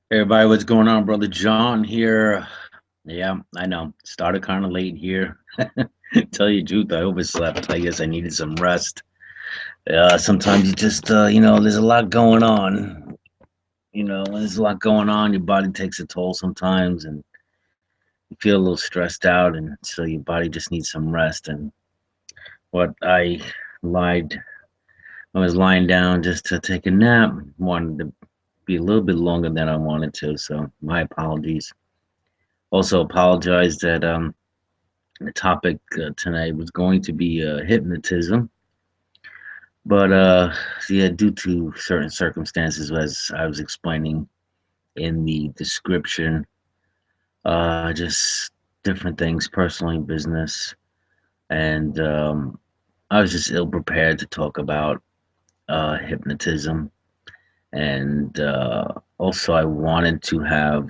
Hey everybody, what's going on? Brother John here. Yeah, I know. Started kind of late here. Tell you the truth, I overslept. I guess I needed some rest. Sometimes you just, there's a lot going on. When there's a lot going on, your body takes a toll sometimes, and you feel a little stressed out, and so your body just needs some rest. And what lied, I was lying down just to take a nap. Wanted to be a little bit longer than I wanted to, so my apologies. Also apologize that the topic tonight was going to be hypnotism, but yeah, due to certain circumstances, as I was explaining in the description, just different things, personally, business, and I was just ill prepared to talk about hypnotism, and also I wanted to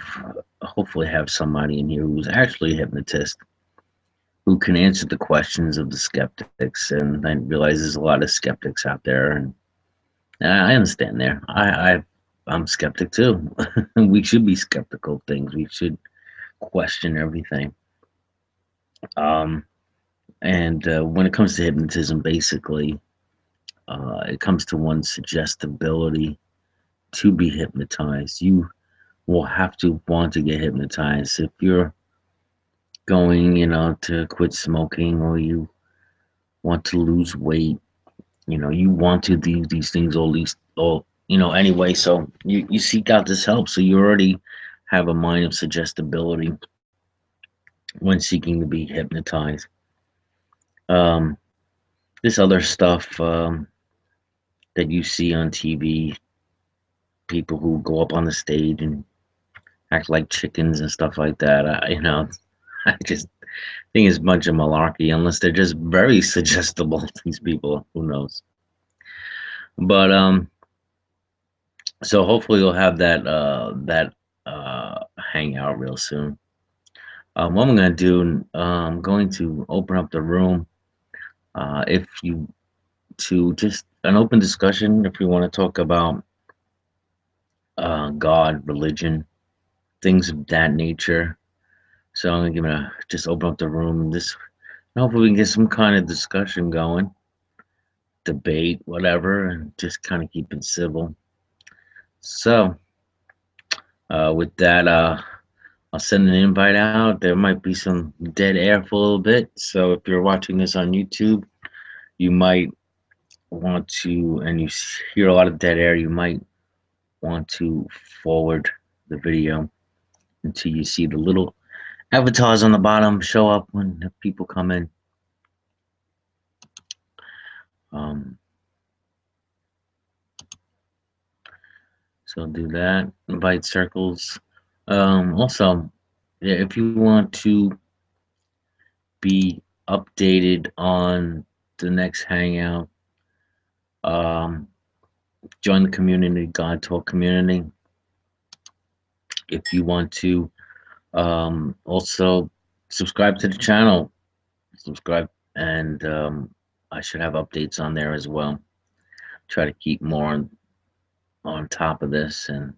hopefully have somebody in here who's actually a hypnotist who can answer the questions of the skeptics. And I realize there's a lot of skeptics out there, and I understand there. I'm skeptic too. We should be skeptical of things. We should question everything. Um, and when it comes to hypnotism, basically, it comes to one's suggestibility to be hypnotized. You will have to want to get hypnotized if you're going, to quit smoking, or you want to lose weight. You want to do these things anyway, so you seek out this help, so you already have a mind of suggestibility when seeking to be hypnotized. um this other stuff that you see on TV, people who go up on the stage and act like chickens and stuff like that, I just think it's a bunch of malarkey, unless they're just very suggestible. These people, who knows? But so hopefully you'll have that hangout real soon. What I'm gonna do, I'm going to open up the room. If you to just an open discussion, if you want to talk about God, religion, things of that nature. So I'm gonna just open up the room, and just hopefully we can get some kind of discussion going, debate, whatever, and just kind of keep it civil. So with that, I'll send an invite out. There might be some dead air for a little bit. So if you're watching this on YouTube, you might want to, and you hear a lot of dead air, you might want to forward the video until you see the little avatars on the bottom show up when the people come in. Um, so do that. Invite circles. Also, yeah, if you want to be updated on the next hangout, um, join the community, God Talk community. If you want to also subscribe to the channel, subscribe, and I should have updates on there as well. Try to keep more on top of this, and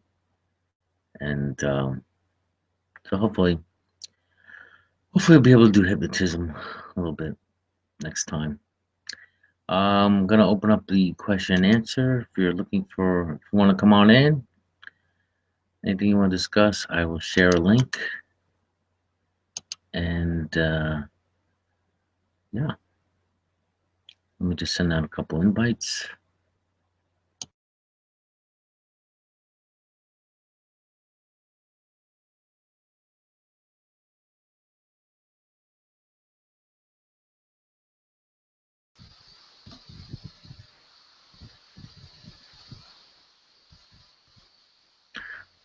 so hopefully we'll be able to do hypnotism a little bit next time. I'm gonna open up the question and answer. If if you want to come on in, anything you want to discuss, I will share a link. And yeah, let me just send out a couple invites.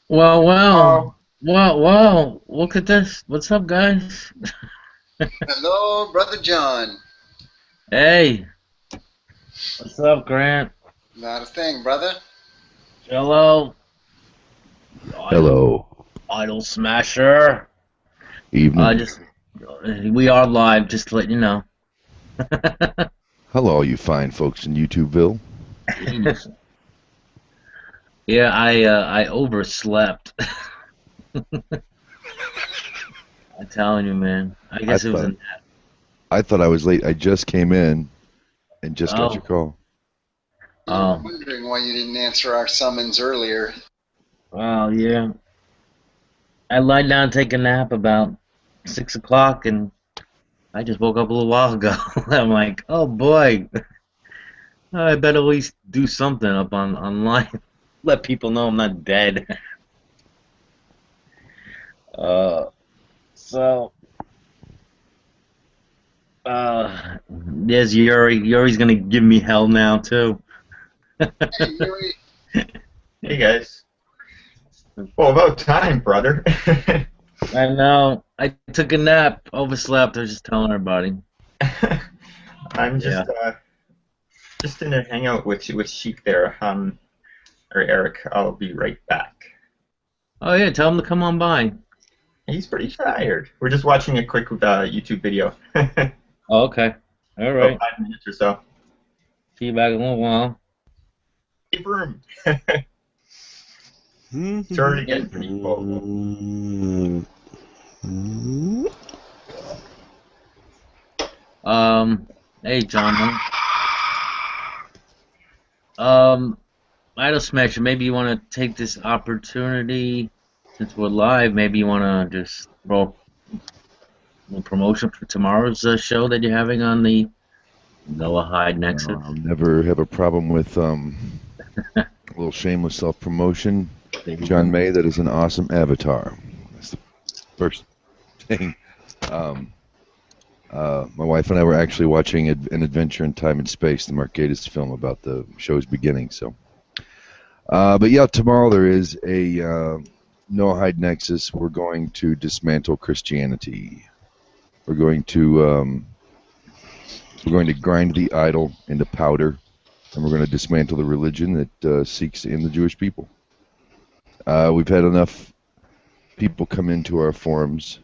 Well, Oh, well, well, look at this. What's up, guys? hello, brother John. Hey, what's up, Grant? Not a thing, brother. Hello, the Hello. idol smasher. Evening. Just we are live, just to let you know. Hello, all you fine folks in YouTubeville. Jeez. Yeah, I overslept. I'm telling you, man. I I guess it was thought an I thought I was late. I just came in and just got your oh call. We were oh wondering why you didn't answer our summons earlier. well yeah. I lied down to take a nap about 6 o'clock, and I just woke up a little while ago. I'm like, oh boy, I better at least do something up on online. Let people know I'm not dead. Uh, so there's Yuri. Yuri's gonna give me hell now too. Hey, Yuri. Hey guys. Well, about time, brother. I know. I took a nap, overslept. I was just telling everybody. I'm Yeah. just in a hangout with Sheik there, or Eric. I'll be right back. Oh yeah, tell him to come on by. He's pretty tired. We're just watching a quick YouTube video. About Oh, okay. All right. 5 minutes or so. See you back in a little while. Hey, room. It's already getting pretty full. Hey, John. Um, Idol Smasher, maybe you want to take this opportunity, since we're live, maybe you want to just throw a promotion for tomorrow's show that you're having on the Noah Hyde Nexus. I'll never have a problem with a little shameless self-promotion. John May, that is an awesome avatar. That's the first thing. My wife and I were actually watching An Adventure in Time and Space, the Mark Gatiss film about the show's beginning. So, but yeah, tomorrow there is a Noah Hyde Nexus. We're going to dismantle Christianity. We're going to grind the idol into powder, and we're going to dismantle the religion that seeks to end the Jewish people. We've had enough people come into our forums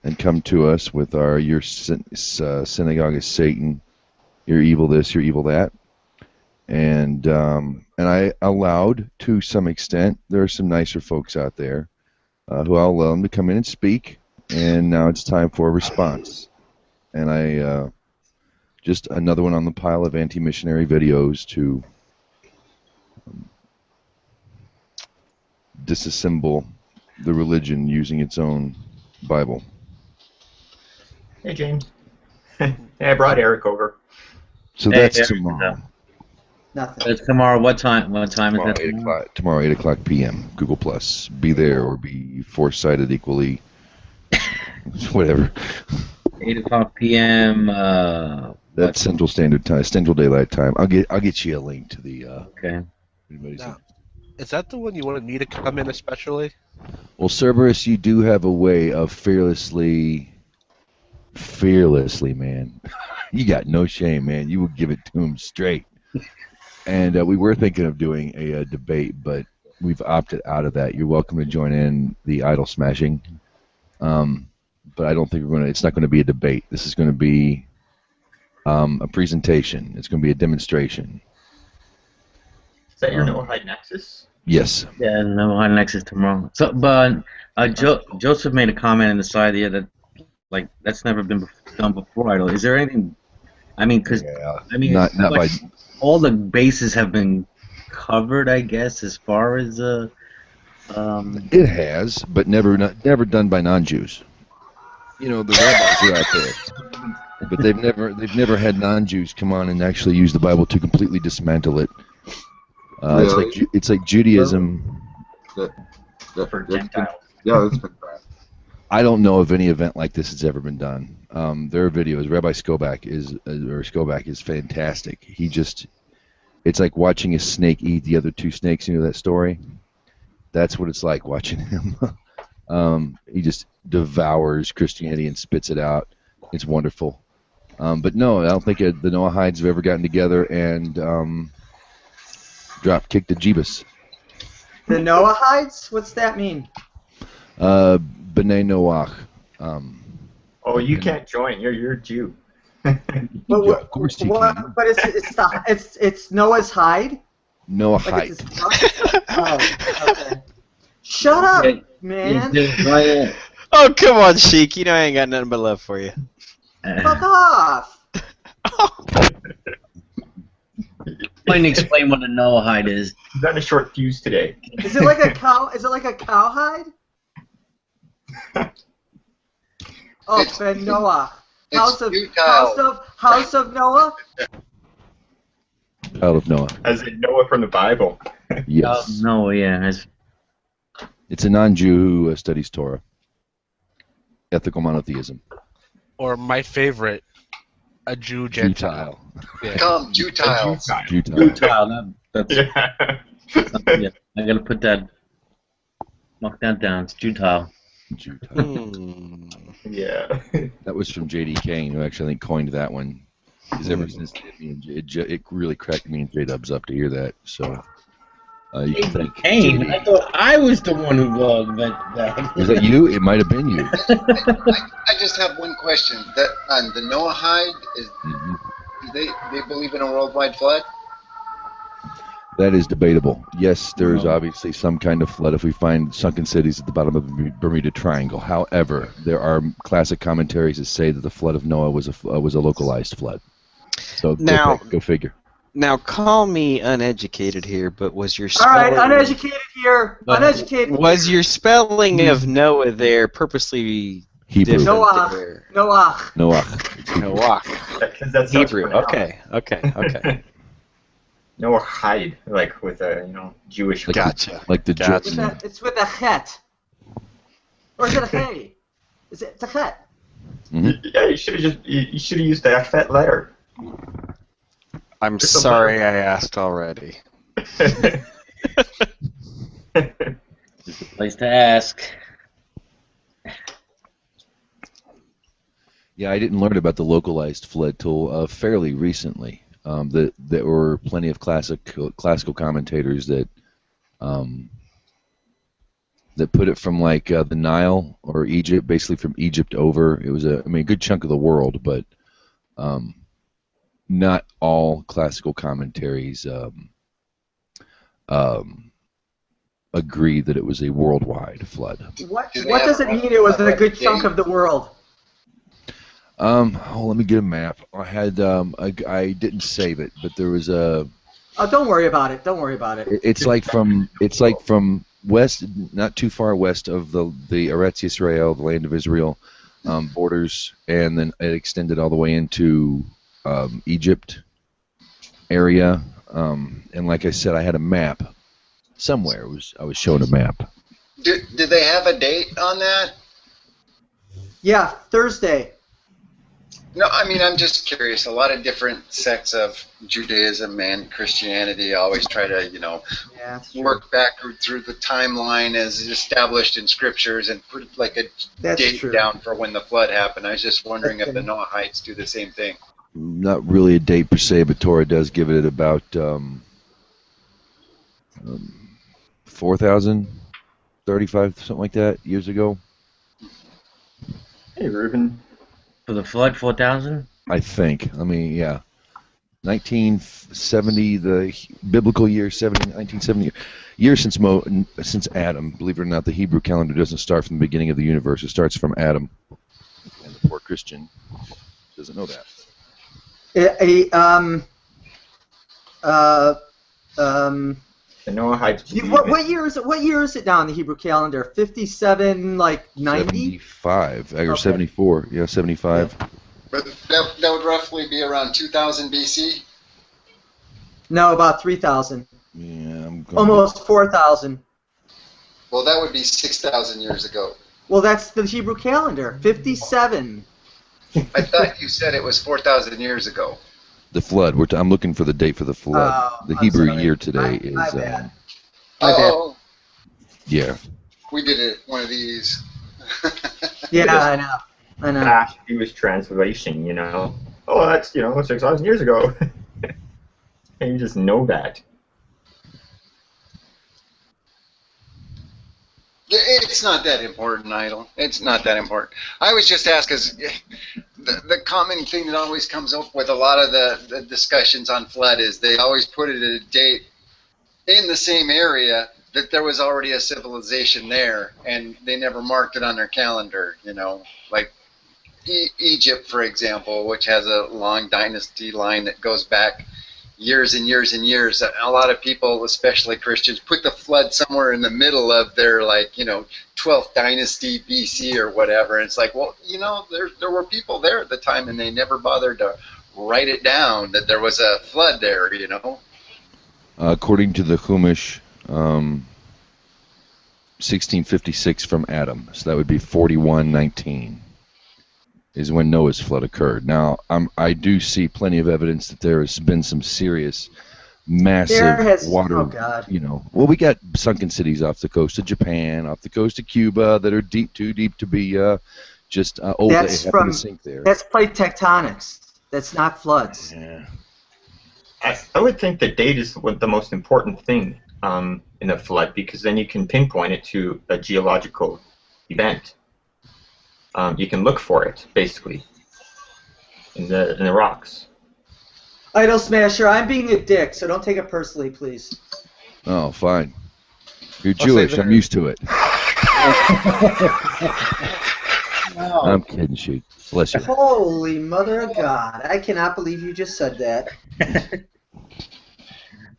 and come to us with your synagogue is Satan, you're evil this, you're evil that, and I allowed, to some extent, there are some nicer folks out there who I'll allow them to come in and speak, and now it's time for a response. And I just another one on the pile of anti-missionary videos to disassemble the religion using its own Bible. Hey, James. Hey, I brought Eric over. So Hey, that's Eric, tomorrow. Nothing. it's tomorrow. What time? What time is Tomorrow, that? 8 o'clock. Tomorrow, 8 o'clock p.m. Google Plus. Be there or be foresighted equally. Whatever. 8 o'clock p.m. That's Central Standard Time, Central Daylight Time. I'll get you a link to the. Okay. Now, is that the one you wanted me to come in especially? Well, Cerberus, you do have a way of fearlessly, man. You got no shame, man. You will give it to him straight. And we were thinking of doing a debate, but we've opted out of that. You're welcome to join in the idol smashing, but I don't think it's not going to be a debate. This is going to be a presentation. It's going to be a demonstration. Is that your Noah Hyde Nexus? Yes. Yeah, no high Nexus tomorrow. So, but Joseph made a comment in the side here that, like, that's never been done before. Idol. Is there anything? I mean, because Yeah. I mean, Not like, by. all the bases have been covered, I guess, as far as It has, but never done by non-Jews. You know, the rabbis are out there, but they've never had non-Jews come on and actually use the Bible to completely dismantle it. Really? It's like Judaism. For Gentiles. Yeah, that's been bad. I don't know of any event like this that's ever been done. There are videos. Rabbi Skobach is fantastic. It's like watching a snake eat the other two snakes. You know that story? That's what it's like watching him. He just devours Christianity and spits it out. It's wonderful. But no, I don't think the Noah Hydes have ever gotten together and drop kicked the Jeebus. The Noahides? What's that mean? B'nai Noach. Oh, you can't join. You're a Jew. But Yeah, of course you can. But it's Noah's hide. Noahide. it's oh, okay. Shut up, Yeah, man. Ryan, Oh, come on, Sheik. You know I ain't got nothing but love for you. Fuck off. Why didn't explain what a Noahide is? He's on a short fuse today. Is it like a cow? Is it like a cowhide? Oh, It's- Ben Noah. It's futile. House of Noah. Child of Noah. As in Noah from the Bible. Yes. No, yeah. It's a non-Jew who studies Torah. Ethical monotheism. Or my favorite, a Jew Gentile. Yeah. Come, Jutile. Jutile. Futile. That's Yeah. yeah. I gotta put that. Mark that down. It's futile. Jutile. Hmm. Yeah. That was from J.D. Kane, who actually I think coined that one. Because ever since it really cracked me and J-Dubs up to hear that. So you can thank Kane. JD. I thought I was the one who invented that. Was that you? It might have been you. I just have one question. That on the Noahide is Mhm. do they believe in a worldwide flood? That is debatable. Yes, there is No. obviously some kind of flood if we find sunken cities at the bottom of the Bermuda Triangle. However, there are classic commentaries that say that the flood of Noah was a localized flood. So Now- go figure. Now, call me uneducated here, but was your All spelling... right, uneducated here. But- Uneducated. Was your spelling of Noah there purposely Hebrew. different Noah. there? Noah. Noah. Noah. Because that's how it's Hebrew. pronounced. Okay. Noah hide, like with a Jewish. Gotcha. Like the Gotcha. Jew- It's with a chet. Or is it a hey? Is it a chet? Yeah, you should have used that fat letter. I'm sorry I asked already. It's a place to ask. Yeah, I didn't learn about the localized flood till fairly recently. There were plenty of classical commentators that put it from like the Nile or Egypt, basically from Egypt over. It was a good chunk of the world, but not all classical commentaries agree that it was a worldwide flood. What Do they What have does it a mean it was a good date? chunk of the world? Let me get a map. I had I didn't save it, but there was a. Oh, don't worry about it. Don't worry about it. It's like from west, not too far west of the Eretz Yisrael, the land of Israel, borders, and then it extended all the way into Egypt area. And like I said, I had a map somewhere. I was shown a map. Did they have a date on that? Yeah, Thursday. No, I mean, I'm just curious. A lot of different sects of Judaism and Christianity always try to, Yeah, that's true. work back through the timeline as established in scriptures and put like a That's date true. down for when the flood happened. I was just wondering if the Noahites do the same thing. Not really a date per se, but Torah does give it about 4,035, something like that, years ago. Hey, Ruben. For the flood, 4,000? I think. Yeah. 1970, the biblical year 1970, year since Adam. Believe it or not, the Hebrew calendar doesn't start from the beginning of the universe. It starts from Adam. And the poor Christian doesn't know that. The Noahites believe What year is it? What year is it now on the Hebrew calendar? 57, like 90? 75, or Okay. 74. Yeah, 75. But that would roughly be around 2000 BC. No, about 3,000. Yeah, I'm going Almost 4,000. Well, that would be 6,000 years ago. Well, that's the Hebrew calendar. 57. I thought you said it was 4,000 years ago. The flood. I'm looking for the date for the flood. Oh, The I'm Hebrew sorry. year today My is. bad. My bad. Oh, Yeah. we did it. One of these. Yeah, I know. I know. fast Jewish translation, Oh, that's, 6,000 years ago. And you just know that. It's not that important, Idol. It's not that important. I was just asking, because the common thing that always comes up with a lot of the discussions on flood is they always put it at a date in the same area, that there was already a civilization there, and they never marked it on their calendar. Like Egypt, for example, which has a long dynasty line that goes back years and years and years. A lot of people, especially Christians, put the flood somewhere in the middle of their 12th dynasty BC or whatever. And it's like, well, there were people there at the time, and they never bothered to write it down that there was a flood there. According to the Chumash, 1656 from Adam, so that would be 41:19 is when Noah's flood occurred. Now, I do see plenty of evidence that there has been some serious, massive water. Oh God. Well, we got sunken cities off the coast of Japan, off the coast of Cuba that are too deep to be just old. That's they happen to sink there. That's plate tectonics. That's not floods. Yeah. I would think that date is the most important thing in a flood, because then you can pinpoint it to a geological event. You can look for it, basically, in the rocks. Idol Smasher, I'm being a dick, so don't take it personally, please. Oh, fine. You're Jewish. I'm used to it. No. I'm kidding, shoot. Bless you. Holy mother of God. I cannot believe you just said that.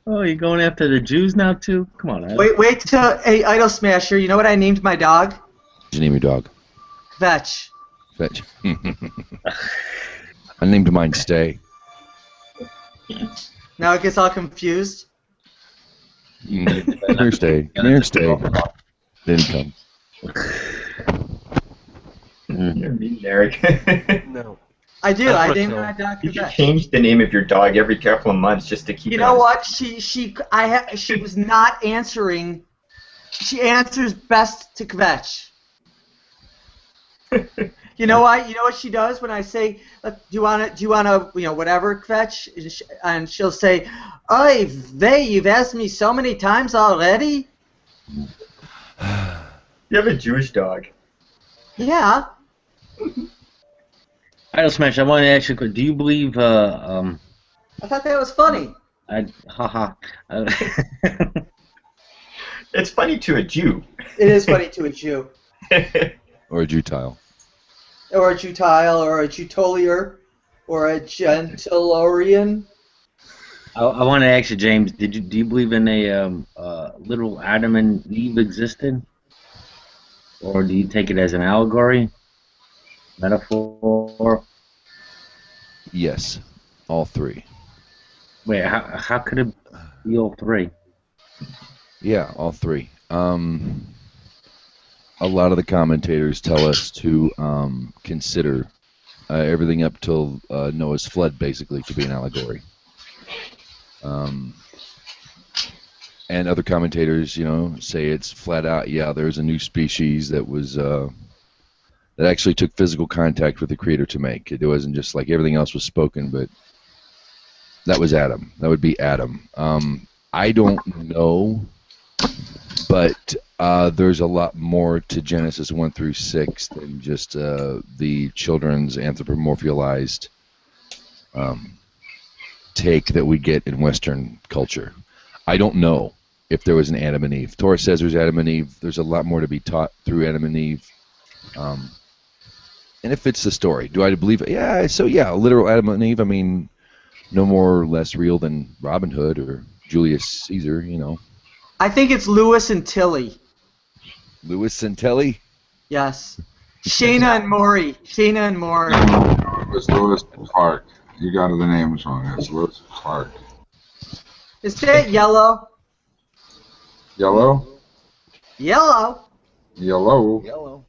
Oh, you're going after the Jews now, too? Come on, Adam. Wait till... Hey, Idol Smasher, you know what I named my dog? What'd you name your dog? Vetch. Vetch. I named mine Stay. Now it gets all confused? Come here, Stay. Come here, Stay. Didn't come. You're mean, Eric. No. I do. That's I what named it's my dog You should Vetch. change the name of your dog every couple of months just to keep You it know on- what? She was not answering. She answers best to Kvetch. You know what? You know what she does when I say, "Do you want to, whatever, Kvetch?" And she'll say, "Oy vey, you've asked me so many times already." You have a Jewish dog. Yeah. Idol Smash, I want to ask you, do you believe, I thought that was funny. haha. It's funny to a Jew. It is funny to a Jew, Or a Jutile. or a Jutile, or a Jutolier, or a Gentilorian. I want to ask you, James, do you believe in a literal Adam and Eve existed? Or do you take it as an allegory? Metaphor? Yes. All three. Wait, how could it be all three? Yeah, all three. A lot of the commentators tell us to consider everything up till Noah's flood, basically, to be an allegory. And other commentators, say it's flat out, yeah, there's a new species that was that actually took physical contact with the Creator to make. It wasn't just like everything else was spoken, but that was Adam. That would be Adam. I don't know, but there's a lot more to Genesis 1 through 6 than just the children's anthropomorphized take that we get in Western culture. I don't know if there was an Adam and Eve. Torah says there's Adam and Eve. There's a lot more to be taught through Adam and Eve. And it fits the story. Do I believe it? Yeah, so yeah, literal Adam and Eve, I mean, no more or less real than Robin Hood or Julius Caesar, I think it's Lewis and Tilly. Lewis and Telly? Yes. Shayna and Maury. Shayna and Maury. It's Lewis Clark. You got the names wrong. It's Lewis Clark. Is that yellow? Yellow? Yellow? Yellow? Yellow.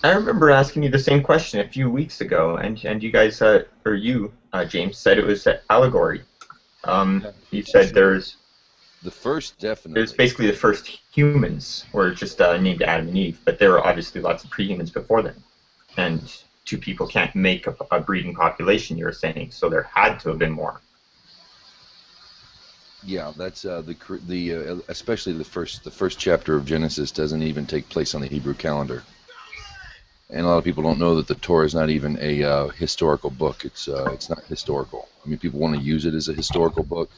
I remember asking you the same question a few weeks ago, and you guys, or you, James, said it was an allegory. You said there's The first, definitely. It's basically the first humans were just named Adam and Eve, but there were obviously lots of pre-humans before them. And two people can't make a breeding population, you were saying, so there had to have been more. Yeah, that's especially the first chapter of Genesis doesn't even take place on the Hebrew calendar. And a lot of people don't know that the Torah is not even a historical book. It's not historical. I mean, people want to use it as a historical book,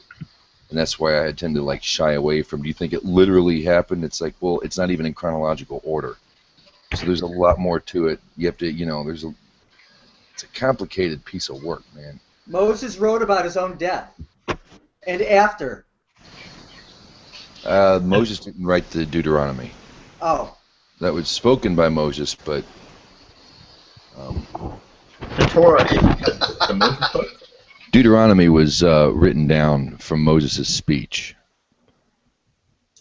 and that's why I tend to like shy away from. Do you think it literally happened? It's like, well, it's not even in chronological order. So there's a lot more to it. You have to, it's a complicated piece of work, man. Moses wrote about his own death and after. Moses didn't write the Deuteronomy. Oh. That was spoken by Moses, but The Torah is the Moses book. Deuteronomy was written down from Moses' speech.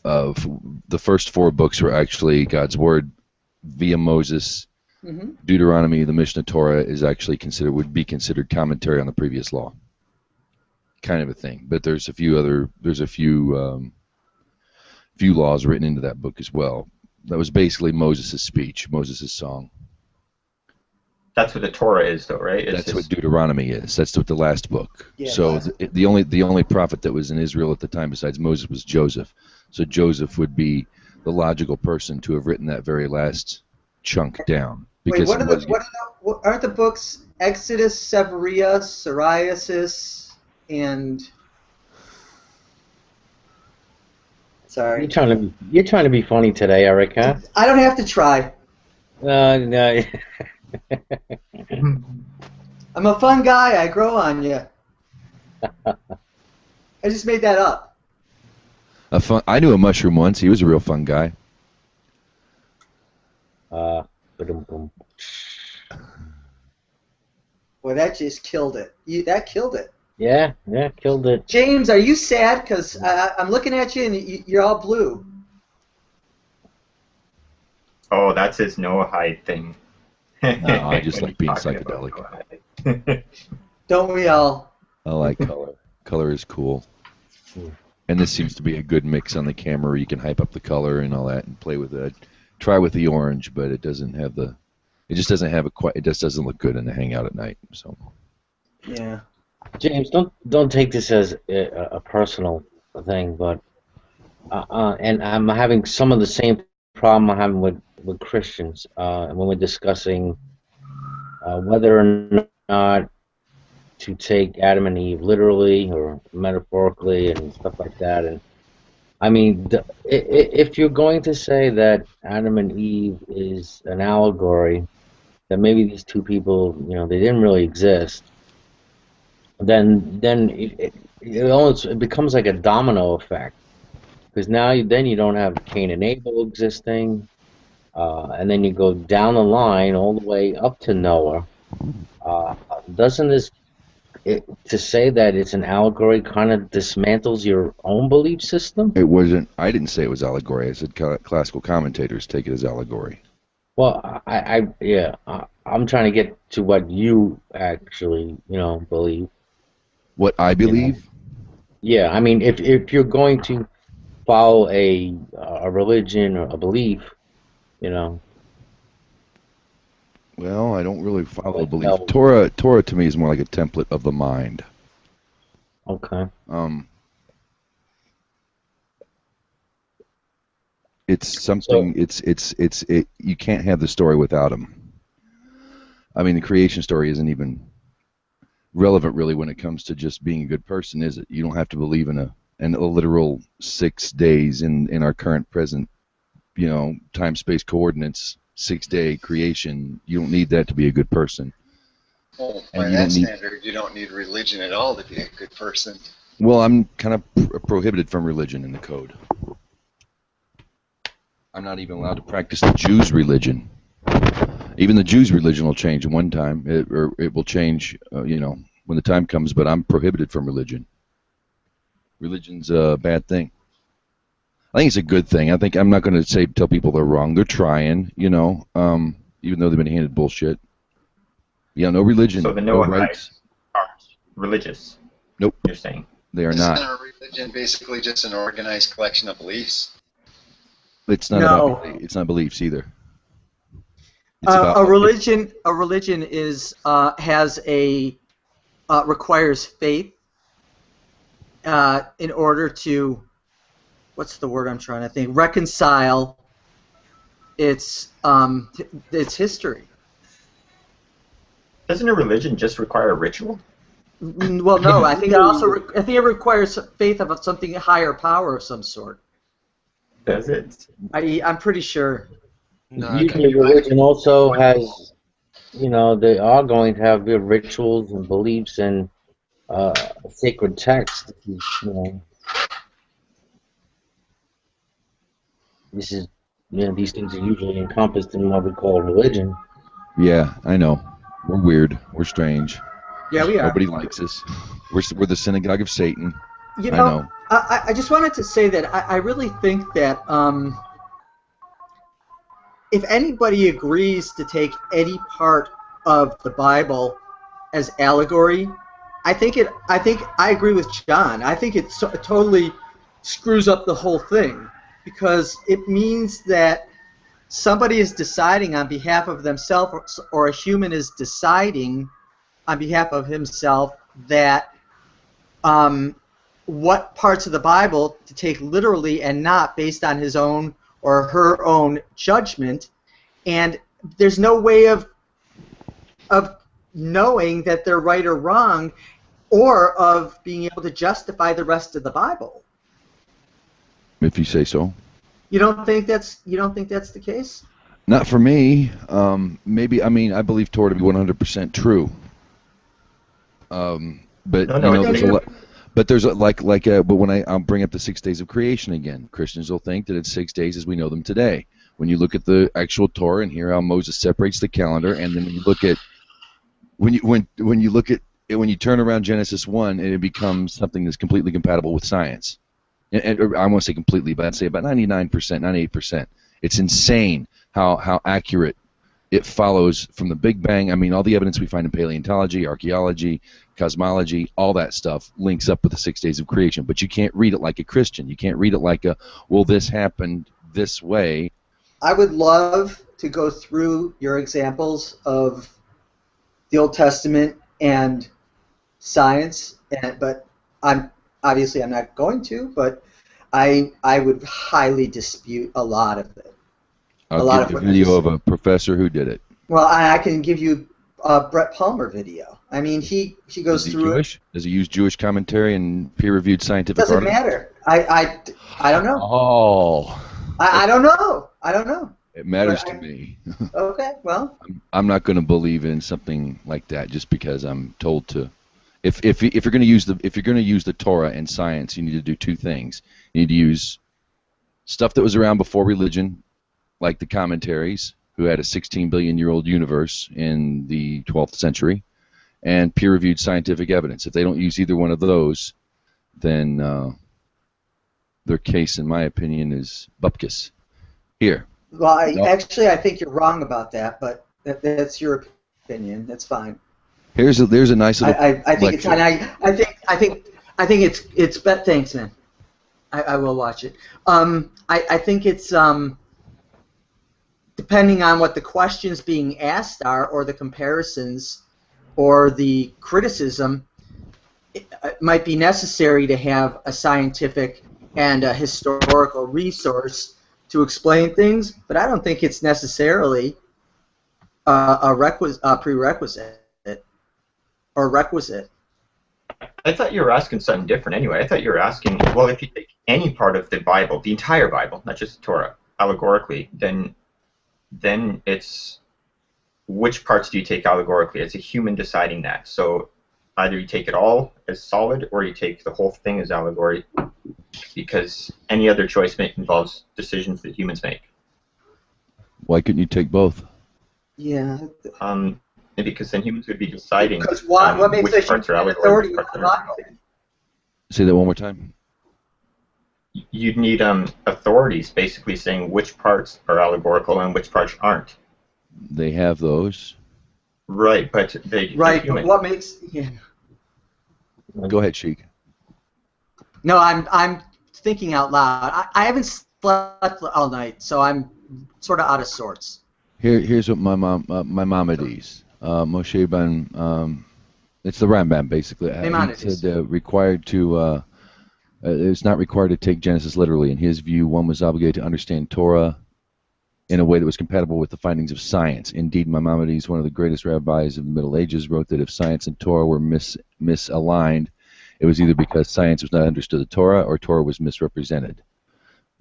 The first 4 books were actually God's word via Moses. Mm-hmm. Deuteronomy, the Mishnah Torah, would be considered commentary on the previous law, kind of a thing. But there's a few laws written into that book as well. That was basically Moses' speech, Moses' song. That's what the Torah is, though, right? That's what Deuteronomy is. That's what the last book. Yeah, so the only prophet that was in Israel at the time besides Moses was Joseph. So Joseph would be the logical person to have written that very last chunk down. Because aren't the books Exodus, Severia, Psoriasis, and... Sorry. You're trying to be funny today, Eric, huh? I don't have to try. No. I'm a fun guy. I grow on you. I just made that up. I knew a mushroom once. He was a real fun guy. Boy, that just killed it. That killed it. Yeah, killed it. James, are you sad? Because I'm looking at you and you're all blue. Oh, that's his Noahide thing. No, I just like being psychedelic. Don't we all? I like color. Color is cool. And this seems to be a good mix on the camera where you can hype up the color and all that and play with it. Try with the orange, but it doesn't have the... It just doesn't have it just doesn't look good in the hangout at night. So. Yeah. James, don't take this as a personal thing, but and I'm having some of the same problem I'm having with Christians when we're discussing whether or not to take Adam and Eve literally or metaphorically and stuff like that. And I mean, if you're going to say that Adam and Eve is an allegory, that maybe these two people, they didn't really exist, then it becomes like a domino effect, because now you don't have Cain and Abel existing, and then you go down the line all the way up to Noah. Doesn't this to say that it's an allegory kind of dismantles your own belief system? It wasn't. I didn't say it was allegory. I said classical commentators take it as allegory. Well, I'm trying to get to what you actually, believe. What I believe? Yeah, I mean, if you're going to follow a religion or a belief, Well, I don't really follow a belief. Torah to me is more like a template of the mind. Okay. It's something. You can't have the story without him. I mean, the creation story isn't even relevant really when it comes to just being a good person, is it? You don't have to believe in a literal 6 days in our current present, time space coordinates. 6-day creation. You don't need that to be a good person. Well, by that standard, you don't need religion at all to be a good person. Well, I'm kind of prohibited from religion in the code. I'm not even allowed to practice the Jews' religion. Even the Jews' religion will change in one time. It will change, when the time comes, but I'm prohibited from religion. Religion's a bad thing. I think it's a good thing. I think I'm not going to tell people they're wrong. They're trying, even though they've been handed bullshit. Yeah, no religion. So the Noahites aren't religious. Nope. You're saying they are not. Isn't a religion basically just an organized collection of beliefs? It's not. No. It's not beliefs either. A religion is requires faith in order to, what's the word I'm trying to think? Reconcile its history. Doesn't a religion just require a ritual? Well, no. I think it also. I think it requires faith of something higher power of some sort. Does it? I'm pretty sure. No, I Usually, religion also has, they are going to have their rituals and beliefs and sacred texts. This is, these things are usually encompassed in what we call religion. Yeah, I know. We're weird. We're strange. Yeah, we are. Nobody likes us. We're the synagogue of Satan. You I know, know. I just wanted to say that I really think that if anybody agrees to take any part of the Bible as allegory, I think I agree with John. I think it totally screws up the whole thing, because it means that somebody is deciding on behalf of themselves, or a human is deciding on behalf of himself that what parts of the Bible to take literally and not based on his own or her own judgment, and there's no way of knowing that they're right or wrong, or of being able to justify the rest of the Bible. If you say so. You don't think that's the case? Not for me. Maybe. I mean, I believe Torah to be 100% true. But there's a lot. But there's but when I'll bring up the 6 days of creation again, Christians will think that it's 6 days as we know them today. When you look at the actual Torah and hear how Moses separates the calendar, and then when you look at when you turn around Genesis 1, and it becomes something that's completely compatible with science. And I won't say completely, but I'd say about 99%, 98%. It's insane how accurate it follows from the Big Bang. I mean, all the evidence we find in paleontology, archaeology, cosmology, all that stuff links up with the 6 days of creation. But you can't read it like a Christian. You can't read it like this happened this way. I would love to go through your examples of the Old Testament and science, but I'm not going to. But I would highly dispute a lot of it. I'll give you a video of a professor who did it. Well, I can give you a Brett Palmer video. I mean, he goes through Jewish? It. Does he use Jewish commentary and peer-reviewed scientific articles? Doesn't matter. I don't know. Oh. I don't know. I don't know. It matters to me. Okay, well. I'm not going to believe in something like that just because I'm told to. If you're going to use the Torah and science, you need to do two things. You need to use stuff that was around before religion, like the commentaries, who had a 16 billion-year-old universe in the 12th century, and peer-reviewed scientific evidence. If they don't use either one of those, then their case, in my opinion, is bupkis. Here. Well, actually, I think you're wrong about that, but that's your opinion. That's fine. There's a nice little. I think it's. And I think it's. Thanks, man. I will watch it. I think it's. Depending on what the questions being asked are, or the comparisons, or the criticism, it might be necessary to have a scientific and a historical resource to explain things, but I don't think it's necessarily a prerequisite or requisite. I thought you were asking something different anyway. I thought you were asking, well, if you take any part of the Bible, the entire Bible, not just the Torah, allegorically, then it's which parts do you take allegorically? It's a human deciding that. So either you take it all as solid or you take the whole thing as allegory, because any other choice involves decisions that humans make. Why couldn't you take both? Yeah. Because then humans would be deciding because what makes which parts are allegory. Say that one more time. You'd need authorities basically saying which parts are allegorical and which parts aren't. They have those. Right, but but what makes Go ahead, Sheik. No, I'm thinking out loud. I haven't slept all night, so I'm sort of out of sorts. Here's what my Maimonides, Moshe ben, it's the Rambam basically. He said required to. It's not required to take Genesis literally. In his view, one was obligated to understand Torah in a way that was compatible with the findings of science. Indeed, Maimonides, one of the greatest rabbis of the Middle Ages, wrote that if science and Torah were misaligned, it was either because science was not understood the Torah or Torah was misrepresented.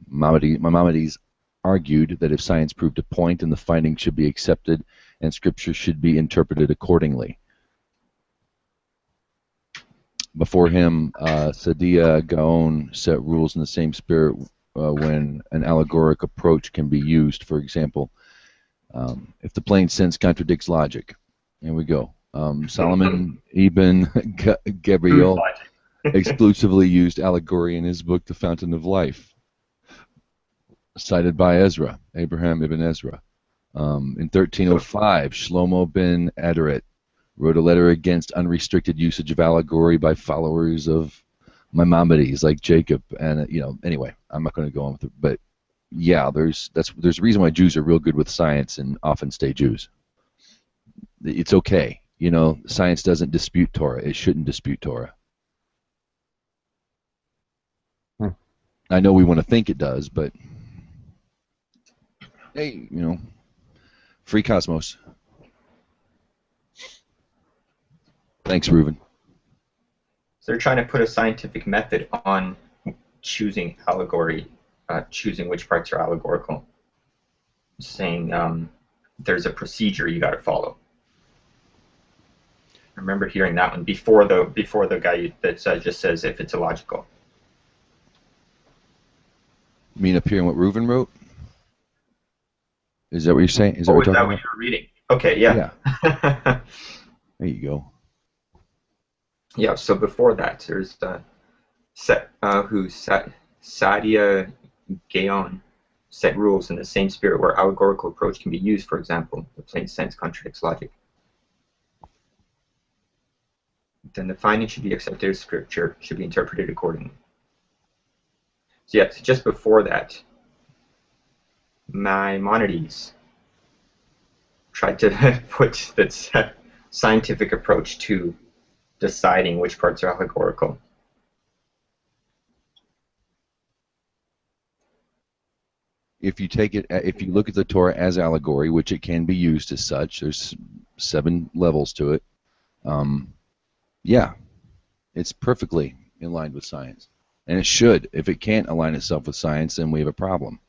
Maimonides argued that if science proved a point, then the findings should be accepted and Scripture should be interpreted accordingly. Before him, Saadia Gaon set rules in the same spirit when an allegoric approach can be used. For example, if the plain sense contradicts logic. Here we go. Solomon ibn Gabriel exclusively used allegory in his book, The Fountain of Life, cited by Ezra, Abraham ibn Ezra. In 1305, Shlomo ben Aderet wrote a letter against unrestricted usage of allegory by followers of Maimonides, like Jacob. And anyway, I'm not going to go on with it, but yeah, there's a reason why Jews are real good with science and often stay Jews. It's okay, science doesn't dispute Torah. It shouldn't dispute Torah. I know we want to think it does, but hey, free cosmos. Thanks, Reuven. So they're trying to put a scientific method on choosing allegory, choosing which parts are allegorical. Saying there's a procedure you got to follow. I remember hearing that one before the guy that just says if it's illogical. You mean up here in what Reuven wrote? Is that what you're saying? Is that Oh, what is that you're what talking you were reading? Okay, yeah. Yeah. There you go. Yeah, so before that, there's Saadia Gaon set rules in the same spirit where allegorical approach can be used. For example, the plain sense contradicts logic. Then the finding should be accepted as scripture, should be interpreted accordingly. So yeah, so just before that, Maimonides tried to put that scientific approach to deciding which parts are allegorical. If you look at the Torah as allegory, which it can be used as such, there's 7 levels to it. Yeah, it's perfectly in line with science, and it should. If it can't align itself with science, then we have a problem.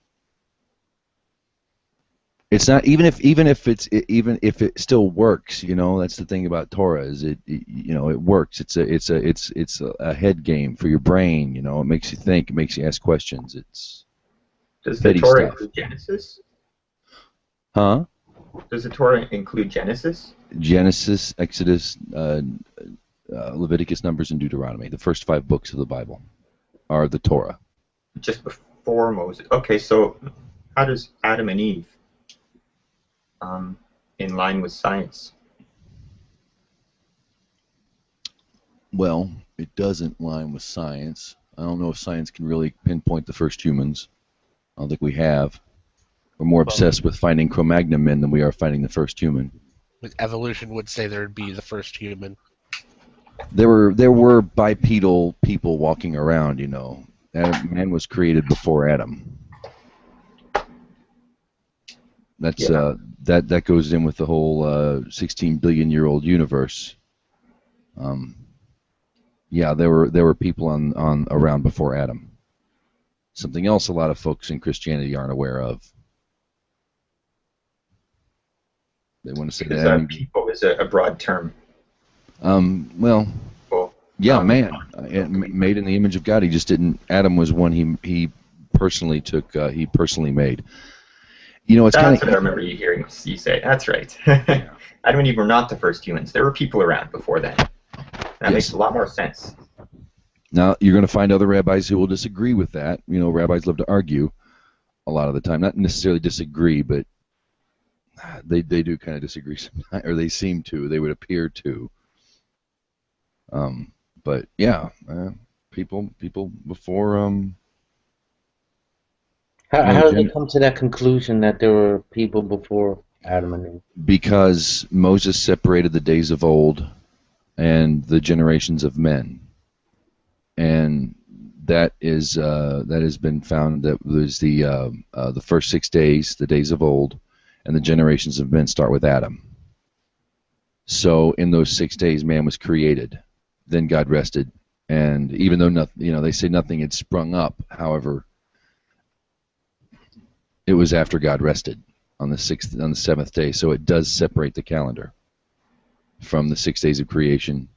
It's not even if it still works. That's the thing about Torah is it works. It's a head game for your brain. It makes you think. It makes you ask questions. Does the Torah include Genesis? Huh? Does the Torah include Genesis? Genesis, Exodus, Leviticus, Numbers, and Deuteronomy. The first 5 books of the Bible are the Torah. Just before Moses. Okay, so how does Adam and Eve in line with science? Well, it doesn't line with science. I don't know if science can really pinpoint the first humans. I don't think we have. We're more obsessed with finding Cro-Magnon men than we are finding the first human. Evolution would say there'd be the first human. There were bipedal people walking around, Man was created before Adam. That's that goes in with the whole 16 billion year old universe. Yeah, there were people on around before Adam. Something else a lot of folks in Christianity aren't aware of. They want to say that people is a broad term. Well, yeah, man, made in the image of God. He just didn't. Adam was one he personally took. He personally made. It's kind of. That's what I remember hearing you say. That's right. Adam and Eve were not the first humans. There were people around before then. That makes a lot more sense. Now, you're going to find other rabbis who will disagree with that. Rabbis love to argue a lot of the time. Not necessarily disagree, but they do kind of disagree sometimes, or they seem to. They would appear to. But, yeah, people before... How did they come to that conclusion that there were people before Adam and Eve? Because Moses separated the days of old and the generations of men. And that has been found that there's the first 6 days, the days of old, and the generations of men start with Adam. So in those 6 days, man was created. Then God rested, and even though nothing, they say nothing had sprung up. However, it was after God rested on the seventh day. So it does separate the calendar from the 6 days of creation,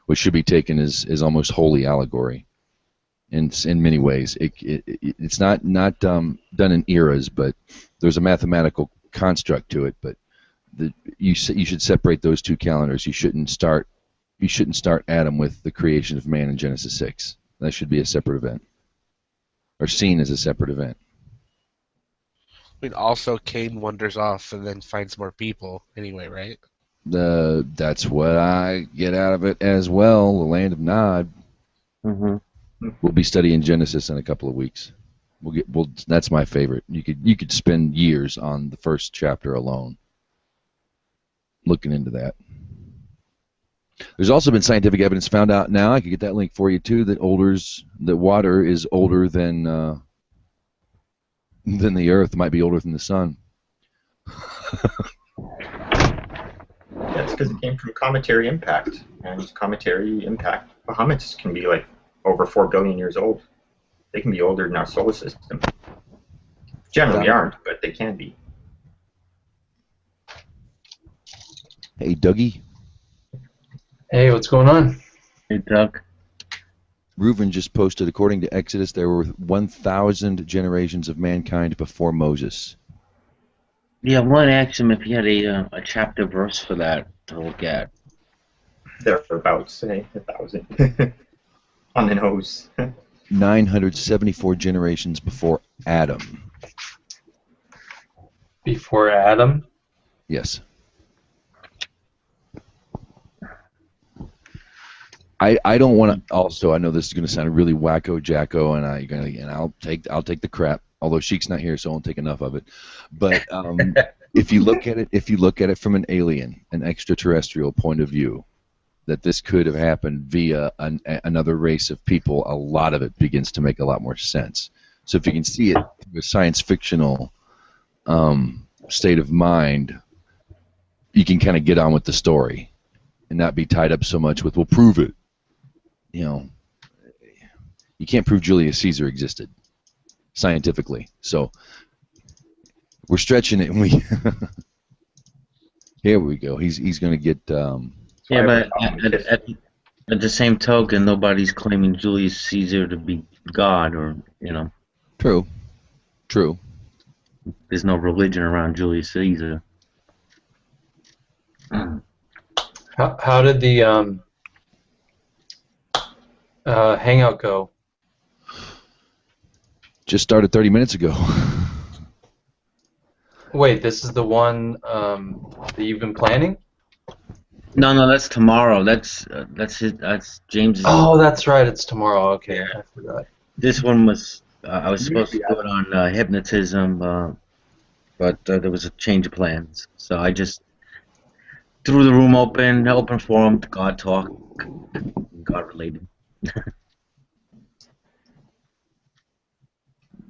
which should be taken as almost holy allegory. In many ways, it's not done in eras, but there's a mathematical construct to it. But you should separate those two calendars. You shouldn't start Adam with the creation of man in Genesis 6. That should be a separate event, or seen as a separate event. I mean, also Cain wanders off and then finds more people anyway, right? That's what I get out of it as well. The land of Nod. Mm-hmm. We'll be studying Genesis in a couple of weeks. That's my favorite. You could spend years on the first chapter alone, looking into that. There's also been scientific evidence found out now. I could get that link for you too. That water is older than the Earth. It might be older than the sun. That's because it came from cometary impact, and cometary impact Bahamut can be like over 4 billion years old. They can be older than our solar system. Generally aren't, but they can be. Hey, Dougie. Hey, what's going on? Hey, Doug. Reuven just posted, according to Exodus, there were 1,000 generations of mankind before Moses. Yeah, I want to ask him if he had a chapter verse for that to look at. Thereabouts, say 1,000. On the nose. 974 generations before Adam. Before Adam? Yes. I don't want to. Also, I know this is going to sound really wacko jacko, and I'll take the crap. Although Sheik's not here, so I won't take enough of it. But if you look at it from an alien, an extraterrestrial point of view, that this could have happened via another race of people, a lot of it begins to make a lot more sense. So if you can see it through a science fictional state of mind, you can kind of get on with the story and not be tied up so much with, well, prove it. You can't prove Julius Caesar existed scientifically. So we're stretching it, and here we go. He's going to get. Yeah, but at the same token, nobody's claiming Julius Caesar to be God, or True. There's no religion around Julius Caesar. How did the hangout go? Just started 30 minutes ago. Wait, this is the one that you've been planning? No, that's tomorrow. That's James's. Oh, that's right. It's tomorrow. Okay, I forgot. This one was I was supposed to do it on hypnotism, but there was a change of plans. So I just threw the room open forum, God talk, God related.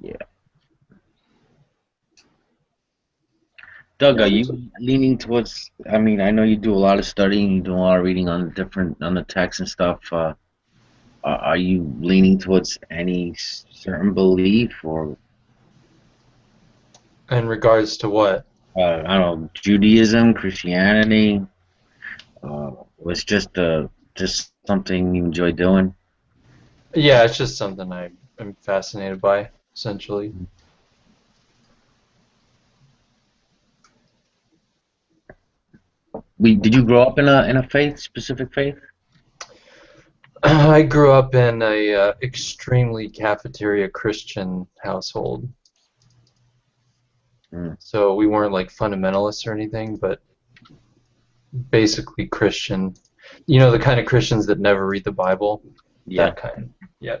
Yeah. Doug, are you leaning towards? I mean, I know you do a lot of studying, you do a lot of reading on the text and stuff. Are you leaning towards any certain belief, or In regards to what? I don't know, Judaism, Christianity? Was just something you enjoy doing? Yeah, it's just something I'm fascinated by, essentially. Did you grow up in a specific faith? I grew up in a extremely cafeteria Christian household. So we weren't like fundamentalists or anything, but basically Christian. You know, the kind of Christians that never read the Bible? Yeah. That kind. Yeah.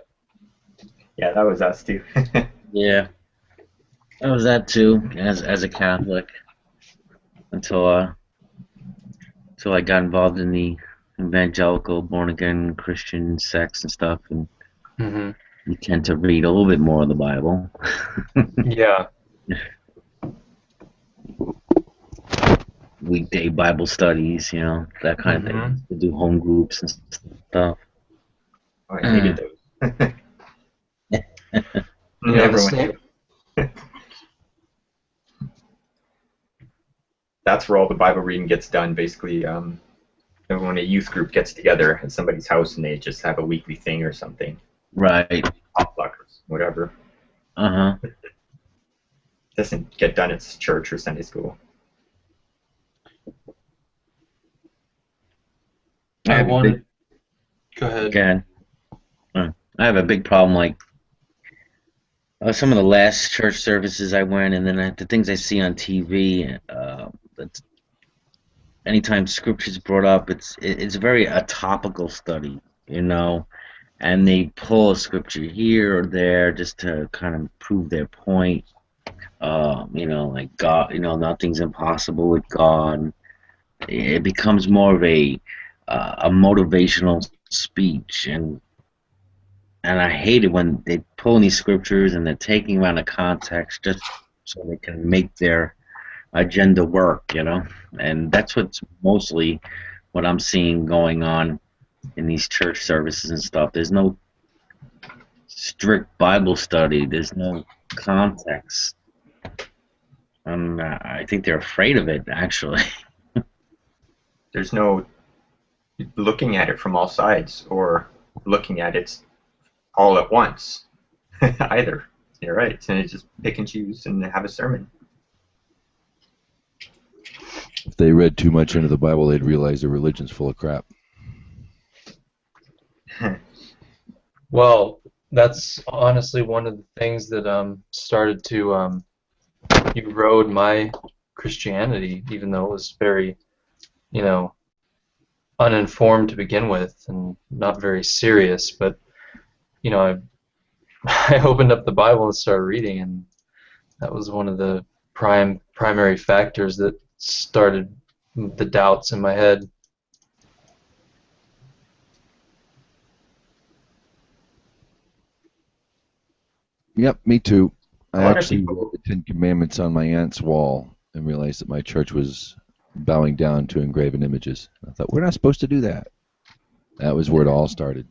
Yeah, that was us too. Yeah. I was that too, as a Catholic, until I got involved in the evangelical born again Christian sects and stuff, and Mm-hmm. You tend to read a little bit more of the Bible. Yeah. Weekday Bible studies, you know, that kind of Mm-hmm. thing. To do home groups and stuff. Oh, I hated those. Yeah, the Never went same. to. That's where all the Bible reading gets done. Basically, when a youth group gets together at somebody's house and they just have a weekly thing or something, Right. potluck or whatever, Uh-huh. doesn't get done at church or Sunday school. I I have a big, wanted. Go ahead. again, I have a big problem, like, some of the last church services I went, and then the things I see on TV, that's, anytime scripture's brought up, it's very a topical study, you know, and they pull a scripture here or there just to kind of prove their point. You know, like God, you know, nothing's impossible with God. It becomes more of a motivational speech, and I hate it when they pull in these scriptures and they're taking them out of context just so they can make their agenda work, you know. And that's what's mostly what I'm seeing going on in these church services and stuff. There's no strict Bible study. There's no context. And I think they're afraid of it, actually. There's no looking at it from all sides or looking at it all at once either. You're right. And they just pick and choose and have a sermon. If they read too much into the Bible, they'd realize their religion's full of crap. Well, that's honestly one of the things that started to erode my Christianity, even though it was very, you know, uninformed to begin with and not very serious. But you know, I opened up the Bible and started reading, and that was one of the primary factors that started the doubts in my head. Yep, me too. A I lot of actually read people, the Ten Commandments on my aunt's wall and realized that my church was bowing down to engraven images. I thought, we're not supposed to do that. That was where it all started.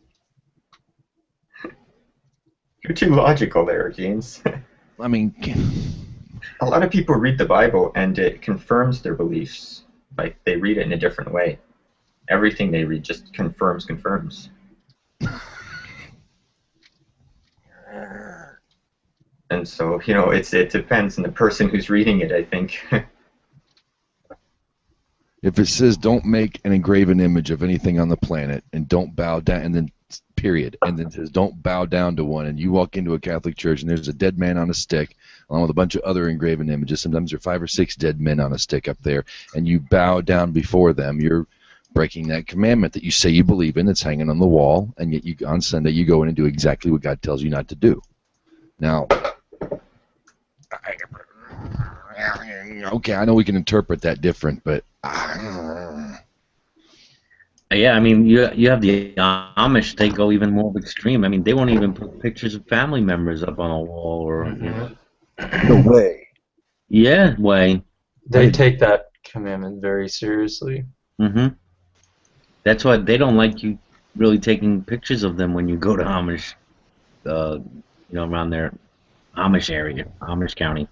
you're too logical there, James. I mean, A lot of people read the Bible and it confirms their beliefs. Like they read it in a different way. Everything they read just confirms. And so, it depends on the person who's reading it, I think. if it says don't make an engraven image of anything on the planet and don't bow down, and then period, and then it says don't bow down to one, and you walk into a Catholic church and there's a dead man on a stick along with a bunch of other engraven images, sometimes there are 5 or 6 dead men on a stick up there, and you bow down before them, you're breaking that commandment that you say you believe in that's hanging on the wall, and yet on Sunday you go in and do exactly what God tells you not to do. Now, okay, I know we can interpret that different, but Yeah, I mean, you have the Amish. They go even more extreme. I mean, they won't even put pictures of family members up on a wall, or you know. no way. Yeah, way. They take that commandment very seriously. Mm-hmm. That's why they don't like you really taking pictures of them when you go to Amish, you know, around their Amish area, Amish County.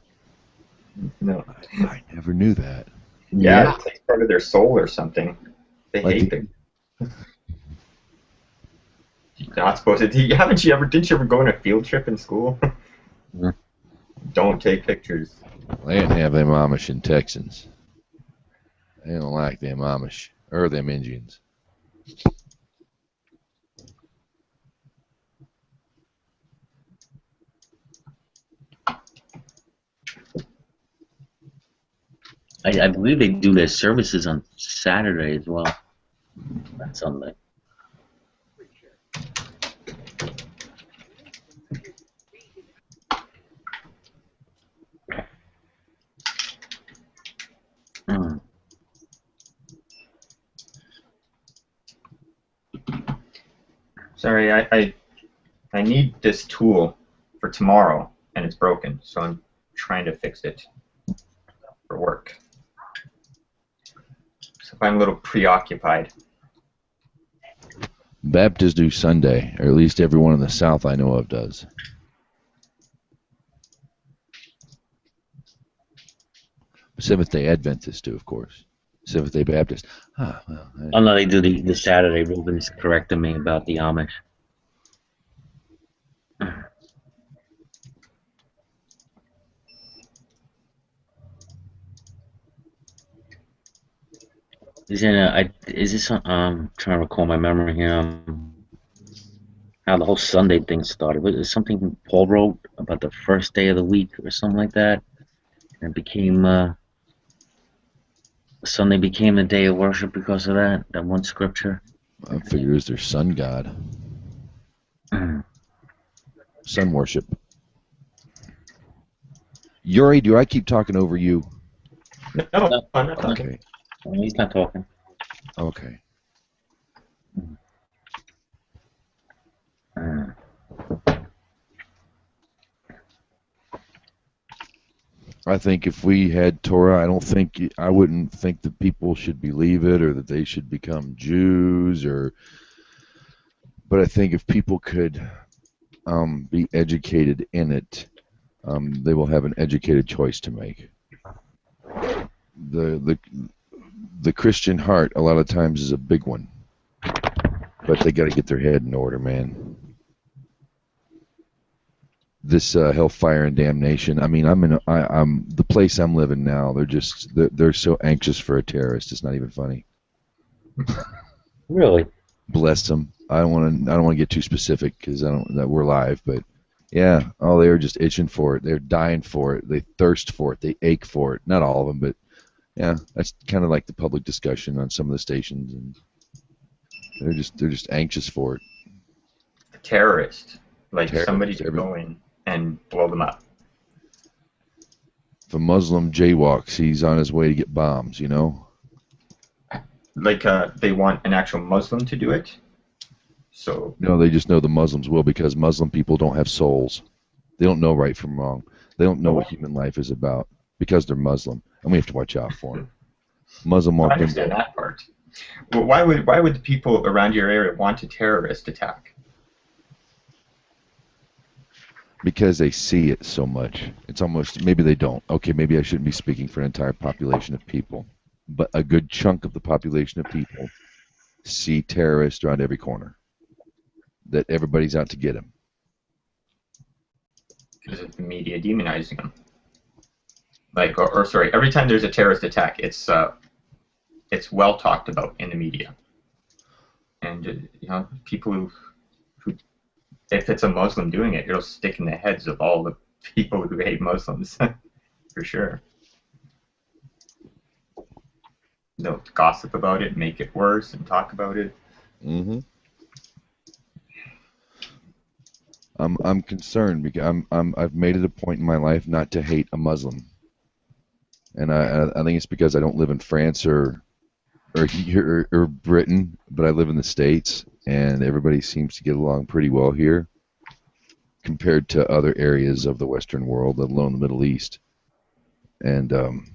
No. I never knew that. Yeah, it's like part of their soul or something. They Like hate them. You're not supposed to. Didn't you ever go on a field trip in school? Yeah. Don't take pictures. They didn't have them Amish and Texans. They don't like them Amish or them Indians. I believe they do their services on Saturday as well, not Sunday. Mm. Sorry, I I need this tool for tomorrow, and it's broken, so I'm trying to fix it for work. So I'm a little preoccupied. Baptists do Sunday, or at least everyone in the South I know of does. Seventh-day Adventists do, of course. Seventh-day Baptists. Ah, well, Oh no, they do the Saturday. Ruben's correcting me about the Amish. Is this trying to recall my memory here? How the whole Sunday thing started. Was it something Paul wrote about the first day of the week or something like that? And it became Sunday became the day of worship because of that one scripture. I figure it's their sun god. Sun worship. Yuri, do I keep talking over you? No, I'm not talking. Okay. No, he's not talking. Okay. I think if we had Torah, I wouldn't think that people should believe it or that they should become Jews but I think if people could be educated in it, they will have an educated choice to make. The Christian heart a lot of times is a big one, but they got to get their head in order, man. This hellfire and damnation. I mean, I'm the place I'm living now. They're so anxious for a terrorist. It's not even funny. Really? Bless them. I don't want to get too specific because that we're live, but yeah. Oh, they're just itching for it. They're dying for it. They thirst for it. They ache for it. Not all of them, but yeah. That's kind of like the public discussion on some of the stations, and they're just anxious for it. A terrorist, like Terrorist, somebody to go in and blow them up. If a Muslim jaywalks, he's on his way to get bombs, you know? Like they want an actual Muslim to do it? So No, they just know the Muslims will because Muslim people don't have souls. They don't know right from wrong. They don't know what human life is about because they're Muslim, and we have to watch out for them. Muslim I walked in. understand that part. Well, why would the people around your area want a terrorist attack? Because they see it so much. It's almost, maybe they don't. Okay, maybe I shouldn't be speaking for an entire population of people. But a good chunk of the population of people see terrorists around every corner. That everybody's out to get them. Because of the media demonizing them. Like, or sorry, every time there's a terrorist attack, it's well talked about in the media. And, people who if it's a Muslim doing it, it'll stick in the heads of all the people who hate Muslims, for sure. They'll gossip about it, make it worse, and talk about it. Mm-hmm. I'm concerned because I've made it a point in my life not to hate a Muslim, and I think it's because I don't live in France or Britain, but I live in the States, and everybody seems to get along pretty well here compared to other areas of the Western world, let alone the Middle East. And I'm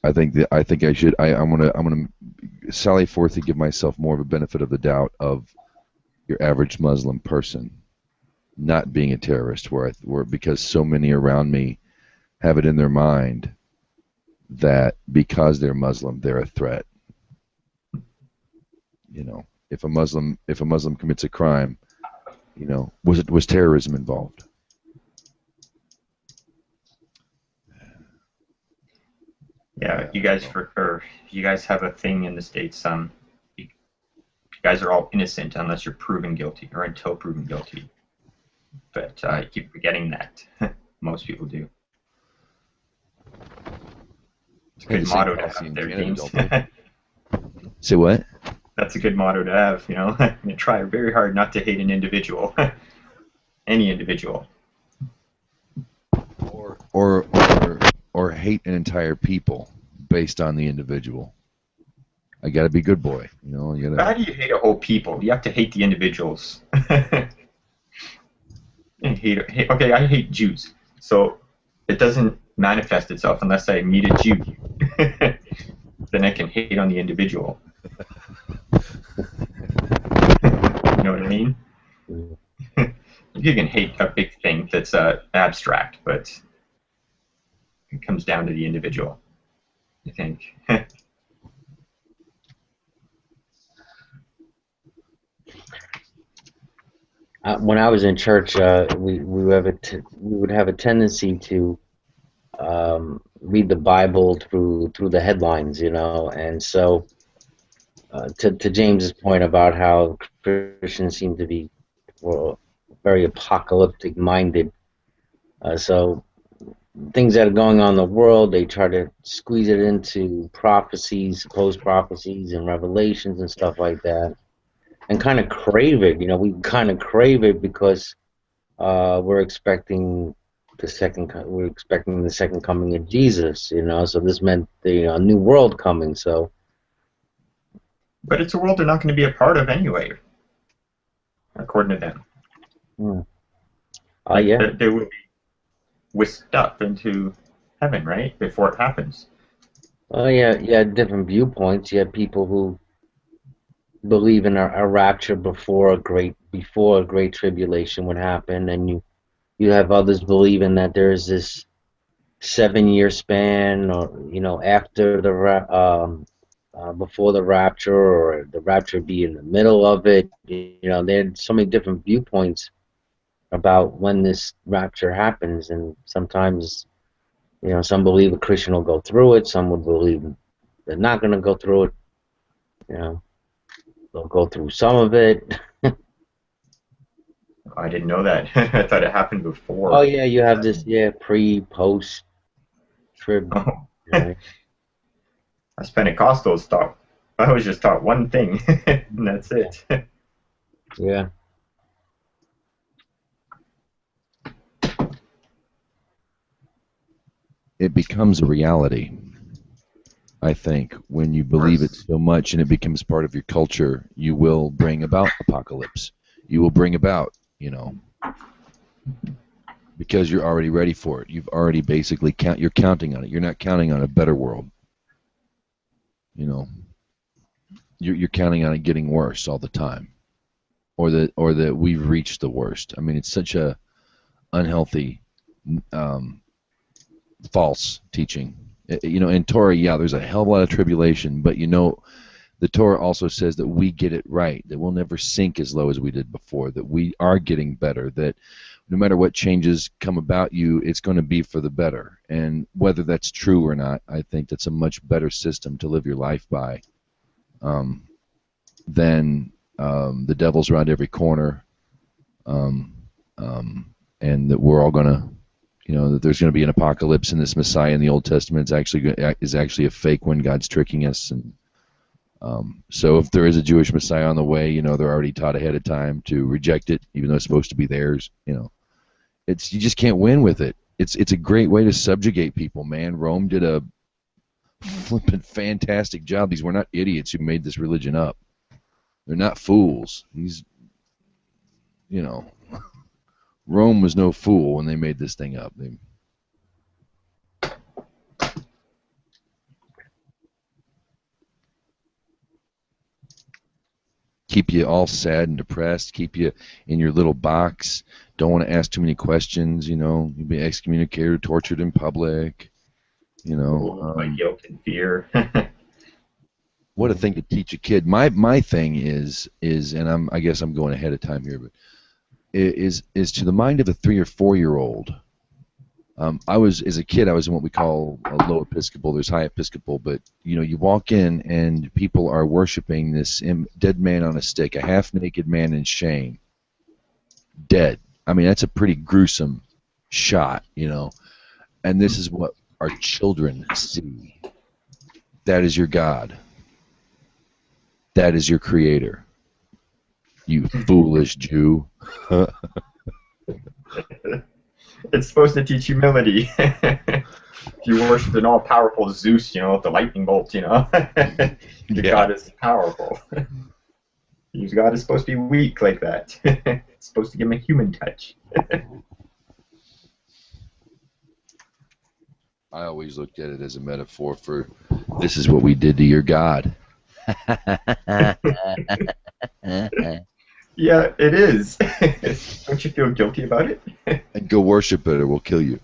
gonna sally forth and give myself more of a benefit of the doubt of your average Muslim person not being a terrorist, because so many around me have it in their mind that because they're Muslim, they're a threat. If a Muslim commits a crime, was terrorism involved? Yeah, you guys have a thing in the States. You guys are all innocent unless you're proven guilty or until proven guilty. But you keep forgetting that. Most people do. It's a good motto to have there, James. Say what? That's a good motto to have, I'm going to try very hard not to hate an individual. Any individual. Or hate an entire people based on the individual. I got to be good boy, How do you hate a whole people? You have to hate the individuals. Okay, I hate Jews. So it doesn't manifest itself unless I meet a Jew. Then I can hate on the individual. You know what I mean? You can hate a big thing that's abstract, but it comes down to the individual, I think. When I was in church, we would have a tendency to read the Bible through the headlines, you know, and so to James's point about how Christians seem to be, well, very apocalyptic minded. So things that are going on in the world, they try to squeeze it into prophecies, supposed prophecies, and revelations and stuff like that, and kind of crave it. You know, we kind of crave it because we're expecting we're expecting the second coming of Jesus. You know, so this meant the new world coming. So. But it's a world they're not going to be a part of anyway, according to them. Yeah. They will be whisked up into heaven, right, before it happens. Oh yeah, you had different viewpoints. You had people who believe in a rapture before a great tribulation would happen, and you have others believing that there's this 7 year span, or after before the rapture, or the rapture be in the middle of it. There's so many different viewpoints about when this rapture happens, and sometimes, some believe a Christian will go through it, some would believe they're not going to go through it, they'll go through some of it. I didn't know that. I thought it happened before. Oh yeah, you have this pre-post trib. Oh. Right? Us Pentecostals thought, I was just taught one thing, and that's it. Yeah. It becomes a reality, I think. When you believe it so much and it becomes part of your culture, you will bring about apocalypse. You will bring about, because you're already ready for it. You've already basically you're counting on it. You're not counting on a better world. You're counting on it getting worse all the time, or that we've reached the worst. I mean, it's such a unhealthy, false teaching. In Torah, there's a hell of a lot of tribulation, but the Torah also says that we get it right, that we'll never sink as low as we did before, that we are getting better, that no matter what changes come about you, it's going to be for the better. And whether that's true or not, I think that's a much better system to live your life by than the devil's around every corner, and that we're all going to, that there's going to be an apocalypse, and this Messiah in the Old Testament is actually a fake one. God's tricking us. And so if there is a Jewish Messiah on the way, they're already taught ahead of time to reject it, even though it's supposed to be theirs. You just can't win with it. It's a great way to subjugate people, man. Rome did a flippin' fantastic job. These were not idiots who made this religion up. They're not fools. Rome was no fool when they made this thing up. Keep you all sad and depressed, keep you in your little box, don't want to ask too many questions, you'll be excommunicated, tortured in public, by guilt and fear. What a thing to teach a kid. My thing is and I guess I'm going ahead of time here, but is to the mind of a 3 or 4 year old. As a kid, I was in what we call a low Episcopal. There's high Episcopal, but you walk in and people are worshiping this dead man on a stick, a half-naked man in shame, dead. I mean, that's a pretty gruesome shot, And this is what our children see. That is your God. That is your Creator. You foolish Jew. It's supposed to teach humility. If you worship an all-powerful Zeus, with the lightning bolt, your God is powerful. Your God is supposed to be weak like that. supposed to give him a human touch. I always looked at it as a metaphor for this is what we did to your God. Yeah, it is. Don't you feel guilty about it? And go worship it or we'll kill you.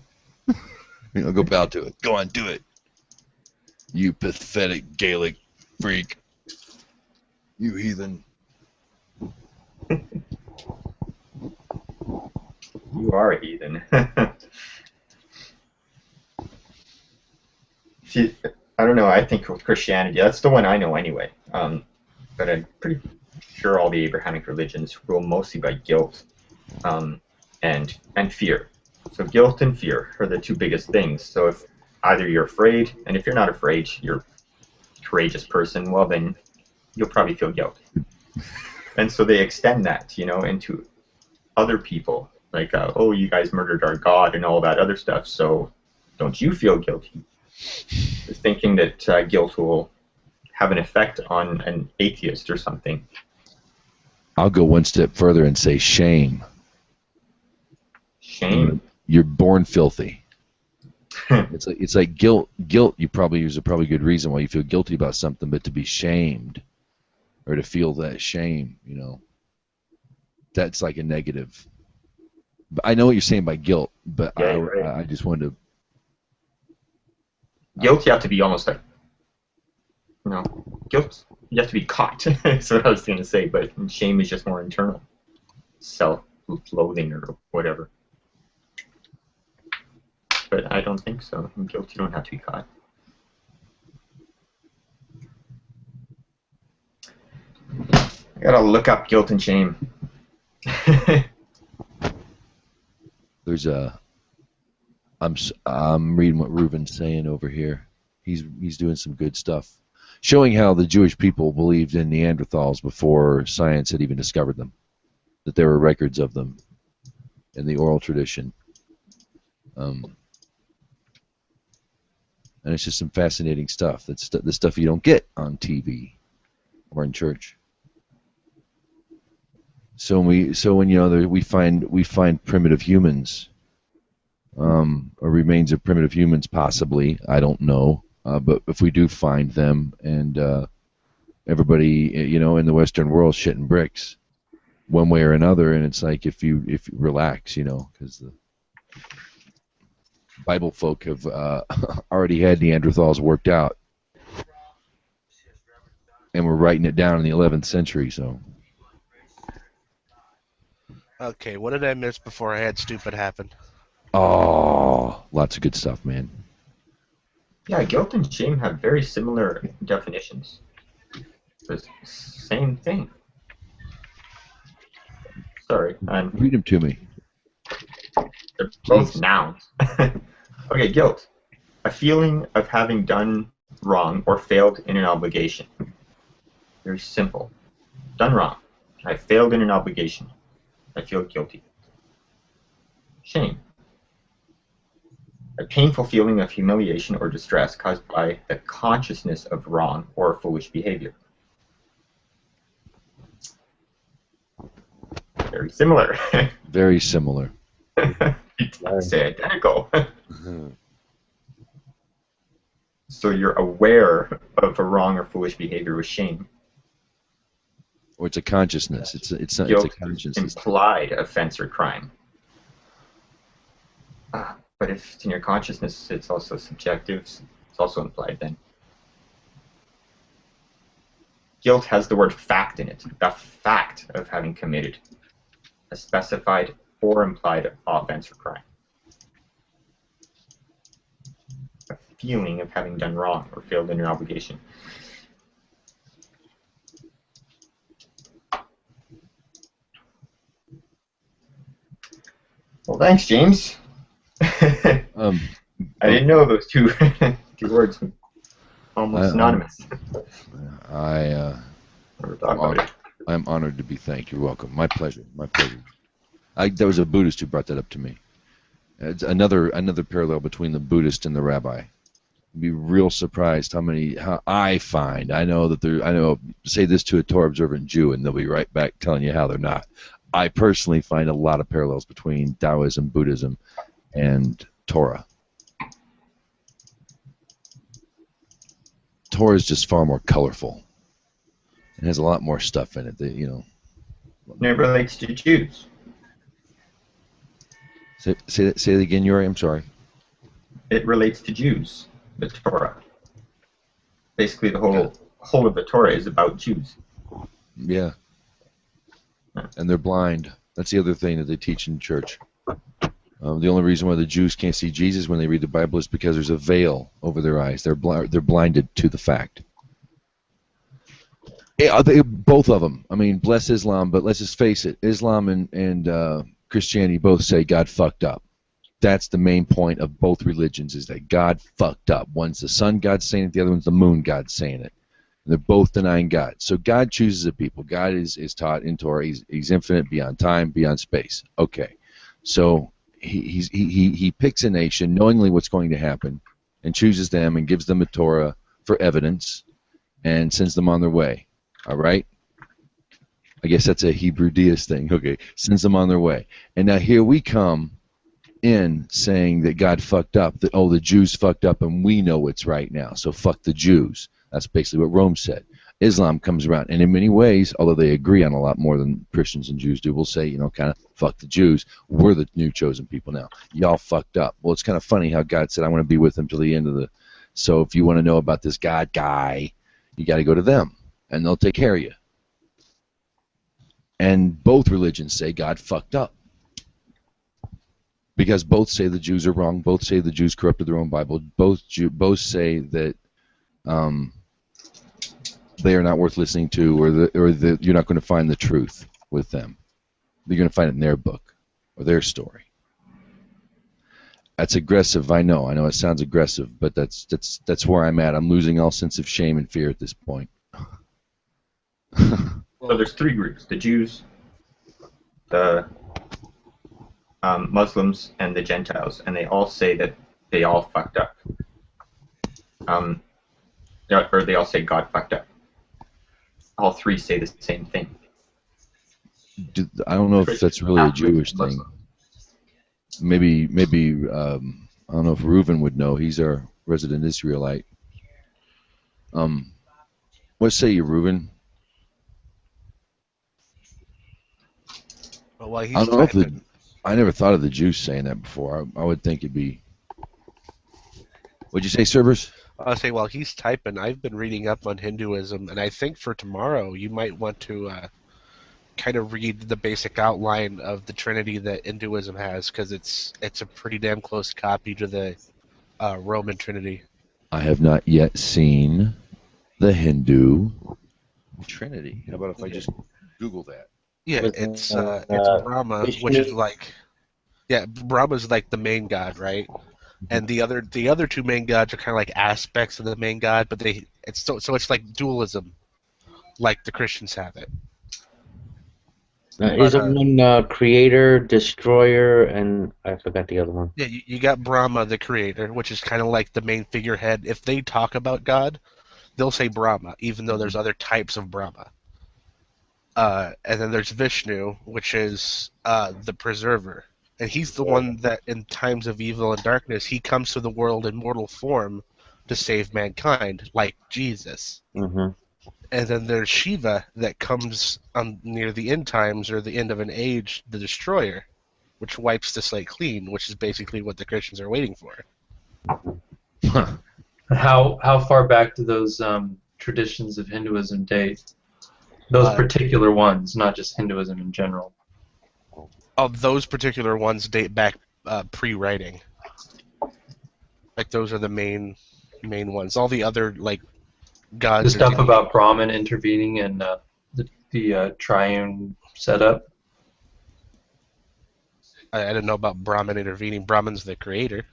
Go bow to it. Go on, do it. You pathetic Gaelic freak. You heathen. You are a heathen. See, I don't know. I think with Christianity, that's the one I know anyway. But I'm pretty sure all the Abrahamic religions rule mostly by guilt and fear. So guilt and fear are the two biggest things. So if either you're afraid, and if you're not afraid, you're a courageous person, well then you'll probably feel guilt. And so they extend that, into other people. Like, oh, you guys murdered our God and all that other stuff, so don't you feel guilty? Thinking that guilt will have an effect on an atheist or something. I'll go one step further and say shame. Shame? You're born filthy. It's like guilt. Guilt. There's a probably good reason why you feel guilty about something, but to be shamed or to feel that shame, that's like a negative. But I know what you're saying by guilt, but Yeah, right. I just wanted to. Guilt, you have to be almost like, guilt, you have to be caught. That's what I was going to say, but shame is just more internal. Self-loathing or whatever. But I don't think so. In guilt, you don't have to be caught. I gotta look up guilt and shame. There's I'm reading what Reuven's saying over here. He's doing some good stuff, showing how the Jewish people believed in Neanderthals before science had even discovered them, that there were records of them in the oral tradition. And it's just some fascinating stuff. That's the stuff you don't get on TV or in church. So when we find primitive humans, or remains of primitive humans, possibly, I don't know, but if we do find them, and everybody in the Western world shitting bricks, one way or another, and it's like if you relax, because the Bible folk have already had Neanderthals worked out, and we're writing it down in the 11th century, so. Okay, what did I miss before I had stupid happen? Oh, lots of good stuff, man. Yeah, guilt and shame have very similar definitions. The same thing. Sorry, read them to me. They're both nouns. Okay, guilt. A feeling of having done wrong or failed in an obligation. Very simple. Done wrong. I failed in an obligation. I feel guilty. Shame. A painful feeling of humiliation or distress caused by the consciousness of wrong or foolish behavior. Very similar. Very similar. Say identical. So you're aware of a wrong or foolish behavior with shame. Or it's a consciousness. It's a consciousness. Implied offense or crime. But if it's in your consciousness, it's also subjective. It's also implied then. Guilt has the word fact in it. The fact of having committed a specified or implied offense or crime. A feeling of having done wrong or failed in your obligation. Well, thanks, James. I didn't know those two words. Almost synonymous. I'm honored to be thanked. You're welcome. My pleasure. My pleasure. There was a Buddhist who brought that up to me. It's another parallel between the Buddhist and the rabbi. You'd be real surprised how I find. I know say this to a Torah observant Jew and they'll be right back telling you how they're not. I personally find a lot of parallels between Taoism, Buddhism, and Torah. Torah is just far more colorful. It has a lot more stuff in it that, you know. And it relates to Jews. Say that again, Yuri. I'm sorry. It relates to Jews, the Torah. Basically, the whole of the Torah is about Jews. Yeah. And they're blind. That's the other thing that they teach in church. The only reason why the Jews can't see Jesus when they read the Bible is because there's a veil over their eyes. They're blinded to the fact. Yeah, both of them. I mean, bless Islam, but let's just face it. Islam and Christianity both say God fucked up. That's the main point of both religions, is that God fucked up. One's the sun God saying it, the other one's the moon God saying it. And they're both denying God. So God chooses a people. God is taught in Torah. He's infinite, beyond time, beyond space. Okay. So he picks a nation knowingly what's going to happen and chooses them and gives them a Torah for evidence and sends them on their way. All right? I guess that's a Hebrew deist thing. Okay. Sends them on their way. And now here we come in saying that God fucked up, that, oh, the Jews fucked up and we know it's right now, so fuck the Jews. That's basically what Rome said. Islam comes around, and in many ways, although they agree on a lot more than Christians and Jews do, will say, you know, kind of, fuck the Jews. We're the new chosen people now. Y'all fucked up. Well, it's kind of funny how God said, I want to be with them till the end of the... So if you want to know about this God guy, you got to go to them, and they'll take care of you. And both religions say God fucked up. Because both say the Jews are wrong, both say the Jews corrupted their own Bible, both say that they are not worth listening to, or that you're not going to find the truth with them. You're going to find it in their book or their story. That's aggressive. I know it sounds aggressive, but that's where I'm at. I'm losing all sense of shame and fear at this point. So there's three groups: the Jews, the Muslims, and the Gentiles, and they all say that they all fucked up. Or they all say God fucked up. All three say the same thing. I don't know if that's really a Jewish thing. Maybe I don't know if Reuven would know. He's our resident Israelite. What say you, Reuven? Well, he's I don't know if I never thought of the Jews saying that before. I would think it'd be... What'd you say, Cerberus? I'll say, while he's typing, I've been reading up on Hinduism, and I think for tomorrow you might want to kind of read the basic outline of the Trinity that Hinduism has, because it's a pretty damn close copy to the Roman Trinity. I have not yet seen the Hindu Trinity. How about if I just Google that? Yeah, it's Brahma, which is like... Yeah, Brahma's like the main god, right? And the other two main gods are kind of like aspects of the main god, but it's like dualism, like the Christians have it. Is it one creator, destroyer, and I forgot the other one? Yeah, you got Brahma, the creator, which is kind of like the main figurehead. If they talk about God, they'll say Brahma, even though there's other types of Brahma. And then there's Vishnu, which is the preserver. And he's the one that, in times of evil and darkness, he comes to the world in mortal form to save mankind, like Jesus. Mm-hmm. And then there's Shiva that comes near the end times, or the end of an age, the destroyer, which wipes the slate clean, which is basically what the Christians are waiting for. How far back do those traditions of Hinduism date? Those particular ones, not just Hinduism in general. Those particular ones date back pre-writing. Like, those are the main ones. All the other, like, gods... The stuff about Brahman intervening in the triune setup? I didn't know about Brahman intervening. Brahman's the creator.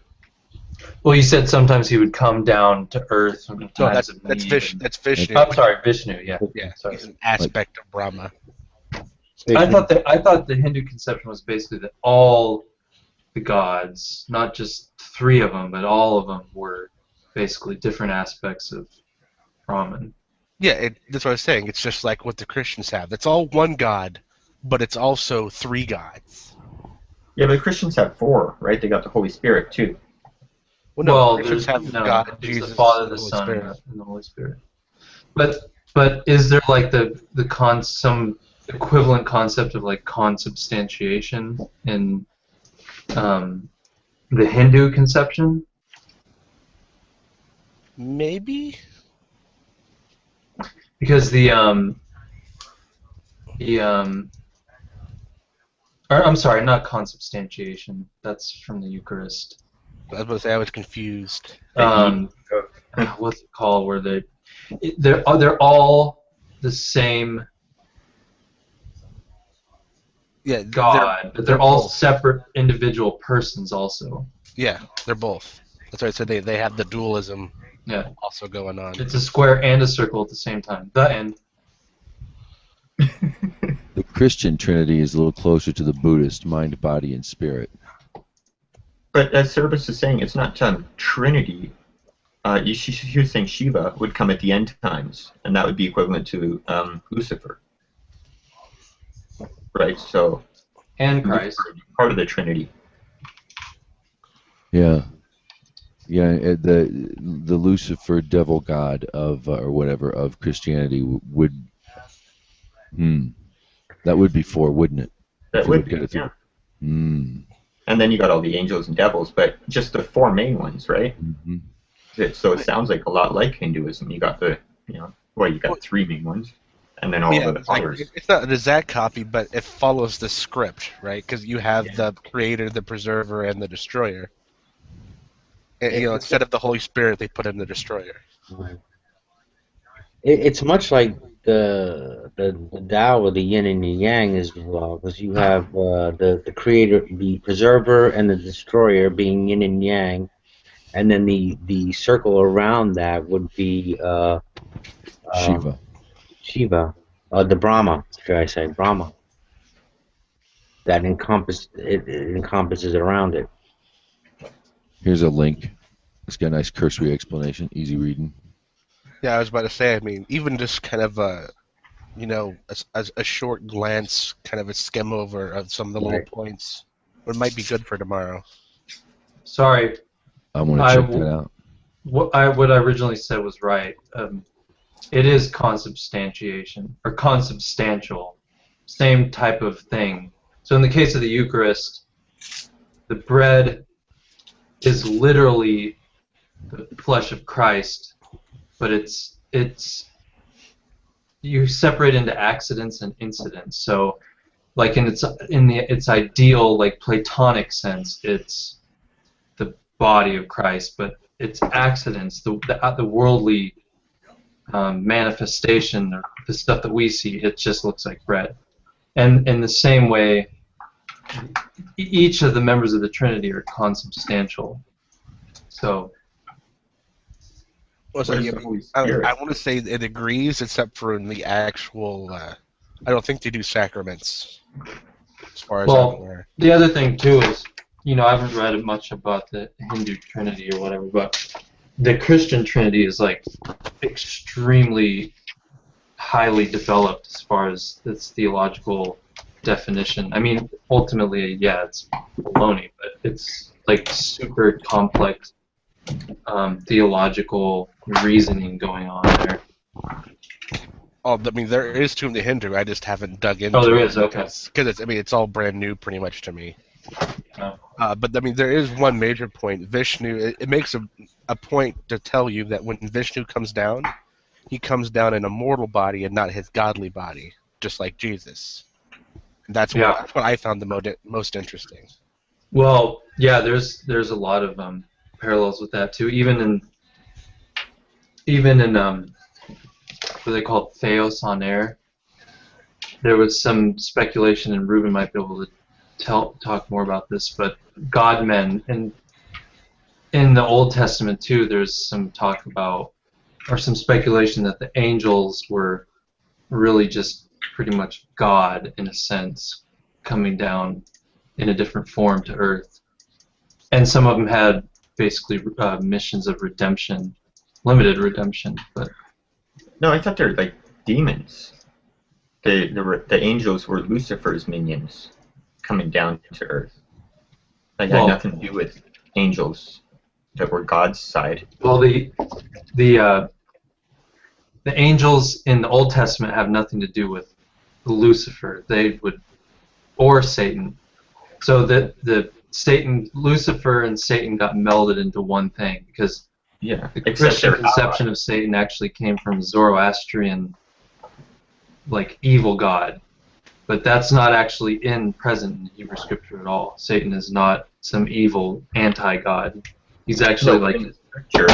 Well, you said sometimes he would come down to Earth in times of need. That's Vishnu. I'm sorry, Vishnu, yeah. Yeah, sorry. he's an aspect of Brahma. I thought the Hindu conception was basically that all the gods, not just three of them, but all of them were basically different aspects of Brahman. Yeah, that's what I was saying. It's just like what the Christians have. It's all one God, but it's also three gods. Yeah, but Christians have four, right? They got the Holy Spirit too. Well, no, Well, Christians there's have no, God, it's the Jesus, Father, and the the Holy Son, and Spirit. the Holy Spirit. But is there like some equivalent concept of like consubstantiation in the Hindu conception? Maybe? Because or, I'm sorry, not consubstantiation. That's from the Eucharist. I was going to say I was confused. What's it called? Where they're all the same God, but they're all both. separate individual persons also. Yeah, they're both. That's why I said they have the dualism also going on. It's a square and a circle at the same time. The end. The Christian Trinity is a little closer to the Buddhist mind, body, and spirit. But as Service is saying, it's not Trinity. You're saying Shiva would come at the end times, and that would be equivalent to Lucifer. Right, so... And Christ. Part of the Trinity. Yeah. Yeah, the Lucifer devil god of, or whatever, of Christianity would... That would be four, wouldn't it? That would be, yeah. And then you got all the angels and devils, but just the four main ones, right? So it sounds like a lot like Hinduism. You got the, you got three main ones, and then all the others. It's not an exact copy, but it follows the script, right? Because you have the Creator, the Preserver, and the Destroyer. And, instead of the Holy Spirit, they put in the Destroyer. Right. It's much like the Tao of the Yin and the Yang as well, because you have the Creator, the Preserver, and the Destroyer being Yin and Yang, and then the circle around that would be Shiva, the Brahma, should I say, Brahma. That encompasses around it. Here's a link. It's got a nice cursory explanation, easy reading. Yeah, I was about to say, I mean, even just kind of a short glance, kind of a skim over of some of the little points, it might be good for tomorrow. Sorry. I want to check that out. What I originally said was right. It is consubstantiation, or consubstantial. Same type of thing. So in the case of the Eucharist, the bread is literally the flesh of Christ, but it's you separate into accidents and incidents. So, like in its ideal, like Platonic sense, it's the body of Christ, but its accidents, the worldly manifestation, or the stuff that we see, it just looks like bread. And in the same way, each of the members of the Trinity are consubstantial. So. Well, so I want to say it agrees, except for in the actual. I don't think they do sacraments, as far as I'm aware. The other thing too is, I haven't read much about the Hindu Trinity or whatever, but the Christian Trinity is like extremely highly developed as far as its theological definition. I mean, ultimately, yeah, it's baloney, but it's like super complex theological reasoning going on there. Oh, I mean, there is to the Hindu. I just haven't dug into it. Oh, there is, okay. Because it's all brand new, pretty much to me. Oh. But I mean, there is one major point. Vishnu. It makes a point to tell you that when Vishnu comes down, he comes down in a mortal body and not his godly body, just like Jesus. And that's what I found the most interesting. Well, yeah, there's a lot of parallels with that too. Even in what they call Theos on air, there was some speculation, and Ruben might be able to talk more about this, but God-men, and in the Old Testament too, there's some talk about, or some speculation that the angels were really just pretty much God in a sense, coming down in a different form to earth. And some of them had basically missions of redemption, limited redemption, but... No, I thought they were like demons. the angels were Lucifer's minions coming down to Earth. That had Well, nothing to do with angels that were God's side. well, the angels in the Old Testament have nothing to do with Lucifer. They would, or Satan. So the Satan, Lucifer, and Satan got melded into one thing because Yeah, the except Christian they're conception allies. of Satan actually came from Zoroastrian, like evil god, but that's not actually present in Hebrew scripture at all. Satan is not some evil anti-god. He's actually No, like, in the scripture,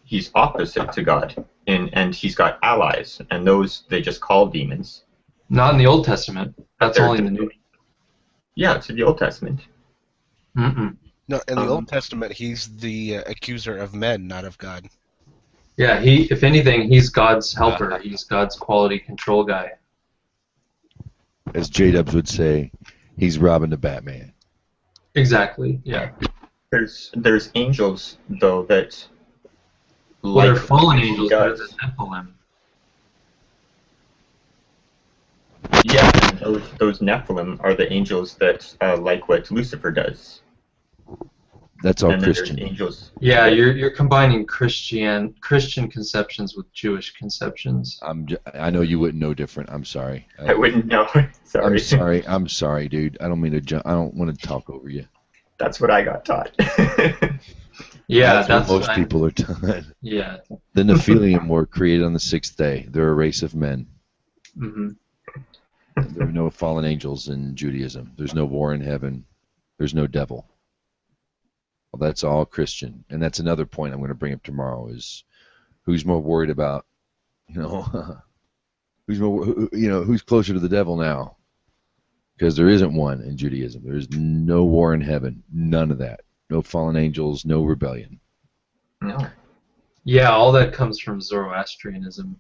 he's opposite to God, and he's got allies, and those they just call demons. not in the Old Testament. But That's only in the New. Yeah, it's in the Old Testament. Mm-mm. No, in the Old Testament, he's the accuser of men, not of God. Yeah, if anything, he's God's helper. He's God's quality control guy. As J-Dubs would say, he's robbing the Batman. Exactly. Yeah. There's angels though that Well, they're like fallen what he angels. They're the does. Nephilim. Yeah, and those Nephilim are the angels that like what Lucifer does. That's all And then Christian. there's angels. Yeah, you're combining Christian conceptions with Jewish conceptions. I know you wouldn't know different. I'm sorry. I wouldn't know. Sorry. I'm sorry. I'm sorry, dude. I don't mean to. I don't want to talk over you. That's what I got taught. Yeah, That's what most people are taught. Yeah. The Nephilim were created on the sixth day. They're a race of men. Mm-hmm. There are no fallen angels in Judaism. There's no war in heaven. There's no devil. Well, that's all Christian, and that's another point I'm going to bring up tomorrow. Is who's more worried about, who's closer to the devil now? Because there isn't one in Judaism. There is no war in heaven. None of that. No fallen angels. No rebellion. No. Yeah, all that comes from Zoroastrianism.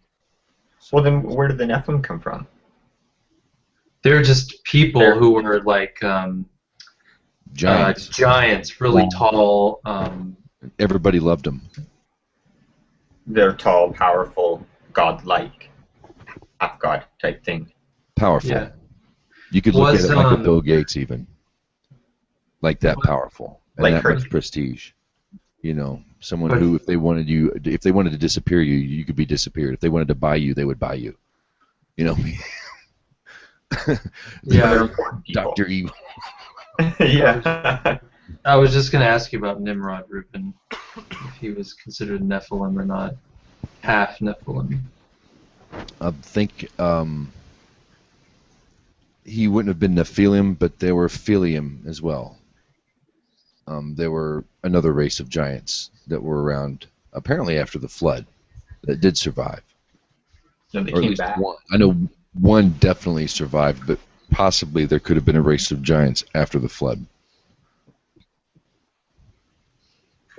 Well, then where did the Nephilim come from? They're just people who were like Giants. giants, really tall. Everybody loved them. They're tall, powerful, godlike, half-god type thing. Powerful. Yeah. You could look at it like a Bill Gates even. Like that powerful. And like that her. much prestige. Someone who, if they wanted to disappear you, you could be disappeared. If they wanted to buy you, they would buy you. Yeah. Dr. Evil. Yeah. I was just going to ask you about Nimrod, Ruben, if he was considered Nephilim or not. Half Nephilim. I think he wouldn't have been Nephilim, but they were Philium as well. They were another race of giants that were around apparently after the flood that did survive. So they Or at came least back. one. I know one definitely survived, but possibly there could have been a race of giants after the flood.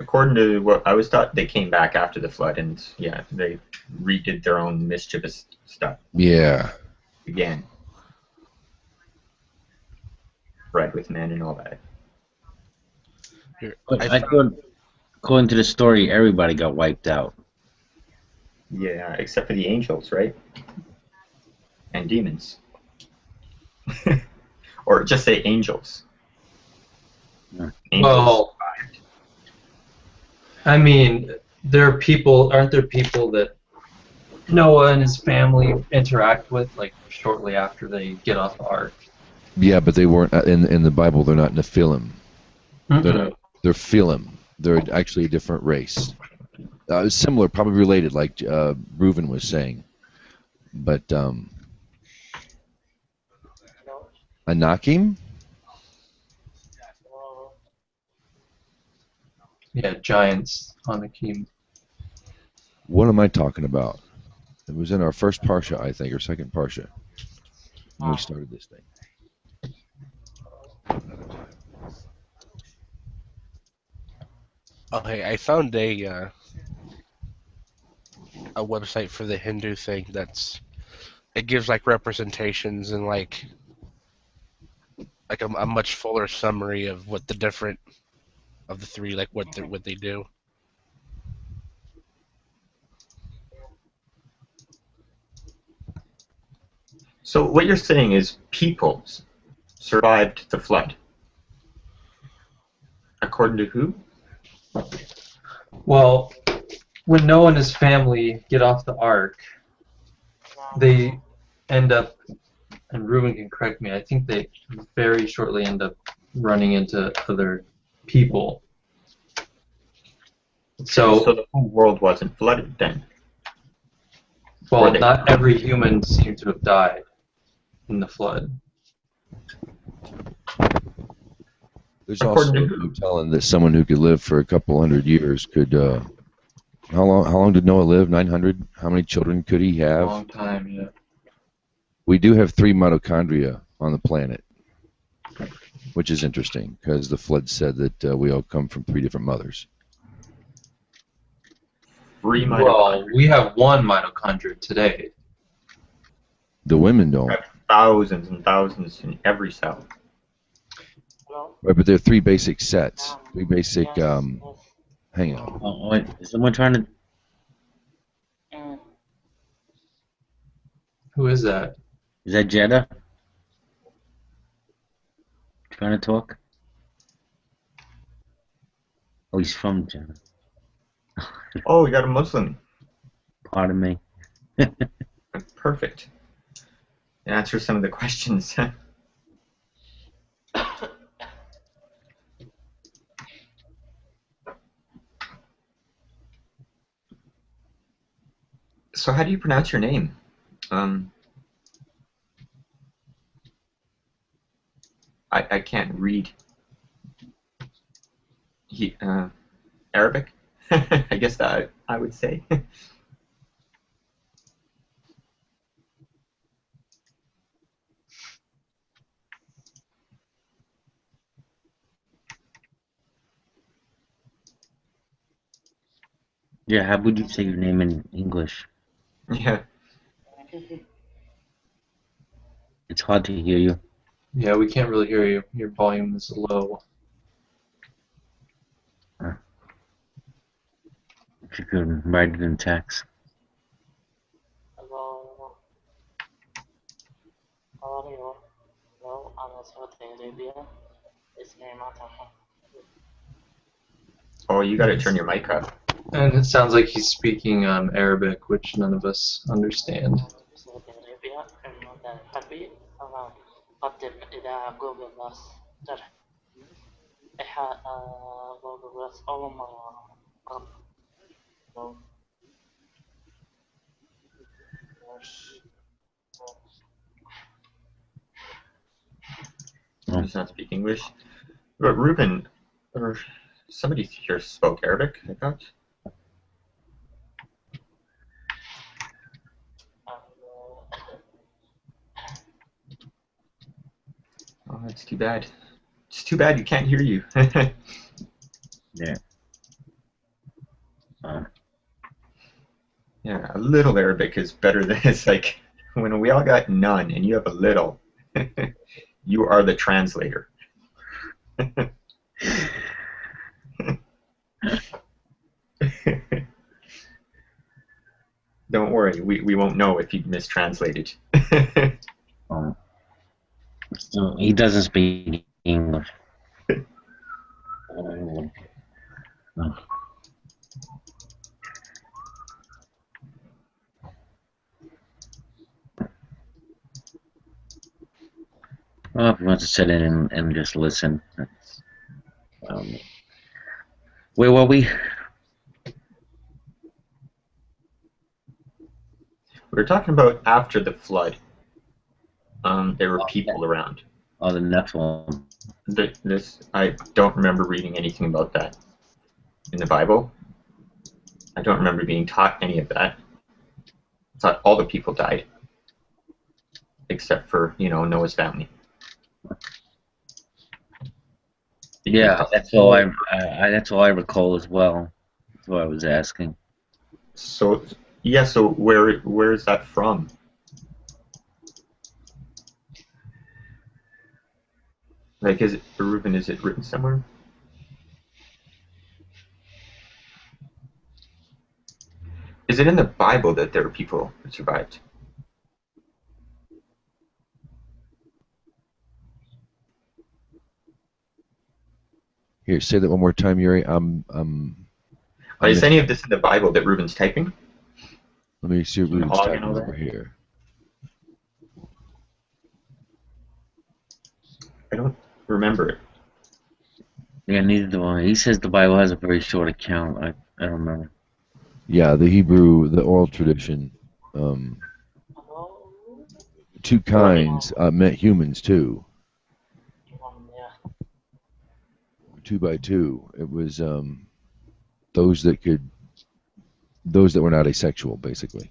According to what I was taught, they came back after the flood, and yeah, they redid their own mischievous stuff Yeah. again. Bred with men and all that. But I thought, according to the story, everybody got wiped out. Yeah, except for the angels, right? And demons. Or just say angels. Angels Well, survived. I mean, aren't there people that Noah and his family interact with, like, shortly after they get off the ark? Yeah, but they weren't in the Bible. They're not Nephilim. They're Philim. They're actually a different race. Similar, probably related, like Reuven was saying. But Anakim? Yeah, giants, Anakim. What am I talking about? It was in our first Parsha, I think, or second Parsha, when we started this thing. Oh, hey, I found a website for the Hindu thing it gives like representations and like a much fuller summary of what the different of the three, like what they do. So what you're saying is people survived the flood. According to who? Well, when Noah and his family get off the ark, they end up, and Ruben can correct me, I think they very shortly end up running into other people. So So, the whole world wasn't flooded then. well, they- not every human seemed to have died in the flood. There's According also to who? no telling that someone who could live for a couple hundred years could. How long did Noah live? 900. How many children could he have? Long time, yeah. We do have 3 mitochondria on the planet, which is interesting because the flood said that we all come from 3 different mothers. 3 Well, mitochondria. we have one mitochondria today. The women don't. Have thousands and thousands in every cell. Right, but there are 3 basic sets, 3 basic hangout. Oh, wait, is someone trying to? Who is that? Is that Jeddah? Trying to talk? Oh, he's from Jeddah. Oh, you got a Muslim. Pardon me. Perfect. Answer some of the questions. So how do you pronounce your name? I can't read. Arabic? I guess that I would say. Yeah, how would you say your name in English? Yeah. It's hard to hear you. Yeah, we can't really hear you. Your volume is low. If you could write it in text. Hello. How are you? Hello, I'm Saudi Arabia. It's me, Mataha. Oh, you got to turn your mic up. And it sounds like he's speaking Arabic, which none of us understand. سعودي أرابيا الموضع الحربي أنا أقدم إلى جوجل بلس شرح إيحاء جوجل بلس أول مرة He does not speak English. But Ruben, or somebody here spoke Arabic, I thought. Oh, that's too bad. It's too bad you can't hear you. Yeah. Yeah, a little Arabic is better than it's like when we all got none and you have a little, you are the translator. Don't worry, we won't know if you mistranslated. So he doesn't speak English. Well, if he wants to sit in and just listen. That's, where were we? We were talking about after the flood. There were people around. Oh, the next one. I don't remember reading anything about that in the Bible. I don't remember being taught any of that. I thought all the people died, except for Noah's family. Yeah, that's all that's all I recall as well. That's what I was asking. So yeah, so where is that from? Like, is it Reuben? Is it written somewhere? Is it in the Bible that there were people that survived? Here, say that one more time, Yuri. Is any of this in the Bible that Ruben's typing? Let me see what Ruben's hog and typing all over that? here. I don't remember it. Yeah, neither do I. He says the Bible has a very short account. I don't remember. Yeah, the Hebrew, the oral tradition. Two kinds meant humans too. Yeah. 2 by 2. It was those that were not asexual, basically.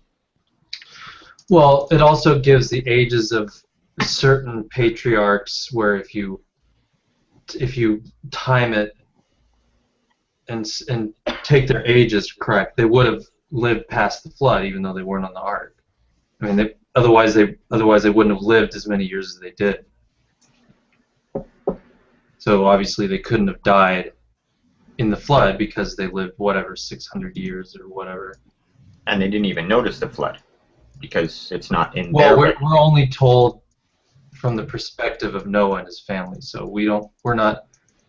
Well, it also gives the ages of certain patriarchs where if you time it and take their ages correct, they would have lived past the flood, even though they weren't on the ark. I mean, otherwise they wouldn't have lived as many years as they did. So obviously they couldn't have died in the flood because they lived whatever 600 years or whatever. And they didn't even notice the flood because it's not in Well, their we're only told from the perspective of Noah and his family, so we're not,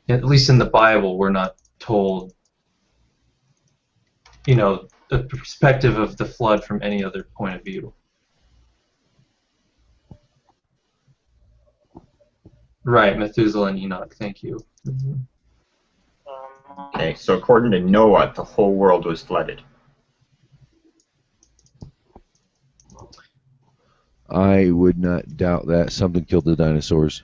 at least in the Bible, we're not told, the perspective of the flood from any other point of view. Right, Methuselah and Enoch, thank you. Okay, so according to Noah, the whole world was flooded. I would not doubt that. Something killed the dinosaurs.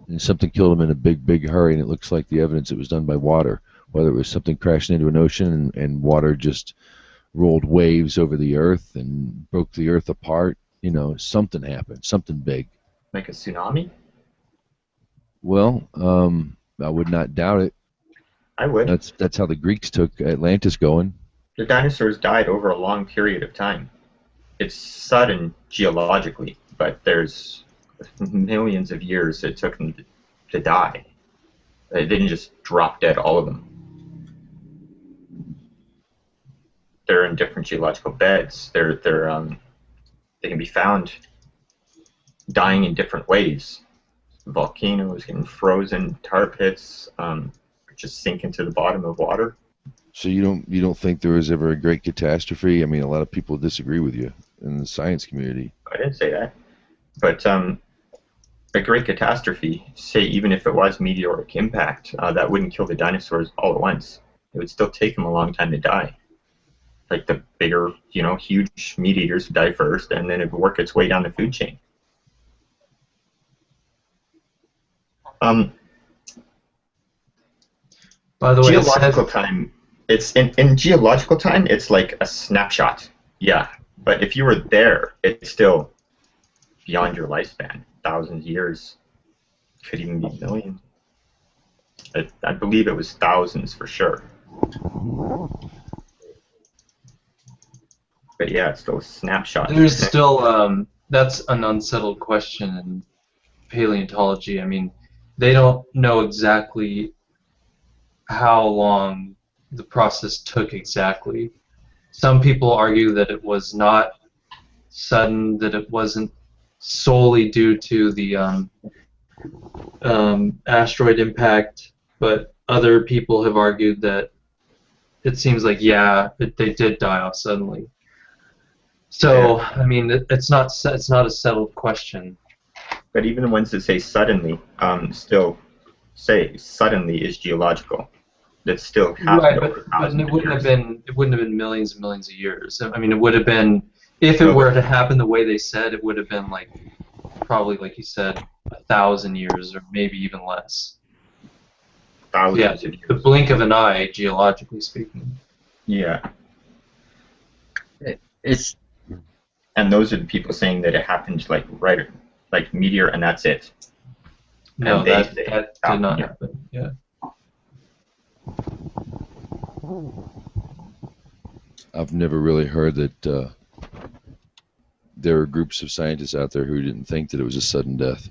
And something killed them in a big, big hurry, and it looks like the evidence it was done by water. Whether it was something crashing into an ocean and water just rolled waves over the earth and broke the earth apart. Something happened, something big. Like a tsunami? Well, I would not doubt it. I would. That's how the Greeks took Atlantis going. The dinosaurs died over a long period of time. It's sudden geologically, but there's millions of years it took them to die. They didn't just drop dead, all of them. They're in different geological beds. They can be found dying in different ways. Volcanoes getting frozen, tar pits, just sink into the bottom of water. So you don't think there was ever a great catastrophe? I mean, a lot of people disagree with you in the science community. I didn't say that, but a great catastrophe, say even if it was meteoric impact, that wouldn't kill the dinosaurs all at once. It would still take them a long time to die. Like the bigger, huge meat eaters would die first, and then it would work its way down the food chain. By the way, geological time. It's in geological time. It's like a snapshot. Yeah, but if you were there, it's still beyond your lifespan. Thousands of years, could even be millions. I believe it was thousands for sure. But yeah, it's still a snapshot. There's still that's an unsettled question in paleontology. I mean, they don't know exactly how long the process took exactly. Some people argue that it was not sudden, that it wasn't solely due to the asteroid impact, but other people have argued that it seems like, they did die off suddenly. So, yeah. I mean, it's not a settled question. But even the ones that say suddenly, still say suddenly is geological. That still happened. Right, but it wouldn't have been millions and millions of years. I mean, it would have been, if it were to happen the way they said, it would have been probably like you said, 1,000 years or maybe even less. Thousands of years. The blink of an eye, geologically speaking. Yeah. It's. And those are the people saying that it happened like meteor, and that's it. No, that did not happen. Yeah. I've never really heard that there are groups of scientists out there who didn't think that it was a sudden death.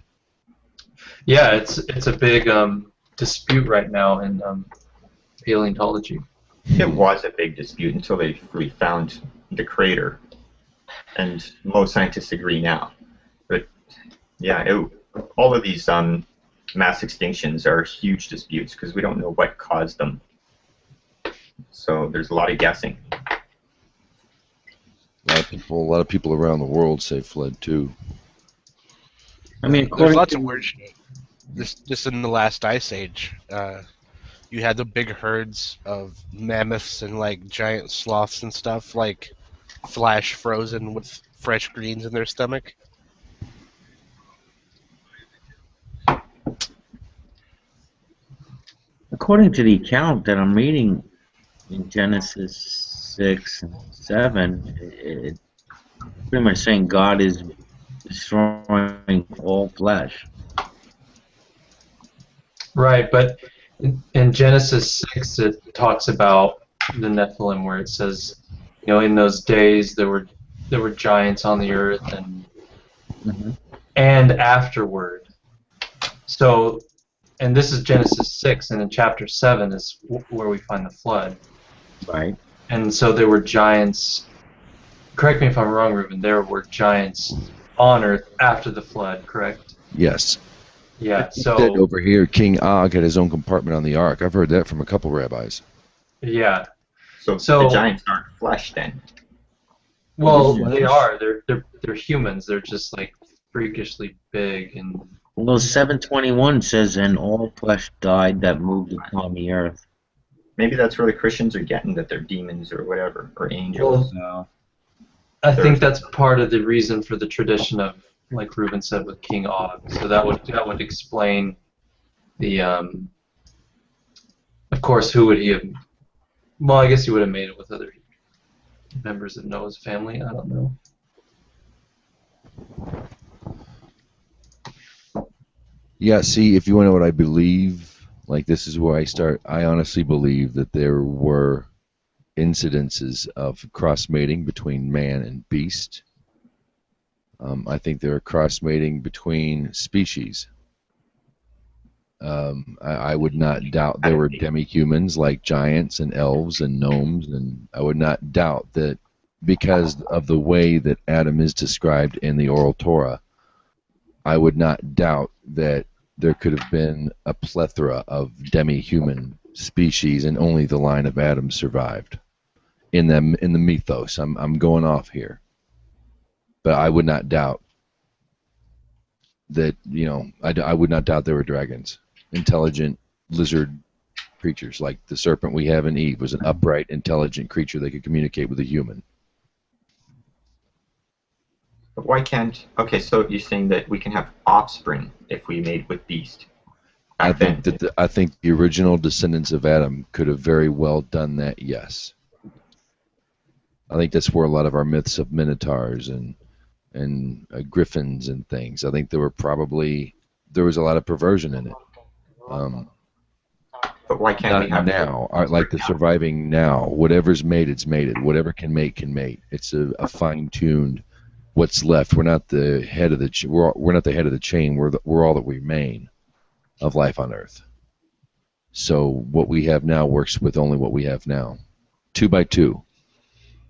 Yeah, it's a big dispute right now in paleontology. It was a big dispute until they found the crater, and most scientists agree now. But yeah, all of these mass extinctions are huge disputes because we don't know what caused them. So there's a lot of guessing. A lot of people around the world say flood too. I mean, There's according lots to of weird shit. Just in the last ice age, you had the big herds of mammoths and like giant sloths and stuff, like flash frozen with fresh greens in their stomach. according to the account that I'm reading in Genesis 6 and 7, it pretty much saying God is destroying all flesh. Right, but in Genesis 6 it talks about the Nephilim, where it says, in those days there were giants on the earth, and afterward. So, and this is Genesis 6, and in chapter 7 is where we find the flood. Right. And so there were giants. Correct me if I'm wrong, Ruben. There were giants on earth after the flood, correct? Yes. Yeah. Said So over here, King Og had his own compartment on the ark. I've heard that from a couple rabbis. yeah. So the giants aren't flesh then. Well, they are. They're humans. They're just like freakishly big and. Well, 721 says, and all flesh died that moved upon the earth. Maybe that's where the Christians are getting that they're demons or whatever, or angels. Well, I think that's part of the reason for the tradition of, like Ruben said, with King Og. So that would explain the. Of course, who would he have? Well, I guess he would have made it with other members of Noah's family. I don't know. Yeah, see, if you want to know what I believe, like this is where I start. I honestly believe that there were incidences of cross-mating between man and beast. I think there are cross-mating between species. I would not doubt there were demi-humans like giants and elves and gnomes, and I would not doubt that because of the way that Adam is described in the Oral Torah, I would not doubt that there could have been a plethora of demi-human species and only the line of Adam survived in the mythos. I'm going off here. But I would not doubt that, I would not doubt there were dragons, intelligent lizard creatures like the serpent we have in Eve was an upright, intelligent creature that could communicate with a human. But why can't? Okay, so you're saying that we can have offspring if we mate with beast. I think the original descendants of Adam could have very well done that. Yes, I think that's where a lot of our myths of minotaurs and griffins and things. I think there was a lot of perversion in it. But why can't we have now? Like the surviving now, whatever's made, it's mated. Whatever can mate, can mate. It's a fine-tuned. What's left? We're not the head of the we're not the head of the chain. We're all that remain of life on Earth. So what we have now works with only what we have now. 2 by 2.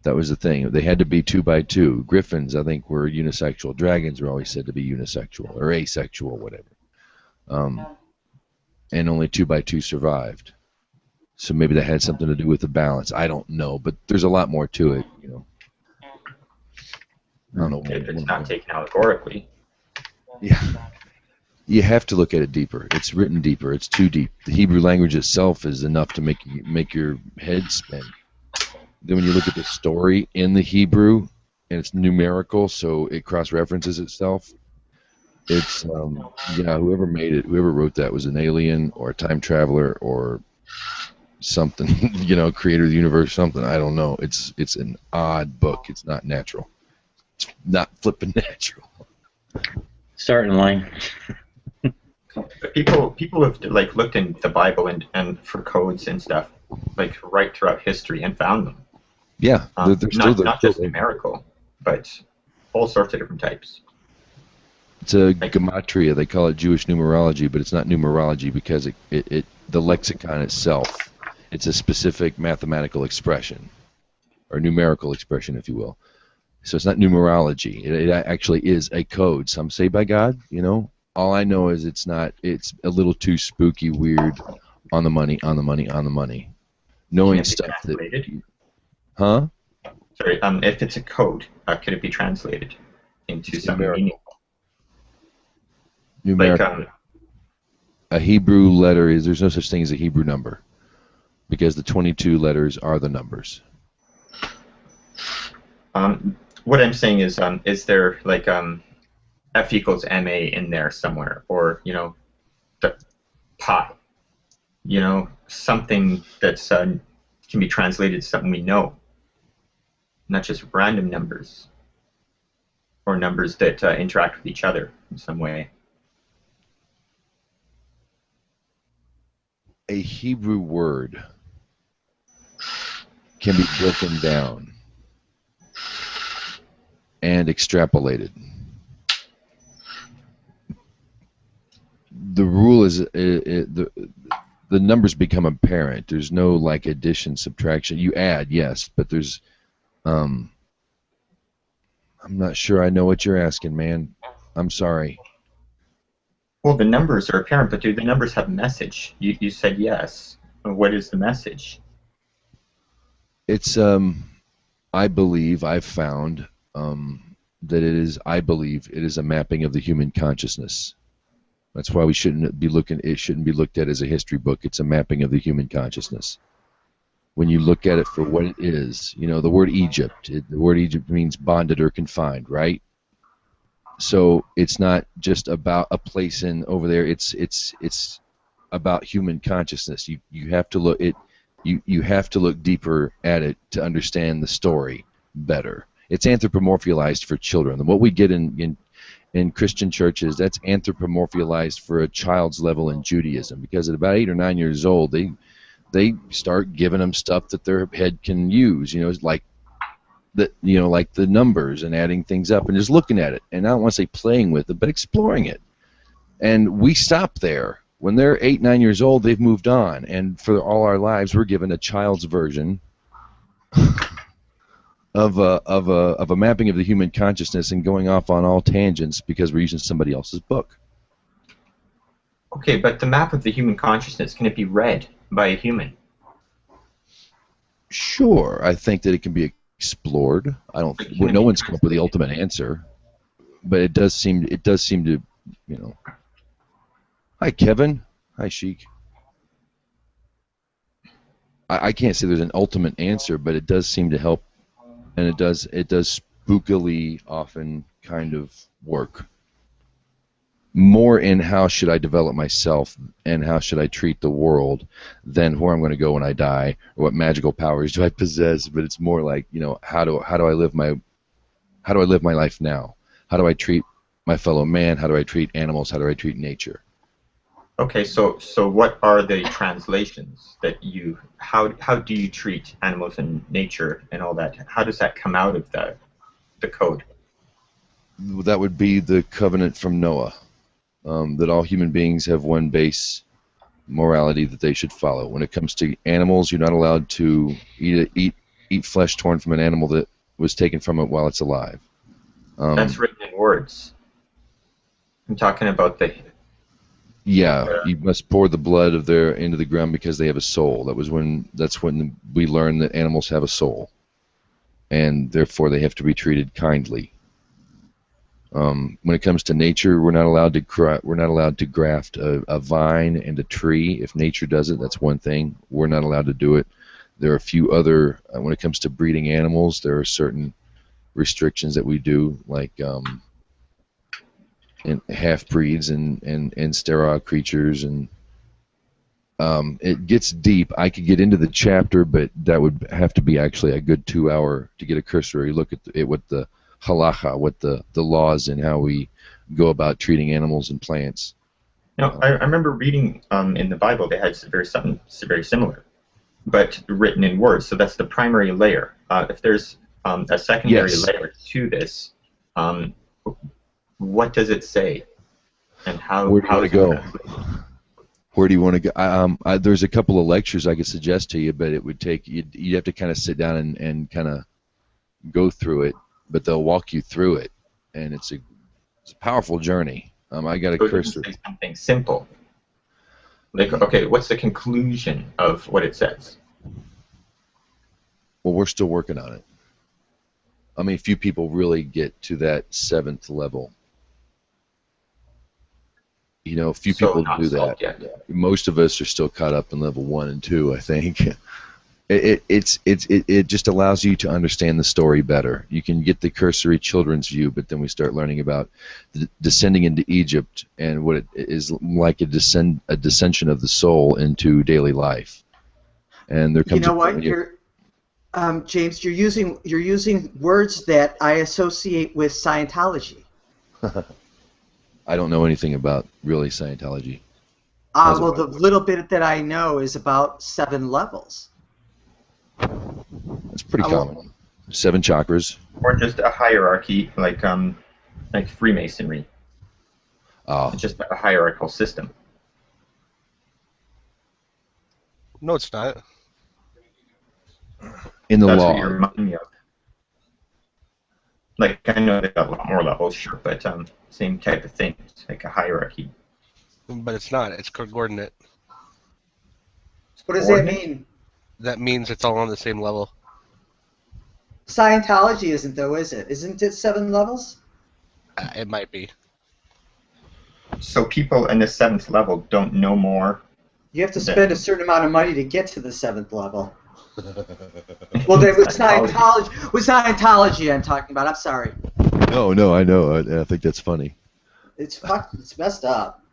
That was the thing. They had to be 2 by 2. Griffins, I think, were unisexual. Dragons were always said to be unisexual or asexual, whatever. And only 2 by 2 survived. So maybe that had something to do with the balance. I don't know, but there's a lot more to it, I don't know. If it's not taken allegorically. Yeah. You have to look at it deeper. It's written deeper. It's too deep. The Hebrew language itself is enough to make your head spin. Then when you look at the story in the Hebrew, and it's numerical, so it cross-references itself, it's, whoever made it, whoever wrote that was an alien or a time traveler or something, creator of the universe, something. I don't know. It's an odd book. It's not natural. It's not flipping natural. Certainly. People have looked in the Bible and for codes and stuff right throughout history and found them. Yeah, they're not just numerical, but all sorts of different types. It's a gematria. They call it Jewish numerology, but it's not numerology because the lexicon itself, it's a specific mathematical expression or numerical expression, if you will. So it's not numerology. It actually is a code. Some say by God, All I know is it's not. It's a little too spooky, weird, on the money, on the money, on the money. Can Knowing it be stuff that, translated? huh? Sorry, if it's a code, could it be translated into It's some numerical. meaning? Like, Numerical. A Hebrew letter is, there's no such thing as a Hebrew number, because the 22 letters are the numbers. what I'm saying is there like F equals ma in there somewhere, or the pi, something that's can be translated to something we know, not just random numbers or numbers that interact with each other in some way. A Hebrew word can be broken down and extrapolated. The rule is the numbers become apparent. There's no like addition, subtraction. You add, yes, but there's I'm not sure I know what you're asking, man. I'm sorry. Well, the numbers are apparent, but do the numbers have a message? You said yes. What is the message? It's I believe I've found that I believe it is a mapping of the human consciousness. That's why we shouldn't be looking. It shouldn't be looked at as a history book. It's a mapping of the human consciousness. When you look at it for what it is, the word Egypt. The word Egypt means bonded or confined, right? So it's not just about a place in over there. It's about human consciousness. You have to look it. You have to look deeper at it to understand the story better. It's anthropomorphized for children. And what we get in Christian churches, that's anthropomorphized for a child's level in Judaism, because at about 8 or 9 years old, they start giving them stuff that their head can use. Like the numbers and adding things up and just looking at it. And I don't want to say playing with it, but exploring it. And we stop there. When they're 8, 9 years old, they've moved on, and for all our lives, we're given a child's version of a mapping of the human consciousness and going off on all tangents because we're using somebody else's book. Okay, but the map of the human consciousness, can it be read by a human? Sure, I think that it can be explored. No one's come up with the ultimate answer, but it does seem to, Hi, Kevin. Hi, Sheik. I can't say there's an ultimate answer, but it does seem to help, and it does spookily often kind of work. More in how should I develop myself and how should I treat the world than where I'm going to go when I die or what magical powers do I possess. But it's more like, how do I live my life now? How do I treat my fellow man? How do I treat animals? How do I treat nature? Okay, so what are the translations that how do you treat animals and nature and all that? How does that come out of the code? That would be the covenant from Noah, that all human beings have one base morality that they should follow. When it comes to animals, you're not allowed to eat flesh torn from an animal that was taken from it while it's alive. That's written in words. I'm talking about the... Yeah, you must pour the blood of their into the ground because they have a soul. That's when we learn that animals have a soul, and therefore they have to be treated kindly. When it comes to nature, we're not allowed to graft a vine and a tree. If nature does it, that's one thing. We're not allowed to do it. There are a few other. When it comes to breeding animals, there are certain restrictions that we do, like and half breeds and sterile creatures, and it gets deep. I could get into the chapter, but that would have to be actually a good 2 hour to get a cursory look at what the halacha, what the laws and how we go about treating animals and plants. I remember reading in the Bible they had something very similar, but written in words. So that's the primary layer. If there's a secondary layer to this, what does it say, and how? Where do you want to go? Where do you want to go? There's a couple of lectures I could suggest to you, but it would take you'd have to kind of sit down and kind of go through it. But they'll walk you through it, and it's a powerful journey. I got a So it cursor. doesn't say something simple. Like, okay, what's the conclusion of what it says? Well, we're still working on it. I mean, few people really get to that 7th level. You know, few So people not do solved that. yet. Most of us are still caught up in level 1 and 2, I think. It just allows you to understand the story better. You can get the cursory children's view, but then we start learning about descending into Egypt and what it is like a descension of the soul into daily life. And there You comes a know point what? when you, James, you're using words that I associate with Scientology. I don't know anything about really Scientology. How's it Well, work? the little bit that I know is about 7 levels. That's pretty common. 7 chakras. Or just a hierarchy, like Freemasonry. It's just a hierarchical system. No, it's not. In the That's law. what you remind me of. Like, I know they've got a lot more levels, sure, but same type of thing. It's like a hierarchy. But it's not. It's coordinate. What does that mean? That means it's all on the same level. Scientology isn't, though, is it? Isn't it 7 levels? It might be. So people in the 7th level don't know more. You have to spend a certain amount of money to get to the 7th level. Well, there was Scientology. With Scientology, I'm talking about. I'm sorry. No, I know. I think that's funny. It's fucked. It's messed up.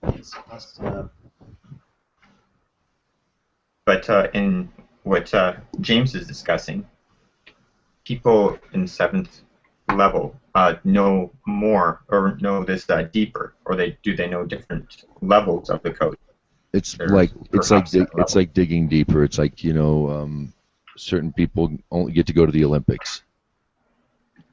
It's messed up. But in what James is discussing, people in 7th level know more or know this deeper, or they know different levels of the code. It's like digging deeper. It's like, you know, certain people only get to go to the Olympics.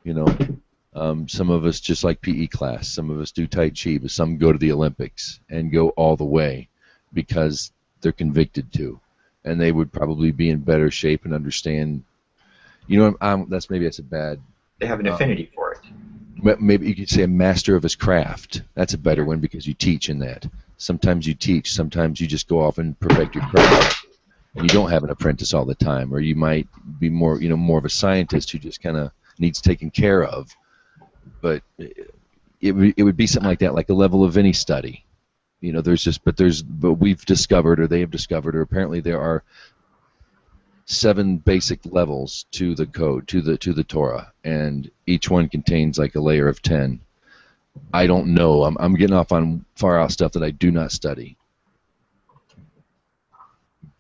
You know, some of us just like PE class. Some of us do Tai Chi, but some go to the Olympics and go all the way because they're convicted to, and they would probably be in better shape and understand. You know, that's a bad. They have an affinity for it. Maybe you could say a master of his craft. That's a better one because you teach in that. Sometimes you teach. Sometimes you just go off and perfect your craft, and you don't have an apprentice all the time. Or you might be more of a scientist who just kind of needs taken care of. But it would be something like that, like a level of any study. You know, but we've discovered, or they have discovered, or apparently there are 7 basic levels to the code, to the Torah, and each one contains like a layer of 10. I don't know. I'm getting off on far out stuff that I do not study.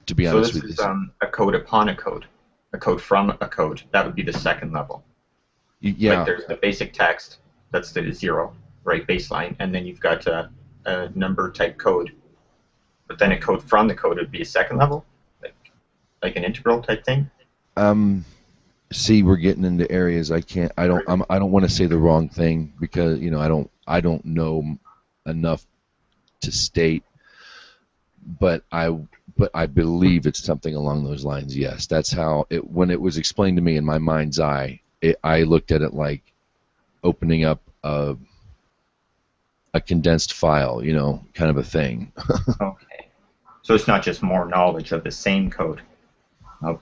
To be honest with you. So this is a code upon a code from a code. That would be the 2nd level. Yeah. Like there's the basic text, that's the 0, right, baseline, and then you've got a number type code. But then a code from the code would be a 2nd level, like an integral type thing. See, we're getting into areas I don't want to say the wrong thing because, you know, I don't know enough to state, but I believe it's something along those lines. Yes, that's how when it was explained to me in my mind's eye, I looked at it like opening up a condensed file, you know, kind of a thing. Okay. So it's not just more knowledge of the same code. Oh.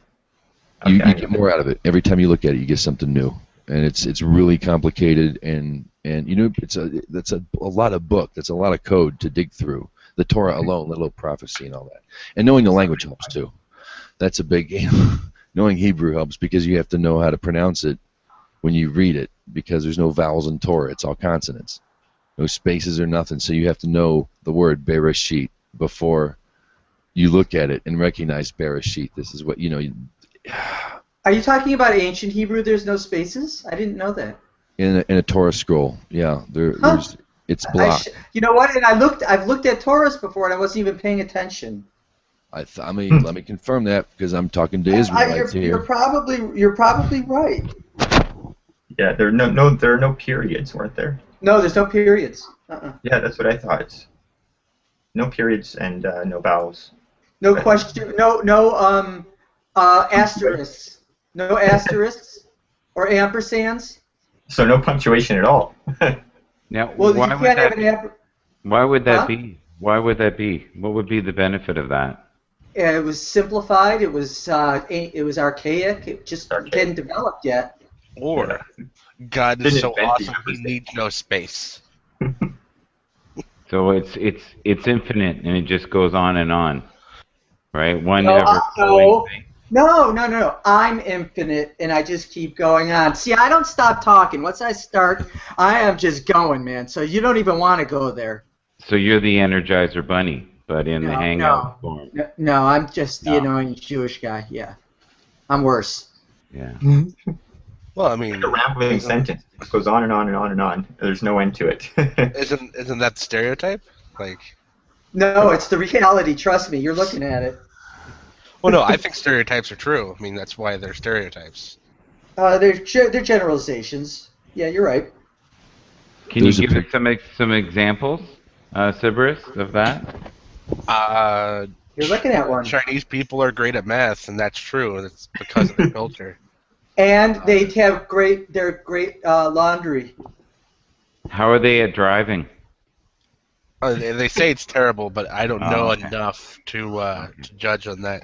Okay. You get more out of it. Every time you look at it, you get something new. And it's really complicated, and you know, that's a lot of book. That's a lot of code to dig through. The Torah alone, let alone prophecy and all that. And knowing the language helps too. That's a big knowing Hebrew helps because you have to know how to pronounce it when you read it, because there's no vowels in Torah. It's all consonants. No spaces or nothing. So you have to know the word Bereshit before you look at it and recognize Bereshit. This is what, you know. Are you talking about ancient Hebrew? There's no spaces? I didn't know that. In a Torah scroll, yeah. There's it's blocked. You know what? And I've looked at Torahs before, and I wasn't even paying attention. Let me confirm that because I'm talking to Israelites here. You're probably right. Yeah, there are no periods, weren't there? No, there's no periods. Yeah, that's what I thought. No periods and no vowels. No question. No asterisks. No asterisks or ampersands. So no punctuation at all. Now, Well, you why would can't have that an be? ab. Why would that Huh? be? Why would that be? What would be the benefit of that? It was simplified. It was archaic. It just Archaic. hadn't developed yet. Yeah. Or God is Didn't so invent the awesome he opposite. needs no space. So it's infinite and it just goes on, right? One No, ever flowing no, thing. no. I'm infinite, and I just keep going on. See, I don't stop talking. Once I start, I am just going, man. So you don't even want to go there. So you're the Energizer Bunny, but in the No, hangout no, form. no. I'm just the No. annoying Jewish guy. Yeah, I'm worse. Yeah. Well, I mean, Like a rambling sentence. It just goes on and on and on and on. There's no end to it. isn't that the stereotype? Like, No, it's the reality. Trust me, you're looking at it. well, no, I think stereotypes are true. I mean, that's why they're stereotypes. They're generalizations. Yeah, you're right. Can you There's a give us pic- some examples, Sybaris, of that? You're looking at one. Chinese people are great at math, and that's true. And it's because of their culture. And they have they're great laundry. How are they at driving? They say it's terrible, but I don't know Okay. enough to judge on that.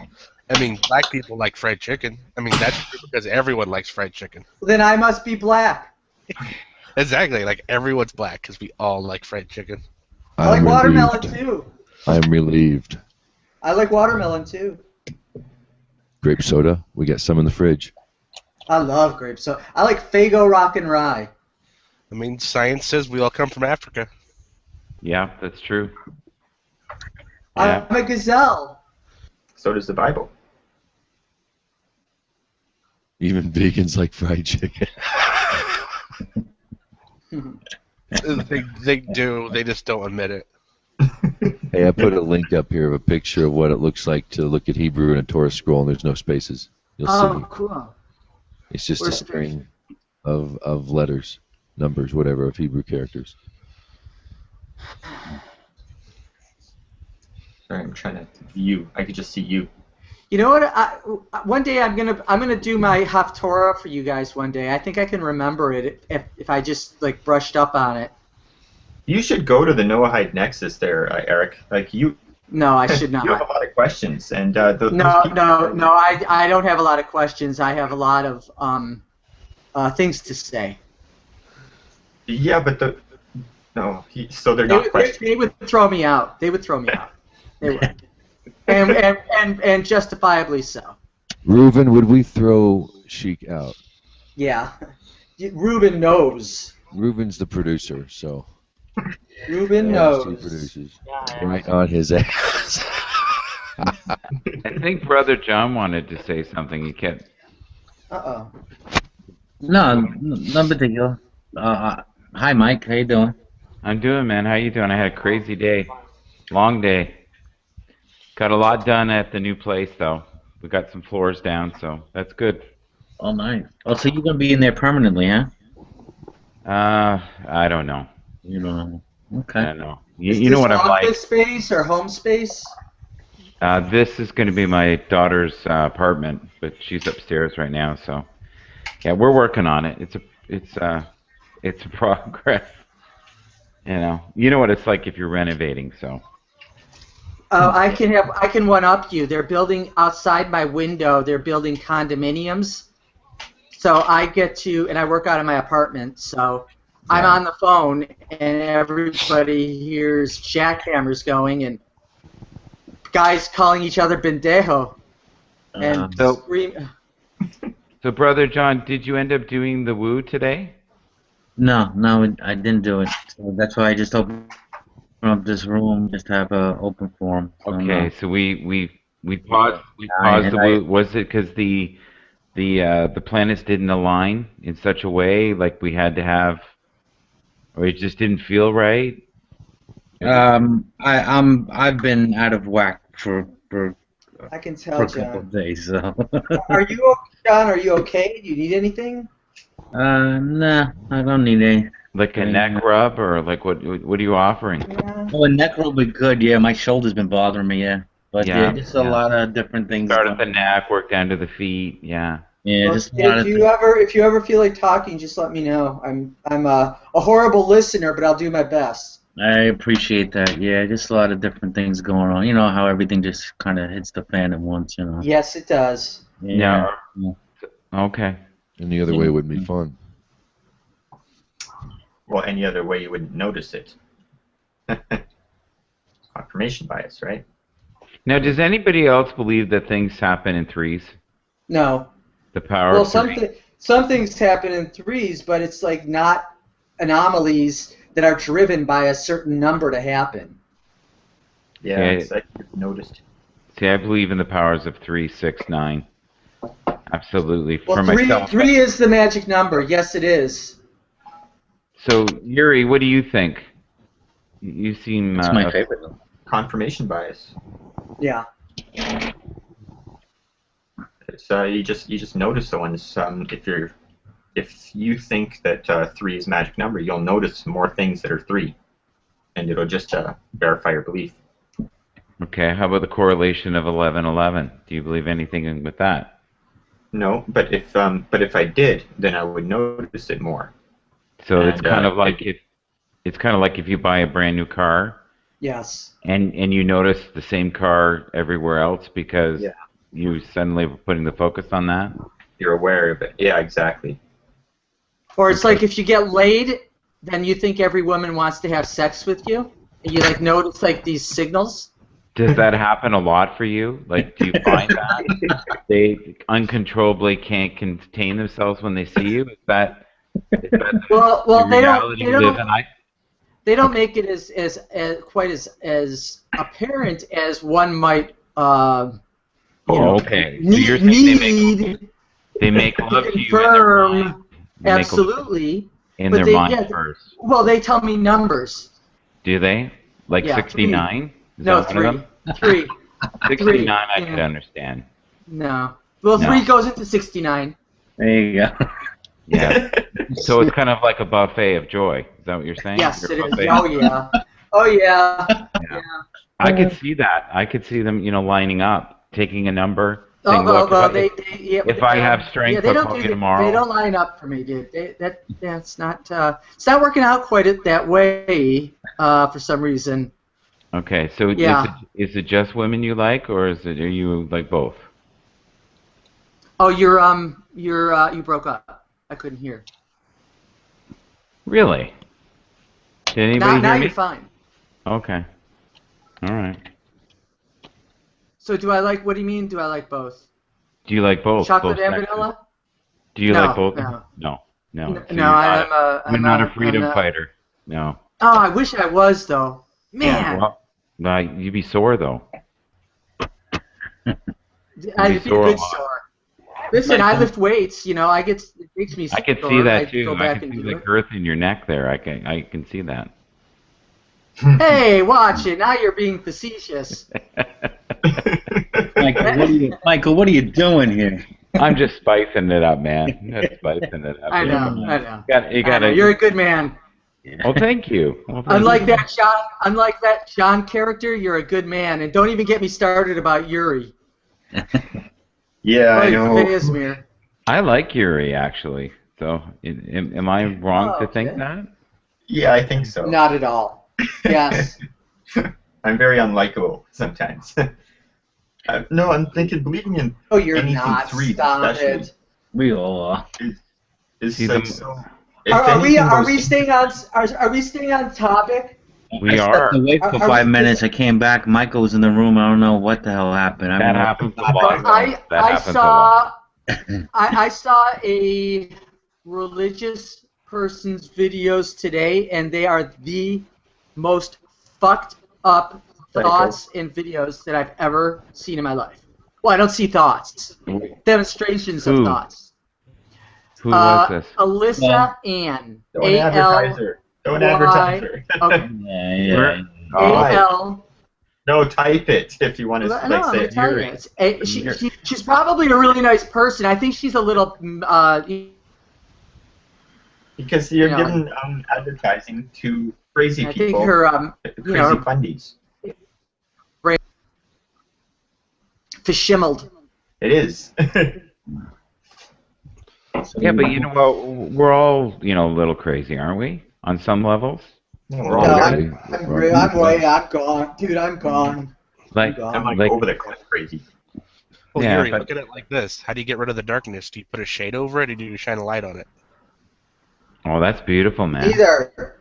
I mean, black people like fried chicken. I mean, that's true because everyone likes fried chicken. Then I must be black. Exactly, like everyone's black because we all like fried chicken. I like I'm watermelon relieved. too. I'm relieved. I like watermelon too. Grape soda. We got some in the fridge. I love grapes. So I like Fago Rock and Rye. I mean, science says we all come from Africa. Yeah, that's true. Yeah. I'm a gazelle. So does the Bible. Even vegans like fried chicken. They do. They just don't admit it. Hey, I put a link up here of a picture of what it looks like to look at Hebrew in a Torah scroll, and there's no spaces. You'll Oh, see. cool. It's just a Where's the string of letters, numbers, whatever, of Hebrew characters. Sorry, I'm trying to view. I could just see you. You know what? One day I'm gonna do my Haftorah for you guys. One day, I think I can remember it if I just like brushed up on it. You should go to the Noahide Nexus there, Eric. Like you. No, I should You have a not. lot of questions, and those No, people- no. I don't have a lot of questions. I have a lot of things to say. Yeah, but so they're not questions. They would throw me out. They would throw me out. They would. And justifiably so. Reuven, would we throw Sheik out? Yeah. Reuben knows. Reuven's the producer, so. Reuben He knows. produces. Yeah, Right on his ass. I think Brother John wanted to say something. He kept. Uh-oh. No, no particular. Hi, Mike. How you doing? I'm doing, man. How you doing? I had a crazy day, long day. Got a lot done at the new place, though. We got some floors down, so that's good. Oh, nice. Oh, so you're gonna be in there permanently, huh? I don't know. You don't know. I Okay. don't know. Is You know this what I'm like. office space or home space? This is going to be my daughter's apartment, but she's upstairs right now. So, yeah, we're working on it. It's a progress. You know what it's like if you're renovating. So, Oh, I can one up you. They're building outside my window. They're building condominiums. So I get to, and I work out of my apartment. So I'm Yeah. on the phone, and everybody hears jackhammers going, and guys calling each other pendejo, and So- scream. so Brother John, did you end up doing the woo today? No, I didn't do it. So that's why I just opened up this room, just to have a open forum. So, Okay, so we paused and the woo. Was it because the planets didn't align in such a way, like we had to have, or it just didn't feel right? I've been out of whack for I can a tell, couple John. of days. So. John? Are you okay? Do you need anything? Nah, I don't need any. Like a neck rub, or like what are you offering? Yeah. Oh, a neck will be good. Yeah, my shoulder's been bothering me. Yeah, but Yeah, yeah, just a yeah. lot of different things. Start at the neck, work down to the feet. Yeah. Yeah, Well, just a lot of if you ever feel like talking, just let me know. I'm a horrible listener, but I'll do my best. I appreciate that. Yeah, just a lot of different things going on. You know how everything just kind of hits the fan at once. You know. Yes, it does. Yeah. Okay. Any other way would be fun. Well, any other way you wouldn't notice it. Confirmation bias, right? Now, does anybody else believe that things happen in threes? No. The power Well, of three? some things happen in threes, but it's like not anomalies that are driven by a certain number to happen. Yeah, Okay. it's like you've noticed. See, I believe in the powers of 3, 6, 9. Absolutely. Well, For myself. three is the magic number. Yes, it is. So, Yuri, what do you think? You seem. It's my favorite. Confirmation bias. Yeah. It's you just notice the ones. If you think that 3 is magic number, you'll notice more things that are 3, and it'll just verify your belief. Okay, how about the correlation of 11-11? Do you believe anything with that? No, but if I did, then I would notice it more. So it's kind of like if you buy a brand new car. Yes. And you notice the same car everywhere else because you suddenly were putting the focus on that. You're aware of it. Yeah, exactly. Or it's like if you get laid, then you think every woman wants to have sex with you, and you like notice like these signals. Does that happen a lot for you? Like, do you find that they uncontrollably can't contain themselves when they see you? Is that well, the they reality don't. you live in? They don't make it as quite as apparent as one might. Okay. So you're saying they make love to you in their mind. Absolutely. In their mind first. Well, they tell me numbers. Do they? Like 69? No, 3. 3. 69 I could understand. No. Well, 3 goes into 69. There you go. Yeah. So it's kind of like a buffet of joy. Is that what you're saying? Yes, it is. Oh, yeah. Oh, yeah. Yeah. I could see that. I could see them, lining up, taking a number. Saying, if I have strength, I'll call you tomorrow. They don't line up for me, dude. That's not. It's not working out quite that way for some reason. Okay, so is it just women you like, or are you like both? Oh, you broke up. I couldn't hear. Really? Did anybody hear me? Now you're fine. Okay. All right. So do I like? What do you mean? Do I like both? Do you like both? Chocolate both and sexes? vanilla? Do you like both? No. No. So I'm not a freedom fighter. No. Oh, I wish I was though. Man. Yeah, well, you'd be sore though. I'd be good sore. Listen, I lift weights. It makes me sore. I can see that too. I can see the girth in your neck there. I can see that. Hey, watch it. Now you're being facetious. Michael, what are you doing here? I'm just spicing it up, man. Just spicing it up. I know. You gotta. You're a good man. Well, thank you. Unlike that John character, you're a good man. And don't even get me started about Yuri. Yeah, I know. Izmir. I like Yuri actually. So, am I wrong to think that? Yeah, I think so. Not at all. Yes. I'm very unlikable sometimes. No, I'm thinking believing in you're anything not. 3, Stop especially. it. We all are. Is like so. Are we staying on topic? We I are. stepped away for 5 minutes. I came back. Michael was in the room. I don't know what the hell happened. That happens a lot. I saw a religious person's videos today, and they are the most fucked up thoughts and videos that I've ever seen in my life. Well, I don't see thoughts. Demonstrations of thoughts. Who was this? Alyssa Ann. Don't advertise her. Don't advertise her. Okay. Yeah. A-L. No, type it if you want to say it. She's probably a really nice person. I think she's a little. Because you're giving advertising to crazy people. I think her, crazy fundies. Verschimmeled. It is. Yeah, but you know what? We're all, a little crazy, aren't we? On some levels. We're No, all Okay. I'm gone, dude. I'm gone. I'm Like, I'm gone. like over the cliff crazy. Well, yeah, Yuri, but look at it like this. How do you get rid of the darkness? Do you put a shade over it, or do you shine a light on it? oh, that's beautiful, man. Either.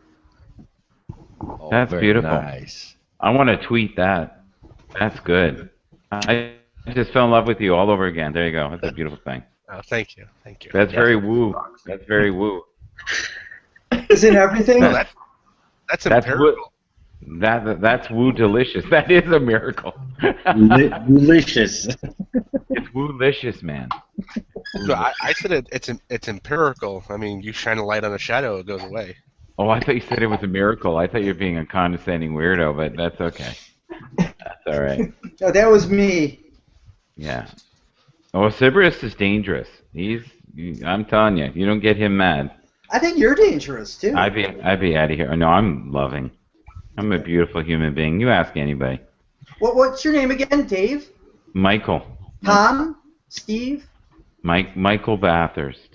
Oh, That's very beautiful. nice. I want to tweet that. That's good. I just fell in love with you all over again. There you go. That's a beautiful thing. Oh, thank you, thank you. That's Yeah. very woo. That's very woo. Isn't everything? No, that's That's empirical. woo. That's woo delicious. That is a miracle. Delicious. It's woo-licious, man. No, I said it's empirical. I mean, you shine a light on a shadow, it goes away. Oh, I thought you said it was a miracle. I thought you were being a condescending weirdo, but that's okay. That's all right. No, that was me. Yeah. Oh, Sybaris is dangerous. I'm telling you, you don't get him mad. I think you're dangerous too. I'd be out of here. No, I'm loving. I'm a beautiful human being. You ask anybody. What's your name again, Dave? Michael. Tom? Steve? Michael Bathurst.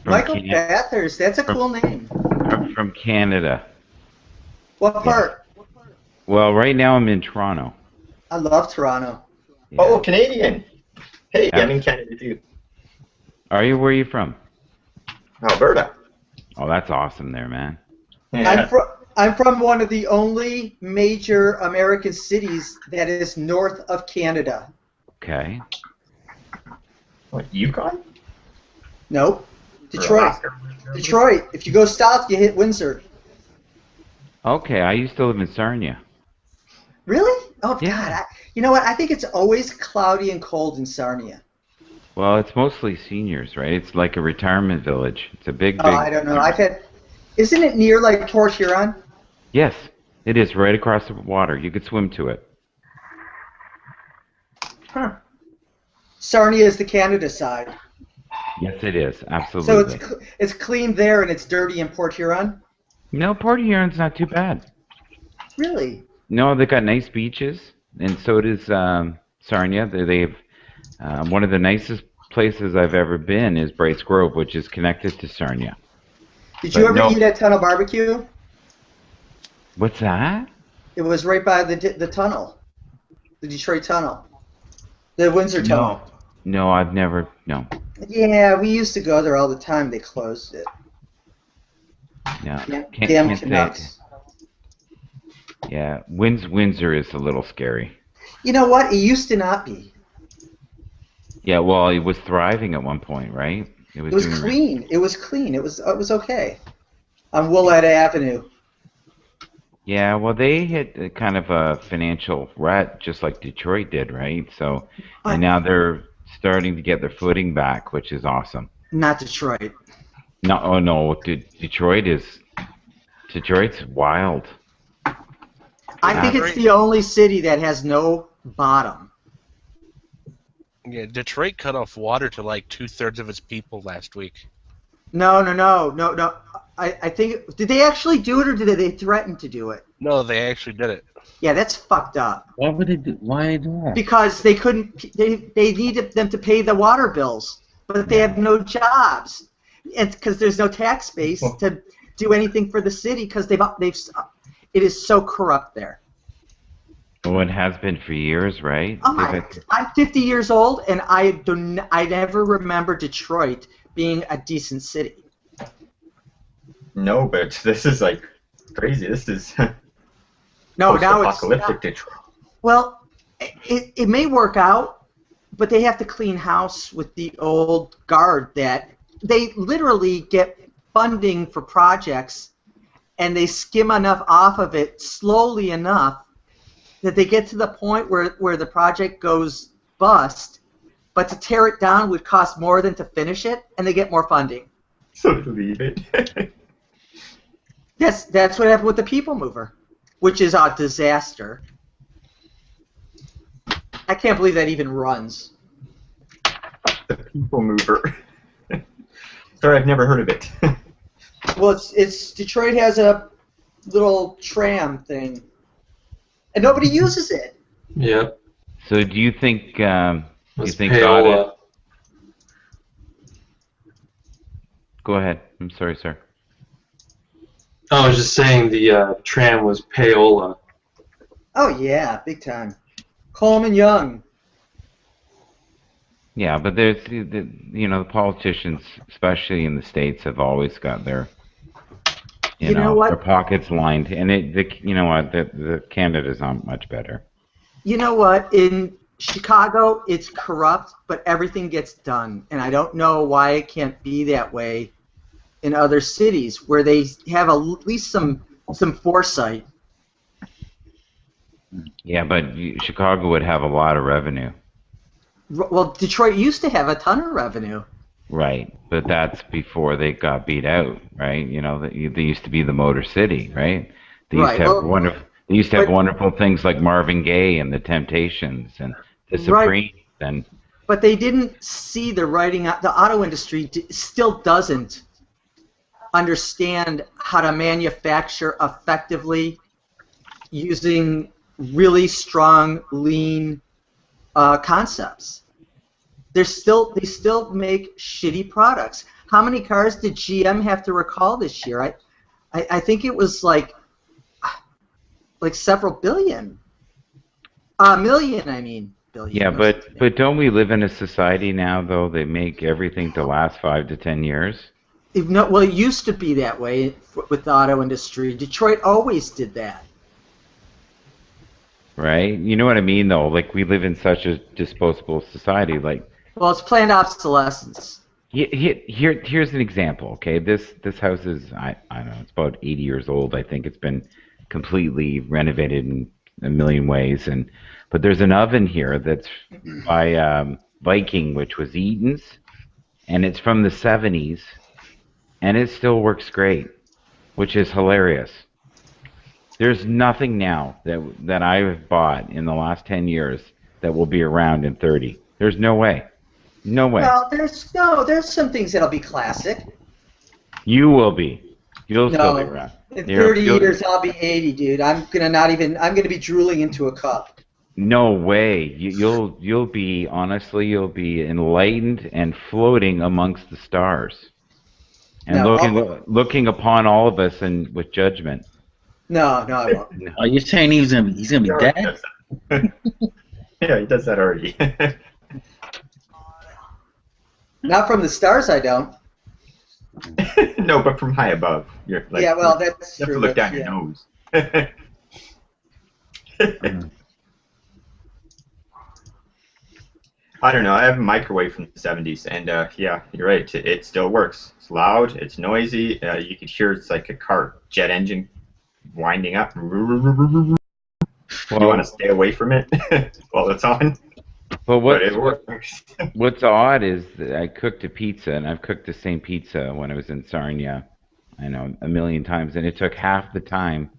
Michael Bathurst. That's a cool name. From Canada. What part? Well, right now I'm in Toronto. I love Toronto. Yeah. Oh, Canadian. Hey, Yeah. I'm in Canada too. Are you? Where are you from? Alberta. Oh, that's awesome there, man. Yeah. I'm from one of the only major American cities that is north of Canada. Okay. What, Yukon? Nope. Or Detroit. Alaska? Detroit. If you go south, you hit Windsor. Okay, I used to live in Sarnia. Really? Oh, Yeah. God. You know what? I think it's always cloudy and cold in Sarnia. Well, it's mostly seniors, right? It's like a retirement village. It's a big. Oh, I don't know. Isn't it near like Port Huron? Yes, it is right across the water. You could swim to it. Huh. Sarnia is the Canada side. Yes, it is. So Absolutely. it's clean there and it's dirty in Port Huron? No, Port Huron's not too bad. Really? No, they got nice beaches, and so does Sarnia. They've one of the nicest places I've ever been is Bryce Grove, which is connected to Sarnia. Did you ever eat at Tunnel Barbecue? What's that? It was right by the tunnel, the Detroit Tunnel, the Windsor Tunnel. No, I've never. No. Yeah, we used to go there all the time. They closed it. No. Damn Can't say. Canucks. Yeah, Windsor is a little scary. You know what? It used to not be. Yeah, well, it was thriving at one point, right? It was doing- clean. It was clean. It was okay. On Willette Avenue. Yeah, well, they hit a kind of a financial rut, just like Detroit did, right? So, and now they're starting to get their footing back, which is awesome. Not Detroit. No, oh no, Detroit's wild. I think it's the only city that has no bottom. Yeah, Detroit cut off water to like 2/3 of its people last week. No. I think, did they actually do it or did they threaten to do it? No, they actually did it. Yeah, that's fucked up. Why would they do? Why do that? Because they couldn't. They needed them to pay the water bills, but they have no jobs, and because there's no tax base to do anything for the city because they've it is so corrupt there. Oh, it has been for years, right? Oh my! I'm 50 years old, and I never remember Detroit being a decent city. No, but this is like crazy. This is No, now it's apocalyptic Detroit. Well, it may work out, but they have to clean house with the old guard that they literally get funding for projects and they skim enough off of it slowly enough that they get to the point where the project goes bust, but to tear it down would cost more than to finish it, and they get more funding. So believe it. That's what happened with the People Mover, which is a disaster. I can't believe that even runs. The People Mover. Sorry, I've never heard of it. Well, it's Detroit has a little tram thing, and nobody uses it. Yep. So, do you think Let's God Paola. Go ahead. I'm sorry, sir. I was just saying the tram was payola. Oh yeah, big time. Coleman Young. Yeah, but there's the politicians, especially in the states, have always got their You know their what? pockets lined, and you know what, the Canada's not much better. You know what? In Chicago, it's corrupt, but everything gets done, and I don't know why it can't be that way in other cities where they have at least some foresight. Yeah, but Chicago would have a lot of revenue. Well, Detroit used to have a ton of revenue. Right, but that's before they got beat out, right? They used to be the Motor City, right? They used Right. to have Well, wonderful things like Marvin Gaye and the Temptations and the right. Supremes and But they didn't see the writing. The auto industry still doesn't understand how to manufacture effectively using really strong, lean concepts. They still make shitty products. How many cars did GM have to recall this year? I think it was like several billion. Million, I mean. Billion. yeah, but don't we live in a society now though they make everything to last 5 to 10 years? Well, it used to be that way with the auto industry. Detroit always did that. Right? You know what I mean though? Like we live in such a disposable society. Like, well, it's planned obsolescence. Here's an example. Okay, this house is I don't know. It's about 80 years old. I think it's been completely renovated in a million ways. But there's an oven here that's by Viking, which was Eaton's, and it's from the 70s, and it still works great, which is hilarious. There's nothing now that I've bought in the last 10 years that will be around in 30. There's no way. No way. Well, there's some things that'll be classic. You will be. You'll still be around. In 30 years, I'll be 80, dude. I'm gonna be drooling into a cup. No way. You'll be enlightened and floating amongst the stars, and looking upon all of us and with judgment. No, I won't. Are you saying he's gonna be dead? Yeah, he does that already. Not from the stars, I don't. No, but from high above. You're like, yeah, well, that's you true. have to look down your nose. I don't know. I have a microwave from the 70s, and yeah, you're right. It still works. It's loud. It's noisy. You can hear it's like a car jet engine winding up. Well, you want to stay away from it while it's on. Well, what's odd is that I cooked a pizza, and I've cooked the same pizza when I was in Sarnia, I know, a million times, and it took half the time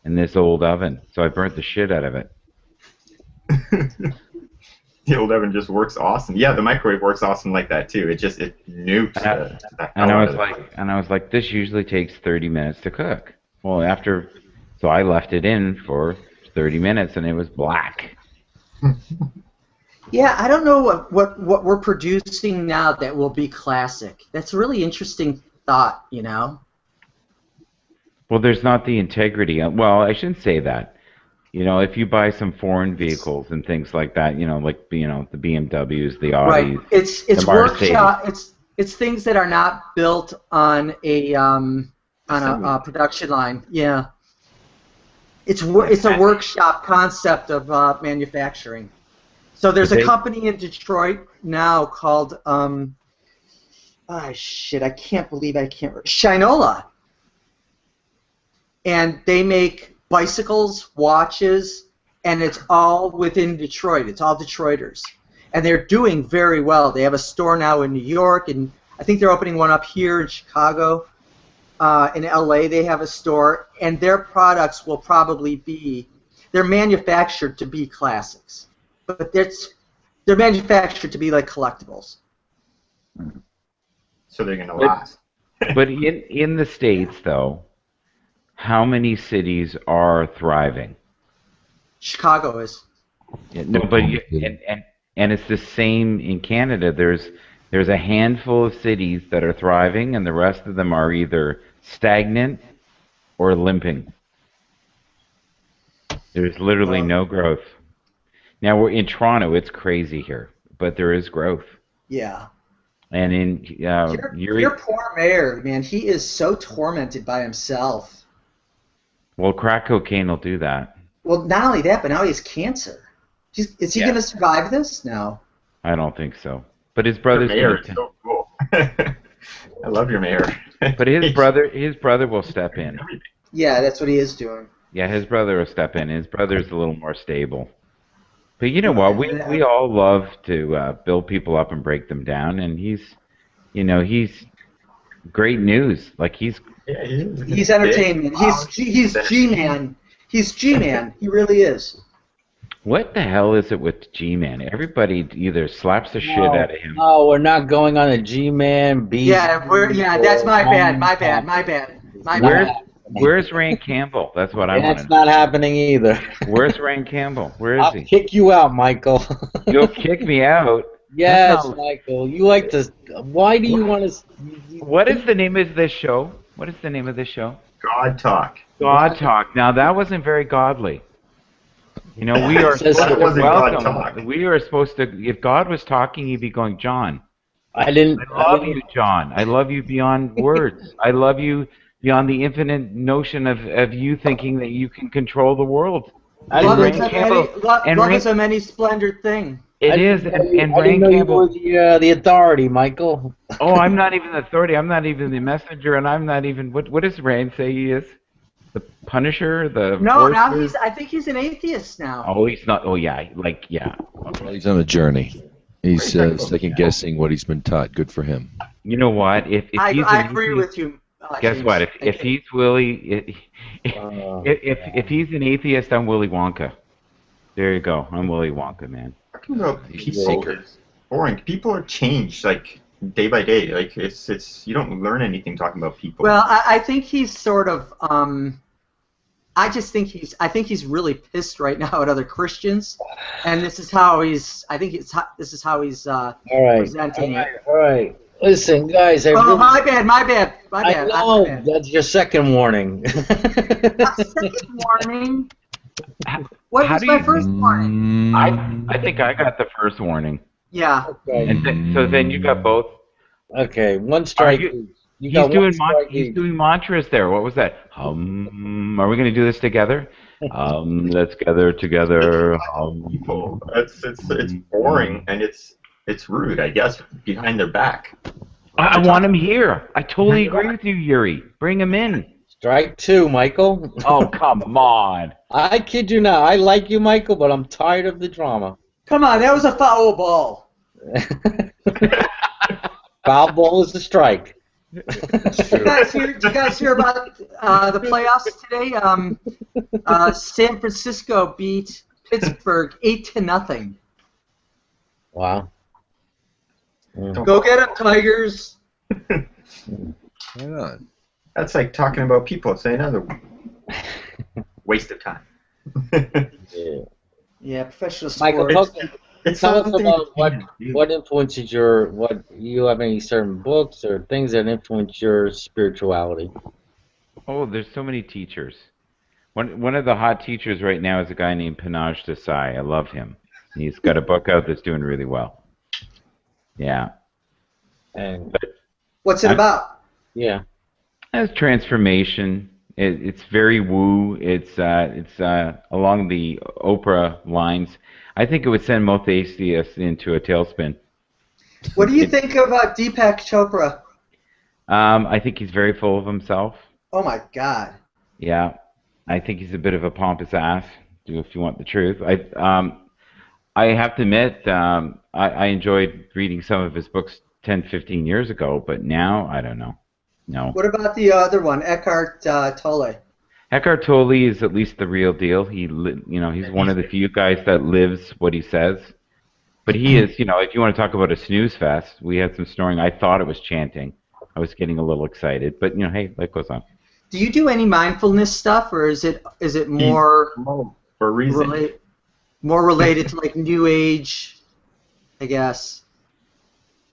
in this old oven, so I burnt the shit out of it. The old oven just works awesome. Yeah, the microwave works awesome like that too. It nukes. And I was like, this usually takes 30 minutes to cook. Well, so I left it in for 30 minutes, and it was black. Yeah, I don't know what we're producing now that will be classic. That's a really interesting thought, you know? Well, there's not the integrity. Well, I shouldn't say that. You know, if you buy some foreign vehicles and things like that, like the BMWs, the Audis, right? It's workshop. It's things that are not built on a production line. Yeah, it's a workshop concept of manufacturing. So there's a company in Detroit now called I can't believe I can't remember. Shinola, and they make bicycles, watches, and it's all within Detroit. It's all Detroiters, and they're doing very well. They have a store now in New York, and I think they're opening one up here in Chicago. In LA, they have a store, and their products will probably they're manufactured to be classics, but they're manufactured to be like collectibles. So they're going to last. But in the States, though, how many cities are thriving? Chicago is. Yeah, no, but and it's the same in Canada. There's There's a handful of cities that are thriving, and the rest of them are either stagnant or limping. There's literally no growth. Now we're in Toronto. It's crazy here, but there is growth. Yeah. And in Your poor mayor, man, he is so tormented by himself. well, crack cocaine will do that. Well, not only that, but now he has cancer. Is he going to survive this? No. I don't think so. But his brother's Your mayor is so cool. I love your mayor. But his brother will step in. Yeah, that's what he is doing. Yeah, his brother will step in. His brother's a little more stable. But you know what? We all love to build people up and break them down, and he's great news. Like he's entertainment. He's G-man. He's G-man. He really is. What the hell is it with G-man? Everybody either slaps the shit out of him. No, we're not going on a G-man beat. Yeah, that's my bad. Where's Rain Campbell? That's what I want to know. That's not happening either. Where's Rain Campbell? Where is he? I'll kick you out, Michael. You'll kick me out? Yes, Michael. You like to... Why do you want to... What is the name of this show? What is the name of this show? God Talk. God Talk. Now, that wasn't very godly. You know, we are supposed to welcome. We are supposed to... If God was talking, he'd be going, John. I love you, John. I love you beyond words. I love you beyond the infinite notion of you thinking that you can control the world. Love is a many splendored thing. It is, and Rain Campbell. The authority, Michael. Oh, I'm not even the authority. I'm not even the messenger, and I'm not even. What does Rain say he is? The Punisher, the. No, now I think he's an atheist now. Oh, he's not. Oh, yeah, yeah. Well, he's on a journey. He's second guessing what he's been taught. Good for him. You know what? I agree with you. Guess what? If he's Willy, if he's an atheist, I'm Willy Wonka. There you go. I'm Willy Wonka, man. Talking about people is boring. People are changed like day by day. Like it's you don't learn anything talking about people. Well, I think he's sort of. I think he's really pissed right now at other Christians, and this is how he's. I think this is how he's presenting it. All right. Listen, guys. My bad. I know, that's your second warning. Second warning? What was my first warning? I think I got the first warning. Yeah. Okay. And so then you got both. Okay, one strike. He's doing mantras there. What was that? Are we going to do this together? Let's gather together. It's boring and it's rude, I guess, behind their back. I want him here. I totally agree with you, Yuri. Bring him in. Strike two, Michael. Oh, come on. I kid you not. I like you, Michael, but I'm tired of the drama. Come on, that was a foul ball. Foul ball is a strike. Did you guys hear about the playoffs today? San Francisco beat Pittsburgh 8-0. Wow. Go get them, Tigers. That's like talking about people. Say another waste of time. Yeah, professional sports. Michael, tell us about what influences you have any certain books or things that influence your spirituality? Oh, there's so many teachers. One of the hot teachers right now is a guy named Pinaj Desai. I love him. He's got a book out that's doing really well. Yeah. And what's it about? Yeah. It's transformation. It's very woo. It's along the Oprah lines. I think it would send most atheists into a tailspin. What do you think of Deepak Chopra? I think he's very full of himself. Oh my God. Yeah, I think he's a bit of a pompous ass. If you want the truth, I have to admit, I enjoyed reading some of his books 10, 15 years ago, but now I don't know. No. What about the other one, Eckhart Tolle? Eckhart Tolle is at least the real deal. He's one of the few guys that lives what he says. But he is, if you want to talk about a snooze fest, we had some snoring. I thought it was chanting. I was getting a little excited, but hey, life goes on. Do you do any mindfulness stuff, or is it more for a reason? More related to like New Age, I guess?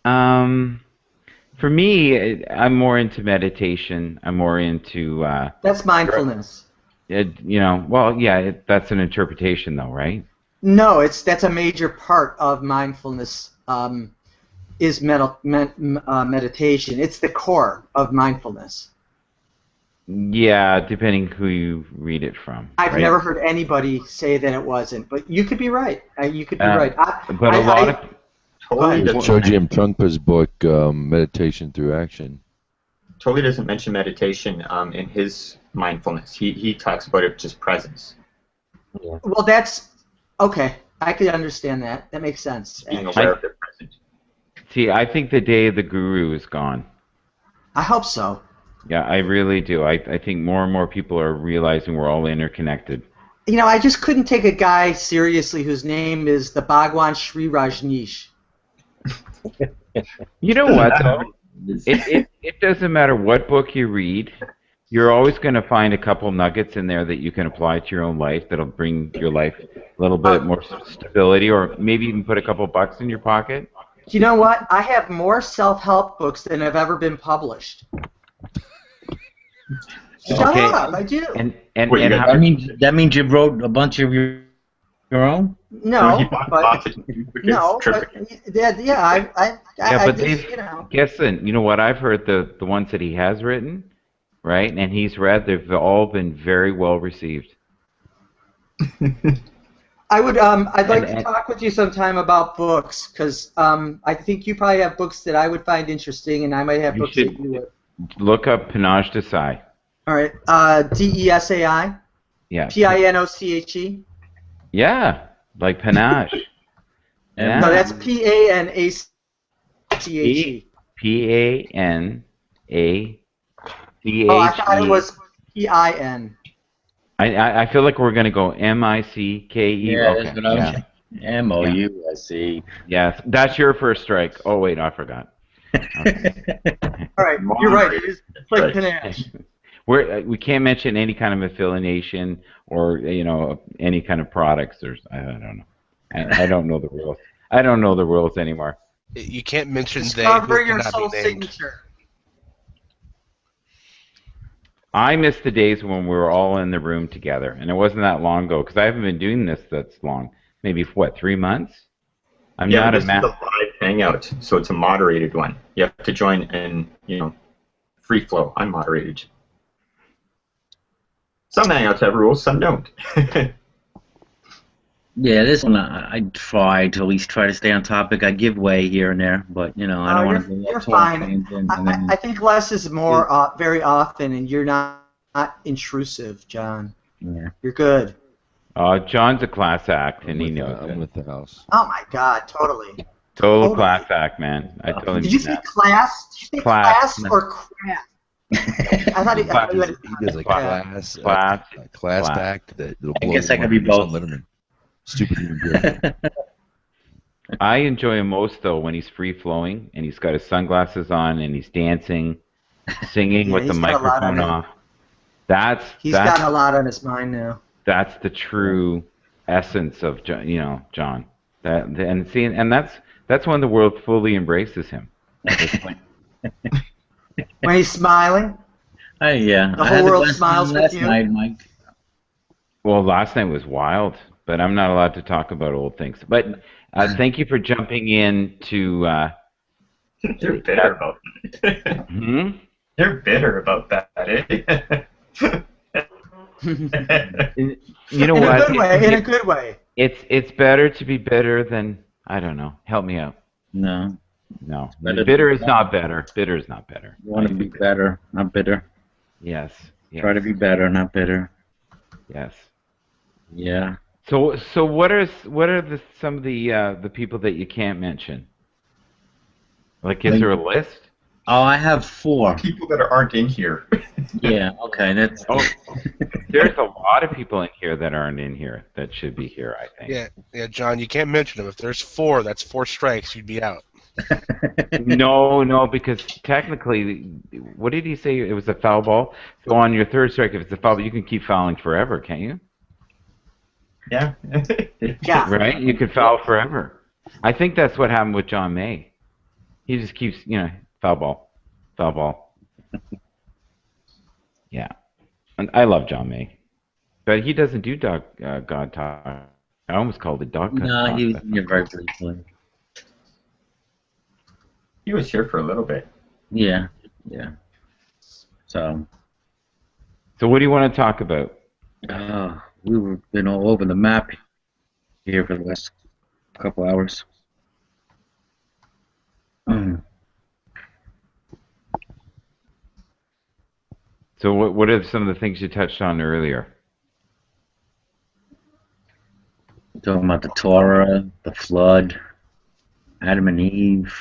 For me, I'm more into meditation. I'm more into That's mindfulness. well, yeah, that's an interpretation, though, right? No, that's a major part of mindfulness. Is meditation. It's the core of mindfulness. Yeah, depending who you read it from. I've right? never heard anybody say that it wasn't, but you could be right. You could be right. But a lot of Totally Show Jim Trungpa's book, Meditation Through Action. Totally doesn't mention meditation in his mindfulness. He talks about it just presence. Yeah. Well, that's okay. I could understand that. That makes sense. Being aware of the present. See, I think the day of the guru is gone. I hope so. Yeah, I really do. I think more and more people are realizing we're all interconnected. You know, I just couldn't take a guy seriously whose name is the Bhagwan Sri Rajneesh. You know what, though? It doesn't matter what book you read. You're always going to find a couple nuggets in there that you can apply to your own life that'll bring your life a little bit more stability, or maybe even put a couple bucks in your pocket. You know what? I have more self-help books than have ever been published. Shut up! I do. And that means you wrote a bunch of your own? No, but Listen, you know what? I've heard the ones that he has written, right? And he's read. They've all been very well received. I would. I'd like to talk with you sometime about books, because I think you probably have books that I would find interesting, and I might have books that you would. Look up Panache Desai. All right. Desai. Yeah. Pinoche. Yeah, like panache. Yeah. No, that's Panache. Panache. Oh, I thought it was Pin. I feel like we're gonna go Mice. Yeah, okay. that's what I was. Mouse. Yes, that's your first strike. Oh wait, no, I forgot. Okay. All right, you're right. It's like panache. We can't mention any kind of affiliation or any kind of products. I don't know. I don't know the rules. I don't know the rules anymore. You can't mention Discover they your cannot soul be named. signature. I miss the days when we were all in the room together, and it wasn't that long ago because I haven't been doing this that's long. Maybe 3 months? I'm not this is a live hangout, so it's a moderated one. You have to join in, free flow. I'm moderated. Some hangouts have rules, some don't. Yeah, this one I try to at least try to stay on topic. I give way here and there, but I don't want to. You're fine. I think less is more very often, and you're not intrusive, John. Yeah. You're good. John's a class act, and he knows it. I'm with the house. Oh my God, totally. Total class act, man. I told him. Did you say class? Did you say class or craft? I thought you had He does a class act that'll blow. I guess I could be both. Stupid human being. I enjoy him most though when he's free flowing and he's got his sunglasses on and he's dancing, singing with the microphone off. He's got a lot on his mind now. That's the true essence of John. That's when the world fully embraces him. When he's smiling. Yeah. The whole world smiles with you. Night, Mike. Well, last night was wild, but I'm not allowed to talk about old things. But thank you for jumping in to. They're bitter about that. They're bitter about that, eh? You know what? In a good way. It's better to be bitter than, I don't know. Help me out. No. Bitter is not better. Bitter is not better. You want to be better, not bitter. Yes. Try to be better, not bitter. Yes. Yeah. So what are some of the people that you can't mention? Like, is there a list? Oh, I have 4 people that aren't in here. Yeah. Okay. That's. There's a lot of people in here that aren't in here that should be here, I think. Yeah, John, you can't mention them. If there's 4, that's 4 strikes. You'd be out. No, because technically, what did he say? It was a foul ball. So on your 3rd strike, if it's a foul ball, you can keep fouling forever, can't you? Yeah. Yeah. Right? You could foul forever. I think that's what happened with John May. He just keeps, foul ball, foul ball. Yeah, and I love John May, but he doesn't do God talk. I almost called it dog No, talk. he was here very briefly. He was here for a little bit. Yeah, yeah. So what do you want to talk about? we've been all over the map here for the last couple hours. So what are some of the things you touched on earlier? Talking about the Torah, the flood, Adam and Eve.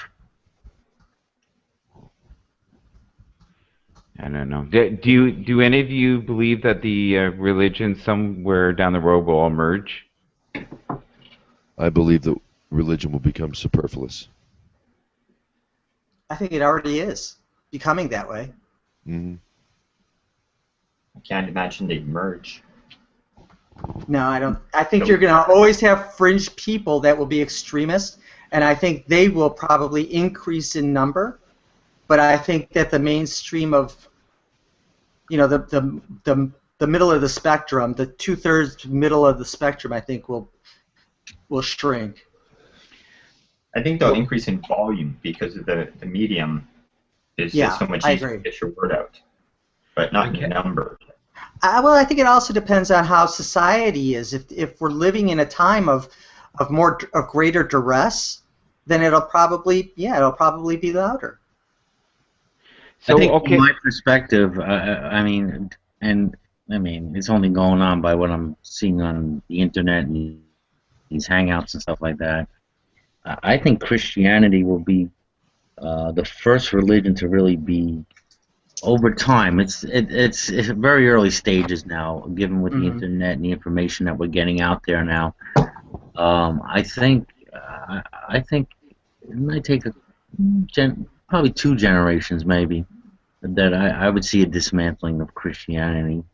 I don't know. Do any of you believe that the religions somewhere down the road will all merge? I believe that religion will become superfluous. I think it already is becoming that way. Mm-hmm. I can't imagine they'd merge. No, I don't. I think you're going to always have fringe people that will be extremists, and I think they will probably increase in number. But I think that the mainstream of, the middle of the spectrum, the 2/3 middle of the spectrum, I think will shrink. I think they'll increase in volume because of the medium is just so much easier to get your word out, but not in number. Well, I think it also depends on how society is. If we're living in a time of greater duress, then it'll probably be louder. So, I think from my perspective, I mean, it's only going on by what I'm seeing on the internet and these hangouts and stuff like that. I think Christianity will be the first religion to really be, over time. It's very early stages now, given with the internet and the information that we're getting out there now. I think it might take probably 2 generations, maybe, that I would see a dismantling of Christianity.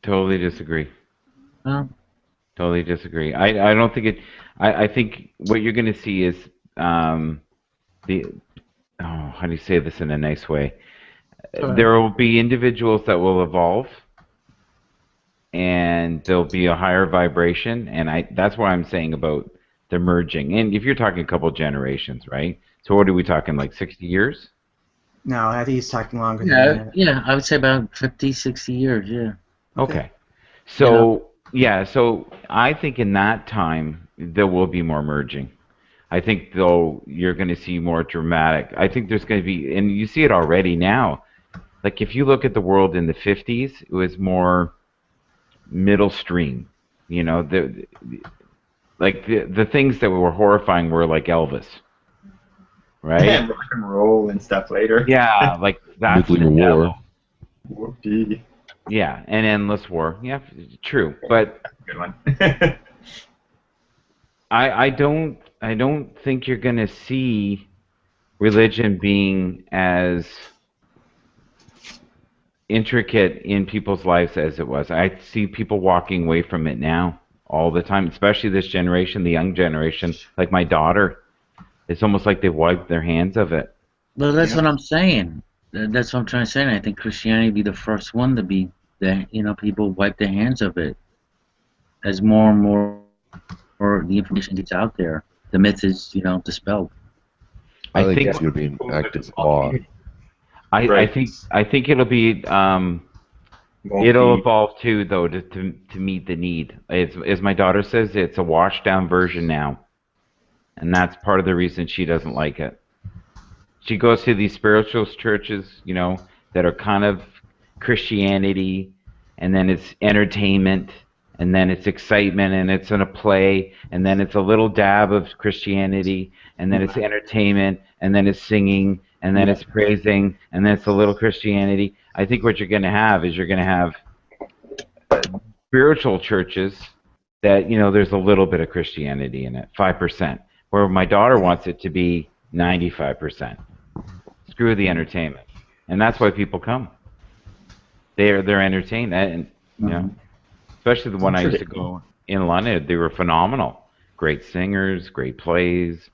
Totally disagree. Well, totally disagree. I don't think it. I think what you're going to see is how do you say this in a nice way? There will be individuals that will evolve, and there'll be a higher vibration, and that's why I'm saying about the merging. And if you're talking a couple generations, right? So what are we talking, like 60 years? No, I think he's talking longer than that. Yeah, I would say about 50, 60 years, yeah. Okay. So, so I think in that time, there will be more merging. I think, though, you're going to see more dramatic. I think there's going to be, and you see it already now. Like, if you look at the world in the 50s, it was more middle stream. The things that were horrifying were like Elvis, right? And rock and roll and stuff later. Yeah, like that's nuclear war. Whoopee. Yeah, and endless war. Yeah, true. But good one. I don't think you're going to see religion being as intricate in people's lives as it was. I see people walking away from it now all the time, especially this generation, the young generation. Like my daughter, it's almost like they wiped their hands of it. Well, that's what I'm saying. That's what I'm trying to say. And I think Christianity will be the first one to be that, people wipe their hands of it as more and more the information gets out there. The myth is, dispelled. I think it's going to be an active awe. I think it'll be it'll evolve too, though, to meet the need. As my daughter says, it's a washed down version now, and that's part of the reason she doesn't like it. She goes to these spiritual churches, that are kind of Christianity, and then it's entertainment, and then it's excitement, and it's in a play, and then it's a little dab of Christianity, and then it's entertainment, and then it's singing, and then it's praising, and then it's a little Christianity. I think what you're going to have is spiritual churches that, there's a little bit of Christianity in it, 5%, where my daughter wants it to be 95%. Screw the entertainment. And that's why people come. They're entertained, and especially the one I used to go in London. They were phenomenal. Great singers, great plays.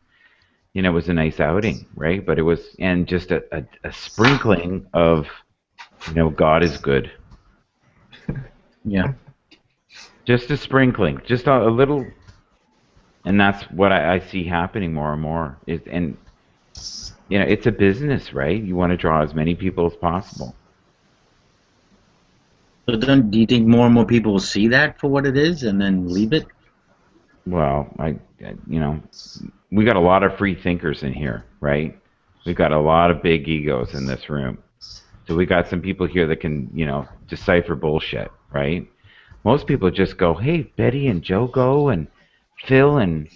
you know, it was a nice outing, right? But it was, and just a sprinkling of, you know, God is good. Yeah. Just a sprinkling, just a little, and that's what I see happening more and more. Is and you know, it's a business, right? You want to draw as many people as possible. So then, do you think more and more people will see that for what it is and then leave it? Well, you know, we got a lot of free thinkers in here, right? We've got a lot of big egos in this room. So we got some people here that can, you know, decipher bullshit, right? Most people just go, hey, Betty and Joe go, and Phil and,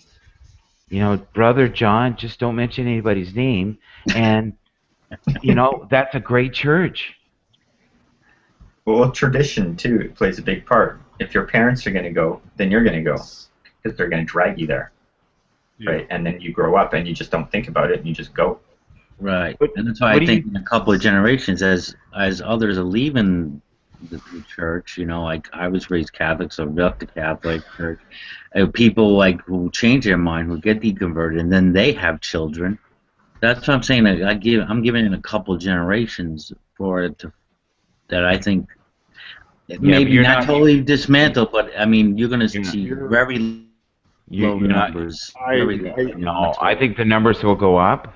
you know, brother John, just don't mention anybody's name. And, you know, that's a great church. Well, tradition too plays a big part. If your parents are going to go, then you're going to go because they're going to drag you there, right? And then you grow up and you just don't think about it and you just go. Right. And that's why I think in a couple of generations, as others are leaving the church, you know, like I was raised Catholic, so left the Catholic church. People like who change their mind, who get deconverted, and then they have children. That's what I'm saying. I'm giving it a couple of generations for it to, that I think maybe not totally dismantle, but I mean you're going to see very low numbers. No, I think the numbers will go up,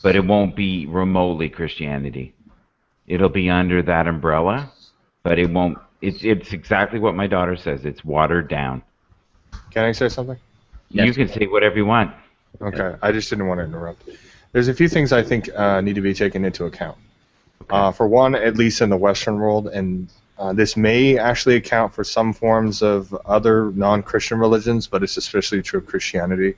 but it won't be remotely Christianity. It'll be under that umbrella, but it won't. It's exactly what my daughter says. It's watered down. Can I say something? You can say whatever you want. Okay, I just didn't want to interrupt. There's a few things I think need to be taken into account. For one, at least in the Western world, and this may actually account for some forms of other non-Christian religions, but it's especially true of Christianity,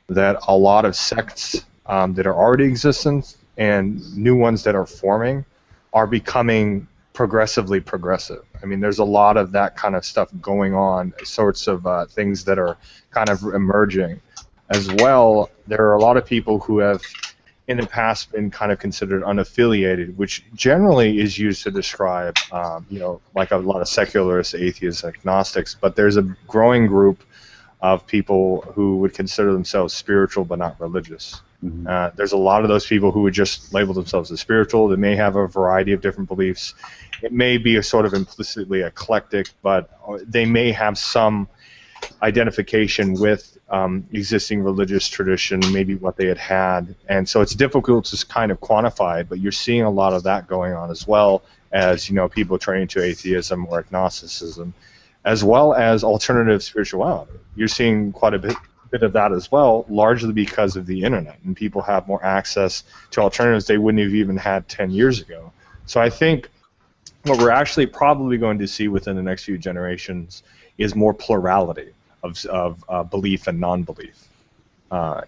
that a lot of sects that are already existent and new ones that are forming are becoming progressively progressive. I mean, there's a lot of that kind of stuff going on, sorts of things that are kind of emerging. As well, there are a lot of people who have in the past been kind of considered unaffiliated, which generally is used to describe, you know, like a lot of secularists, atheists, agnostics, but there's a growing group of people who would consider themselves spiritual but not religious. There's a lot of those people who would just label themselves as spiritual. They may have a variety of different beliefs. It may be a sort of implicitly eclectic, but they may have some identification with existing religious tradition, maybe what they had. And so it's difficult to kind of quantify, but you're seeing a lot of that going on as well as, you know, people turning to atheism or agnosticism, as well as alternative spirituality. You're seeing quite a bit of that as well, largely because of the internet, and people have more access to alternatives they wouldn't have even had 10 years ago. So I think what we're actually probably going to see within the next few generations is more plurality of belief and non-belief,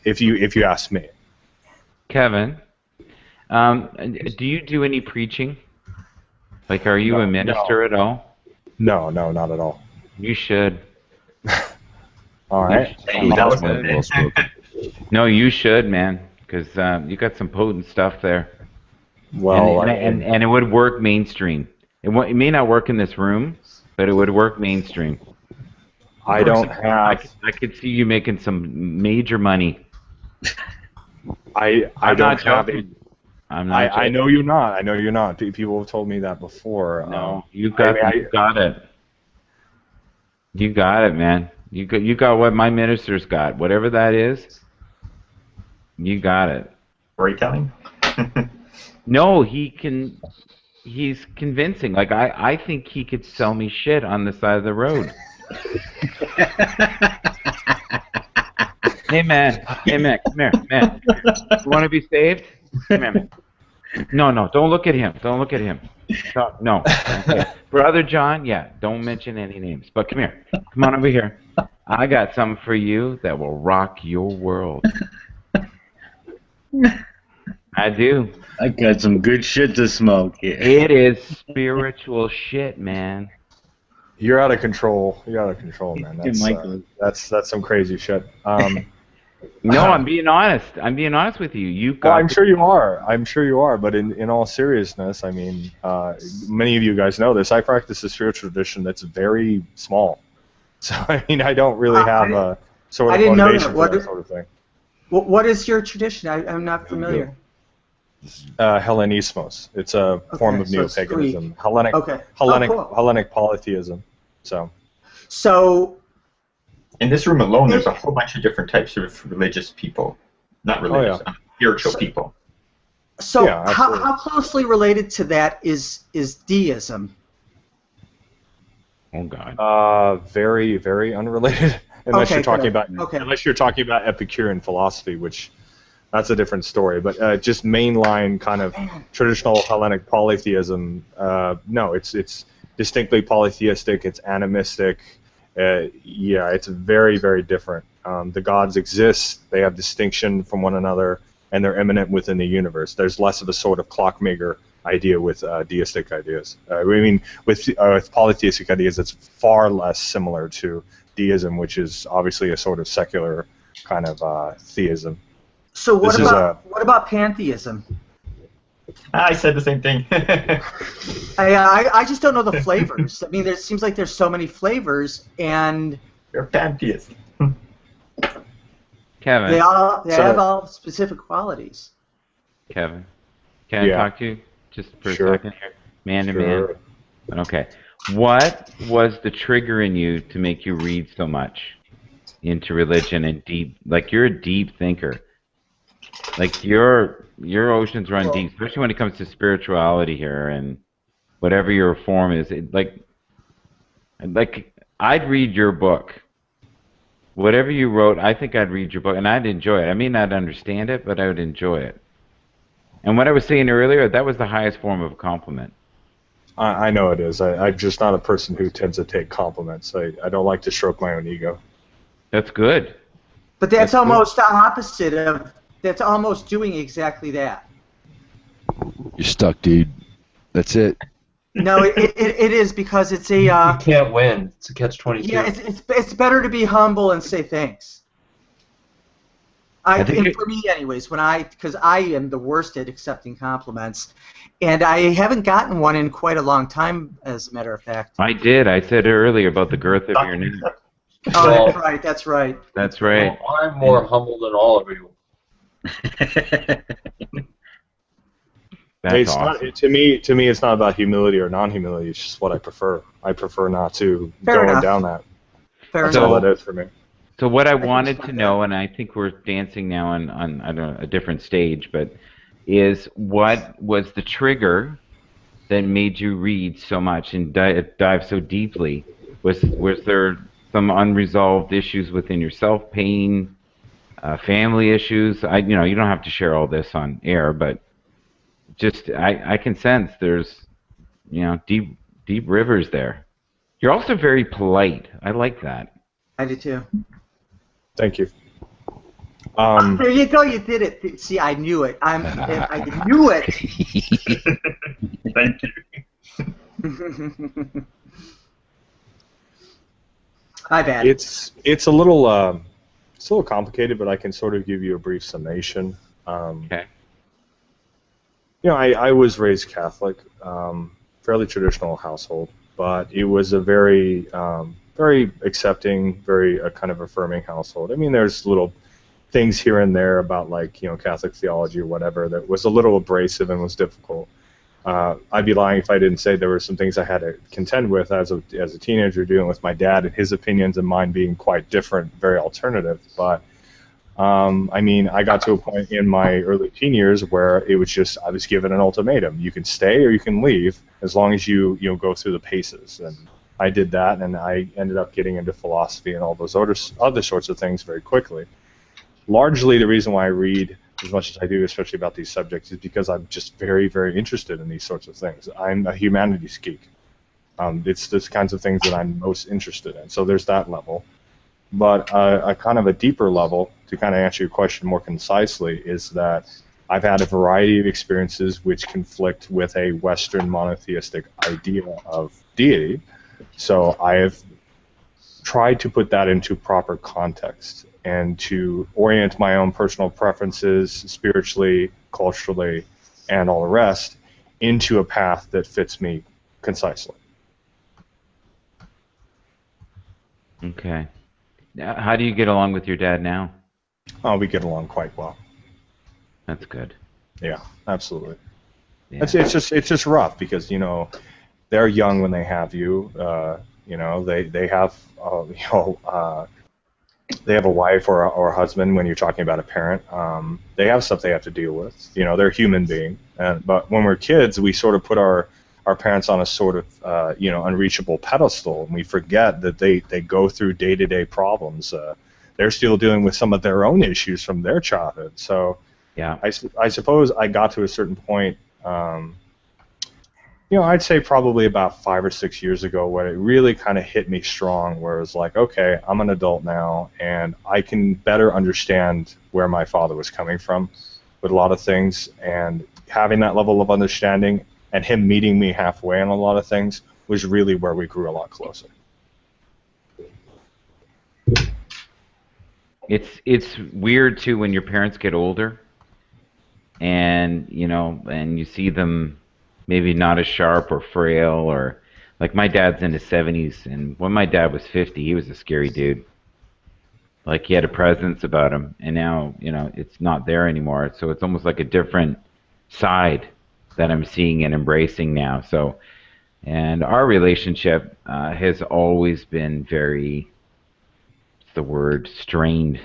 if you ask me. Kevin, do you do any preaching? Like, are you a minister at all? No, not at all. You should. All right. No, you should, man, because you got some potent stuff there. Well, and it would work mainstream. It may not work in this room, but it would work mainstream. I don't have. I could see you making some major money. I don't have it. I'm not. I know you're not. I know you're not. People have told me that before. No, you got it. You got it, man. You got what my minister's got. Whatever that is, you got it. Storytelling? No, he's convincing. Like I think he could sell me shit on the side of the road. Hey man, come here, man. You want to be saved? Come here, man. No, don't look at him. No. Okay. Brother John, yeah, don't mention any names. But come here. Come on over here. I got something for you that will rock your world. I do. I got some good shit to smoke here. It is spiritual shit, man. You're out of control. Man. That's some crazy shit. No, I'm being honest. I'm being honest with you. I'm sure you are. But in all seriousness, I mean, many of you guys know this. I practice a spiritual tradition that's very small. So I mean, I don't really have a sort of motivation for that sort of thing. What is your tradition? I'm not familiar. Hellenismos. It's a form of so it's neo-paganism. Greek. Hellenic, Okay. Hellenic, Oh, cool. Hellenic polytheism. So in this room alone, there's a whole bunch of different types of religious people. Not religious, spiritual people. So how closely related to that is deism? Oh God. Very, very unrelated. Unless you're talking about Epicurean philosophy, which that's a different story. But just mainline kind of traditional Hellenic polytheism. No, it's distinctly polytheistic. It's animistic. It's very, very different. The gods exist. They have distinction from one another, and they're immanent within the universe. There's less of a sort of clockmaker idea with deistic ideas. With polytheistic ideas, it's far less similar to deism, which is obviously a sort of secular kind of theism. So what about pantheism? I said the same thing. I just don't know the flavors. I mean, there seems like there's so many flavors, and you're pantheist. Kevin. They have all specific qualities. Kevin, can I talk to you just for a second here, man to man? Okay. What was the trigger in you to make you read so much into religion and deep? Like, you're a deep thinker. Like, your oceans run deep, especially when it comes to spirituality here and whatever your form is. Like I'd read your book. Whatever you wrote, I think I'd read your book, and I'd enjoy it. I may not understand it, but I would enjoy it. And what I was saying earlier, that was the highest form of a compliment. I know it is. I'm just not a person who tends to take compliments. I don't like to stroke my own ego. That's good. But that's almost opposite of. That's almost doing exactly that. You're stuck, dude. That's it. No, it is because it's a. You can't win. It's a catch-22. Yeah, it's better to be humble and say thanks. And for me, anyways, because I am the worst at accepting compliments, and I haven't gotten one in quite a long time, as a matter of fact. I did. I said earlier about the girth of your neck. Oh, that's right. That's right. Well, I'm more humble than all of you. That's awesome. To me, it's not about humility or non-humility. It's just what I prefer. I prefer not to go down that. That's all it is for me. So what I wanted to know, and I think we're dancing now on I don't know, a different stage, but is what was the trigger that made you read so much and dive so deeply? Was there some unresolved issues within yourself, pain, family issues? You don't have to share all this on air, but just I can sense there's deep rivers there. You're also very polite. I like that. I do too. Thank you. There you go. You did it. See, I knew it. I knew it. Thank you. My bad. It's a little complicated, but I can sort of give you a brief summation. Okay. I was raised Catholic, fairly traditional household, but it was a very very accepting, very kind of affirming household. I mean, there's little things here and there about Catholic theology or whatever that was a little abrasive and was difficult. I'd be lying if I didn't say there were some things I had to contend with as a teenager, dealing with my dad and his opinions and mine being quite different, very alternative. But I got to a point in my early teen years where it was just I was given an ultimatum: you can stay or you can leave, as long as you go through the paces. And I did that, and I ended up getting into philosophy and all those other sorts of things very quickly. Largely, the reason why I read as much as I do, especially about these subjects, is because I'm just very, very interested in these sorts of things. I'm a humanities geek. It's those kinds of things that I'm most interested in. So there's that level. But a kind of a deeper level, to kind of answer your question more concisely, is that I've had a variety of experiences which conflict with a Western monotheistic idea of deity. So I have tried to put that into proper context and to orient my own personal preferences spiritually, culturally, and all the rest into a path that fits me concisely. Okay. How do you get along with your dad now? Oh, we get along quite well. That's good. Yeah, absolutely. Yeah. It's just rough because they're young when they have you. They have they have a wife or a husband when you're talking about a parent. They have stuff they have to deal with. They're human being. But when we're kids, we sort of put our parents on a sort of unreachable pedestal, and we forget that they go through day-to-day problems. They're still dealing with some of their own issues from their childhood. So Yeah. I suppose I got to a certain point. I'd say probably about 5 or 6 years ago when it really kind of hit me strong, where it was like, okay, I'm an adult now, and I can better understand where my father was coming from with a lot of things, and having that level of understanding and him meeting me halfway on a lot of things was really where we grew a lot closer. It's weird too when your parents get older, and and you see them maybe not as sharp or frail, or like my dad's in his 70s, and when my dad was 50, he was a scary dude. Like he had a presence about him, and now it's not there anymore. So it's almost like a different side that I'm seeing and embracing now. So, and our relationship has always been very, what's the word, strained.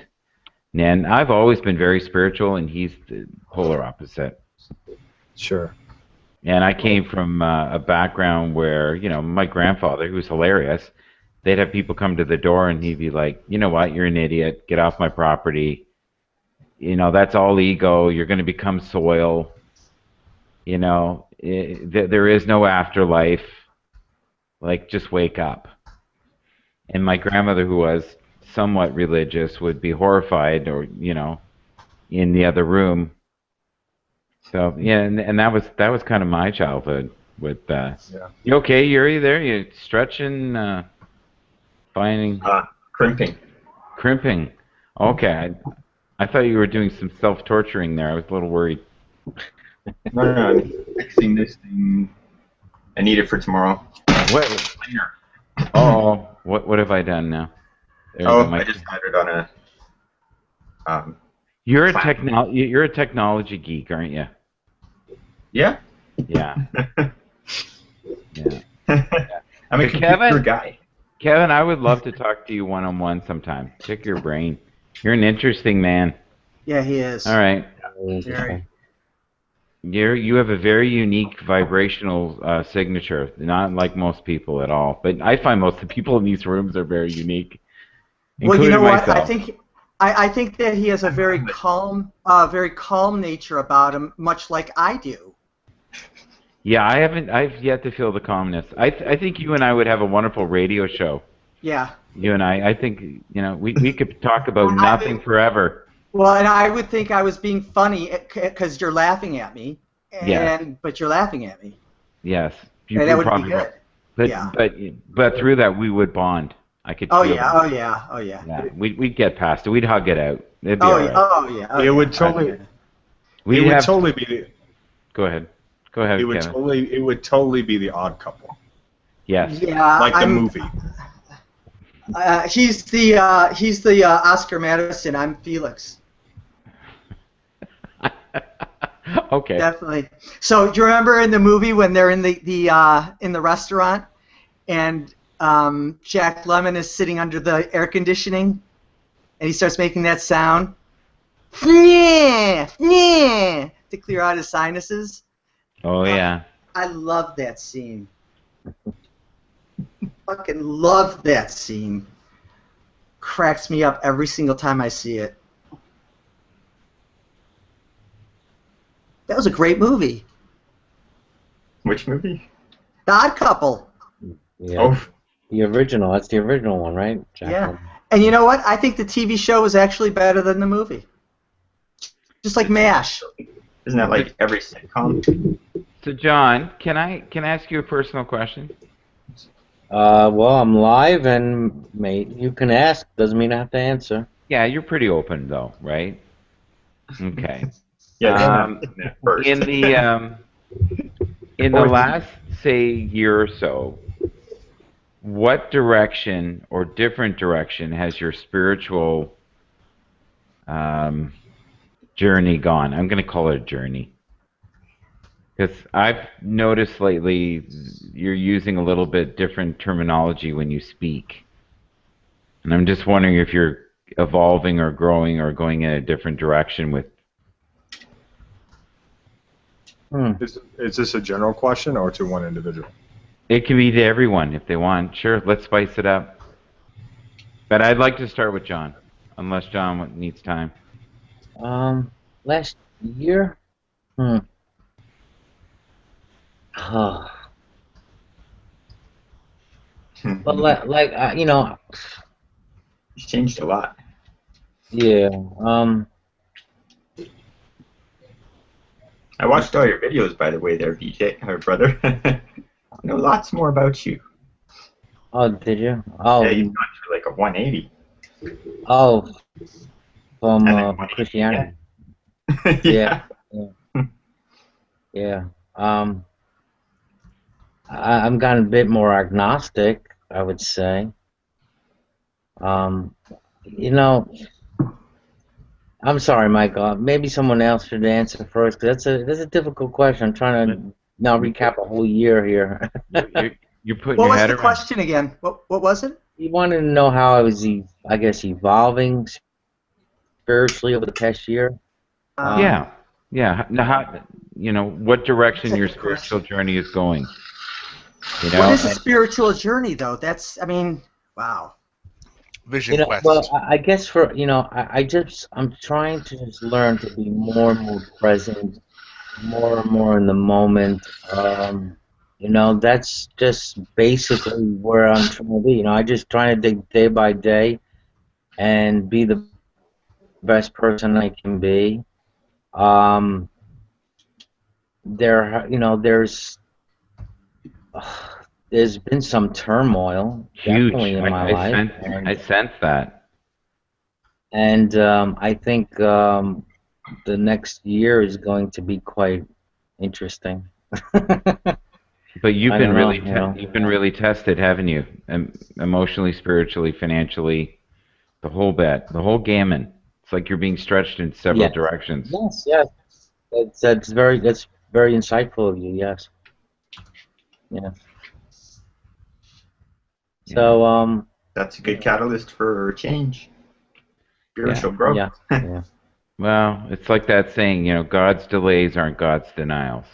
And I've always been very spiritual, and he's the polar opposite. Sure. And I came from a background where, my grandfather, who was hilarious, they'd have people come to the door and he'd be like, you know what, you're an idiot, get off my property. That's all ego. You're going to become soil. There is no afterlife. Like, just wake up. And my grandmother, who was somewhat religious, would be horrified, or, in the other room. So yeah, and that was kind of my childhood with Yeah. You okay, Yuri? There, you stretching, finding Crimping. crimping. Okay, I thought you were doing some self-torturing there. I was a little worried. No, I'm fixing this thing. I need it for tomorrow. What? Oh, what have I done now? There you go, I just had it on a. You're a technology geek, aren't you? Yeah. Yeah. Yeah. I'm a computer guy. Kevin, I would love to talk to you one-on-one sometime. Pick your brain. You're an interesting man. Yeah, he is. All right. Very. You have a very unique vibrational signature, not like most people at all. But I find most of the people in these rooms are very unique, Well, including you know what? myself. I think that he has a very calm nature about him, much like I do. Yeah, I've yet to feel the calmness. I think you and I would have a wonderful radio show. Yeah. You and I think we could talk about nothing forever. Well, and I would think I was being funny because you're laughing at me, but you're laughing at me. Yes. And that would be good. But Yeah. but through that we would bond. I could. Oh feel yeah, that. oh yeah, oh yeah. Yeah, we'd get past it. We'd hug it out. It'd be Oh all yeah, right. oh yeah. Oh, It yeah. would totally. It would totally be the. Go ahead. Go ahead, It would Kevin. totally. It would totally be the Odd Couple. Yes. Yeah. Like the movie. He's the Oscar Madison. I'm Felix. Okay. Definitely. So do you remember in the movie when they're in the restaurant and Jack Lemmon is sitting under the air conditioning and he starts making that sound to clear out his sinuses? Oh yeah. I love that scene. Fucking love that scene. Cracks me up every single time I see it. That was a great movie. Which movie? The Odd Couple. Yeah. Oh. The original. That's the original one, right? Yeah. And you know what? I think the TV show was actually better than the movie. Just like MASH. Isn't that like every sitcom? So John, can I ask you a personal question? Well, I'm live, and mate, you can ask. Doesn't mean I have to answer. Yeah, you're pretty open though, right? Okay. Yeah. First. In the last, say, year or so, what direction or different direction has your spiritual journey gone. I'm going to call it a journey. Because I've noticed lately you're using a little bit different terminology when you speak. And I'm just wondering if you're evolving or growing or going in a different direction with. Is this a general question or to one individual? It can be to everyone if they want. Sure, let's spice it up. But I'd like to start with John, unless John needs time. Last year? Oh. But you know, He's changed a lot. yeah. I watched all your videos, by the way, there, BJ, or brother. I know lots more about you. Oh, did you? Oh. Yeah, you've gone through like a 180. Oh, from And then Christianity. Yeah. Yeah. I'm gotten a bit more agnostic, I would say. You know, I'm sorry, Michael. Maybe someone else should answer first. 'Cause that's a difficult question. I'm trying to now recap a whole year here. You're putting What your was head the around. question again? What was it? You wanted to know how I was, I guess, evolving spiritually over the past year. Yeah. Now, how, what direction That's a your good spiritual question. journey is going. What is a spiritual journey, though? Wow. Vision quest. Well, I guess I'm trying to just learn to be more and more present, more and more in the moment. That's just basically where I'm trying to be. I just trying to dig day by day and be the best person I can be. There's been some turmoil, Huge. definitely in my life. I sense that. And I think the next year is going to be quite interesting. But you've been you've been really tested, haven't you? Emotionally, spiritually, financially, the whole gamut. It's like you're being stretched in several directions. Yes. That's very insightful of you. Yes. Yeah. So that's a good catalyst for change. Spiritual growth. Yeah. Well, it's like that saying, God's delays aren't God's denials.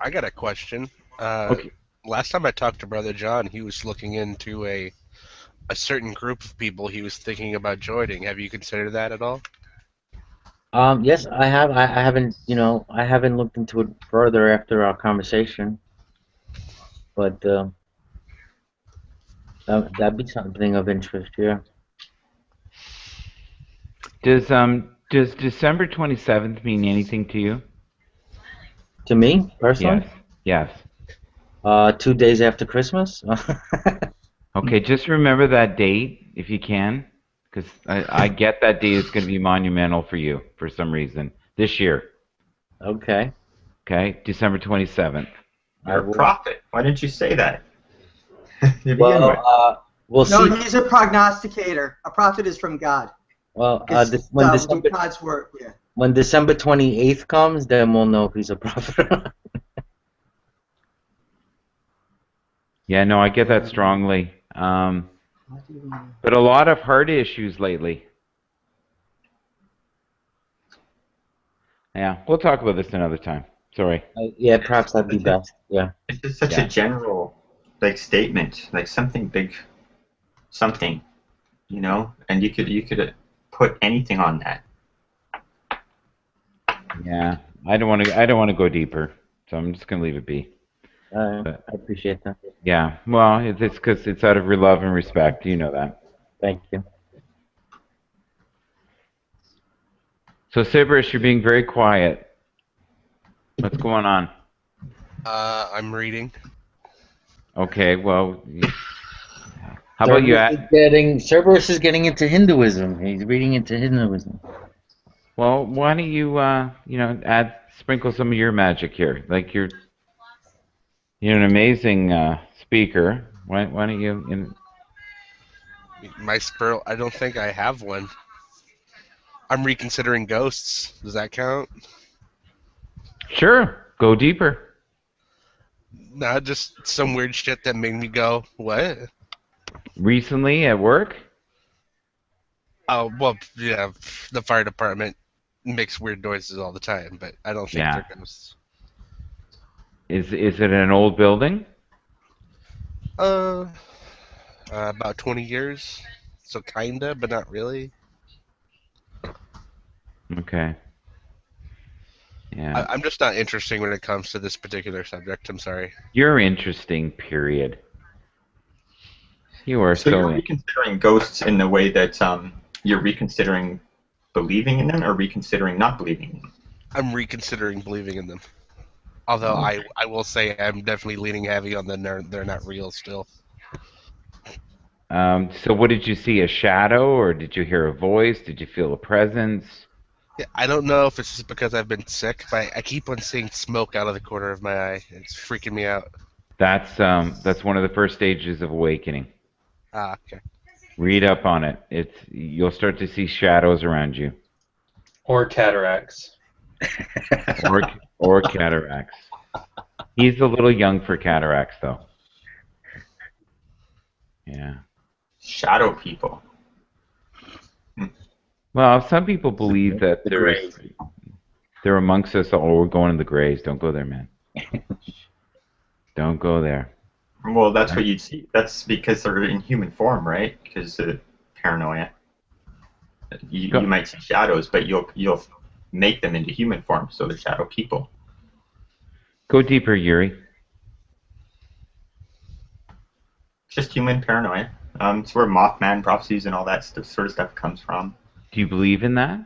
I got a question. Okay. Last time I talked to Brother John, he was looking into a certain group of people he was thinking about joining. Have you considered that at all? Yes, I have. I haven't, I haven't looked into it further after our conversation, but that'd be something of interest, yeah. Does December 27th mean anything to you? To me, personally? Yes. 2 days after Christmas? Okay, just remember that date if you can, because I get that date is going to be monumental for you for some reason this year. Okay. Okay, December 27th. You're a prophet. Why didn't you say that? We'll see. No, he's a prognosticator. A prophet is from God. Well, when God's word, yeah. When December 28th comes, then we'll know if he's a prophet. Yeah, no, I get that strongly. But a lot of heart issues lately. Yeah, we'll talk about this another time. Sorry. Yeah, perhaps that'd be best. Yeah. It's just such a general, statement, like something big, something, and you could put anything on that. Yeah, I don't want to go deeper, so I'm just gonna leave it be. I appreciate that. Yeah, well, it's because it's out of love and respect. You know that. Thank you. So, Sybaris, you're being very quiet. What's going on? I'm reading. Okay, well, how about you? Cerberus is getting into Hinduism. He's reading into Hinduism. Well, why don't you, sprinkle some of your magic here? Like you're an amazing speaker. Why don't you? My spirit. I don't think I have one. I'm reconsidering ghosts. Does that count? Sure, go deeper. Not just some weird shit that made me go, what? Recently at work? Oh, well, yeah, the fire department makes weird noises all the time, but I don't think Yeah. they're ghosts. Is it an old building? About 20 years, so kinda, but not really. Okay. Yeah. I'm just not interesting when it comes to this particular subject. I'm sorry. You're interesting, period. You are So you're so. reconsidering ghosts in the way that you're reconsidering believing in them, or reconsidering not believing in them? I'm reconsidering believing in them. Although I will say I'm definitely leaning heavy on they're not real still. So what did you see? A shadow, or did you hear a voice? Did you feel a presence? Yeah, I don't know if it's just because I've been sick, but I keep on seeing smoke out of the corner of my eye. It's freaking me out. That's one of the first stages of awakening. Ah, okay. Read up on it. You'll start to see shadows around you. Or cataracts. Or cataracts. He's a little young for cataracts, though. Yeah. Shadow people. Well, some people believe that they're amongst us. Oh, we're going to the graves. Don't go there, man. Don't go there. Well, that's what you'd see. That's because they're in human form, right? Because of paranoia. You might see shadows, but you'll make them into human form, so they're shadow people. Go deeper, Yuri. Just human paranoia. It's where Mothman prophecies and all that sort of stuff comes from. Do you believe in that?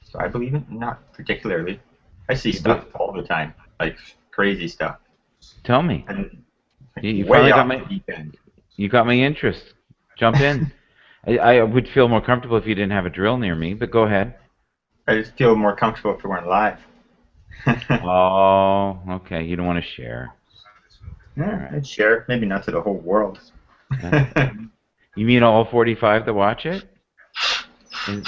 So I believe it, not particularly. I see stuff all the time, like crazy stuff. Tell me. And You way finally got off my the deep end. you got my interest. Jump in. I would feel more comfortable if you didn't have a drill near me, but go ahead. I just feel more comfortable if we weren't live. Oh, okay. You don't want to share. Yeah, I'd share. Maybe not to the whole world. You mean all 45 that watch it? Is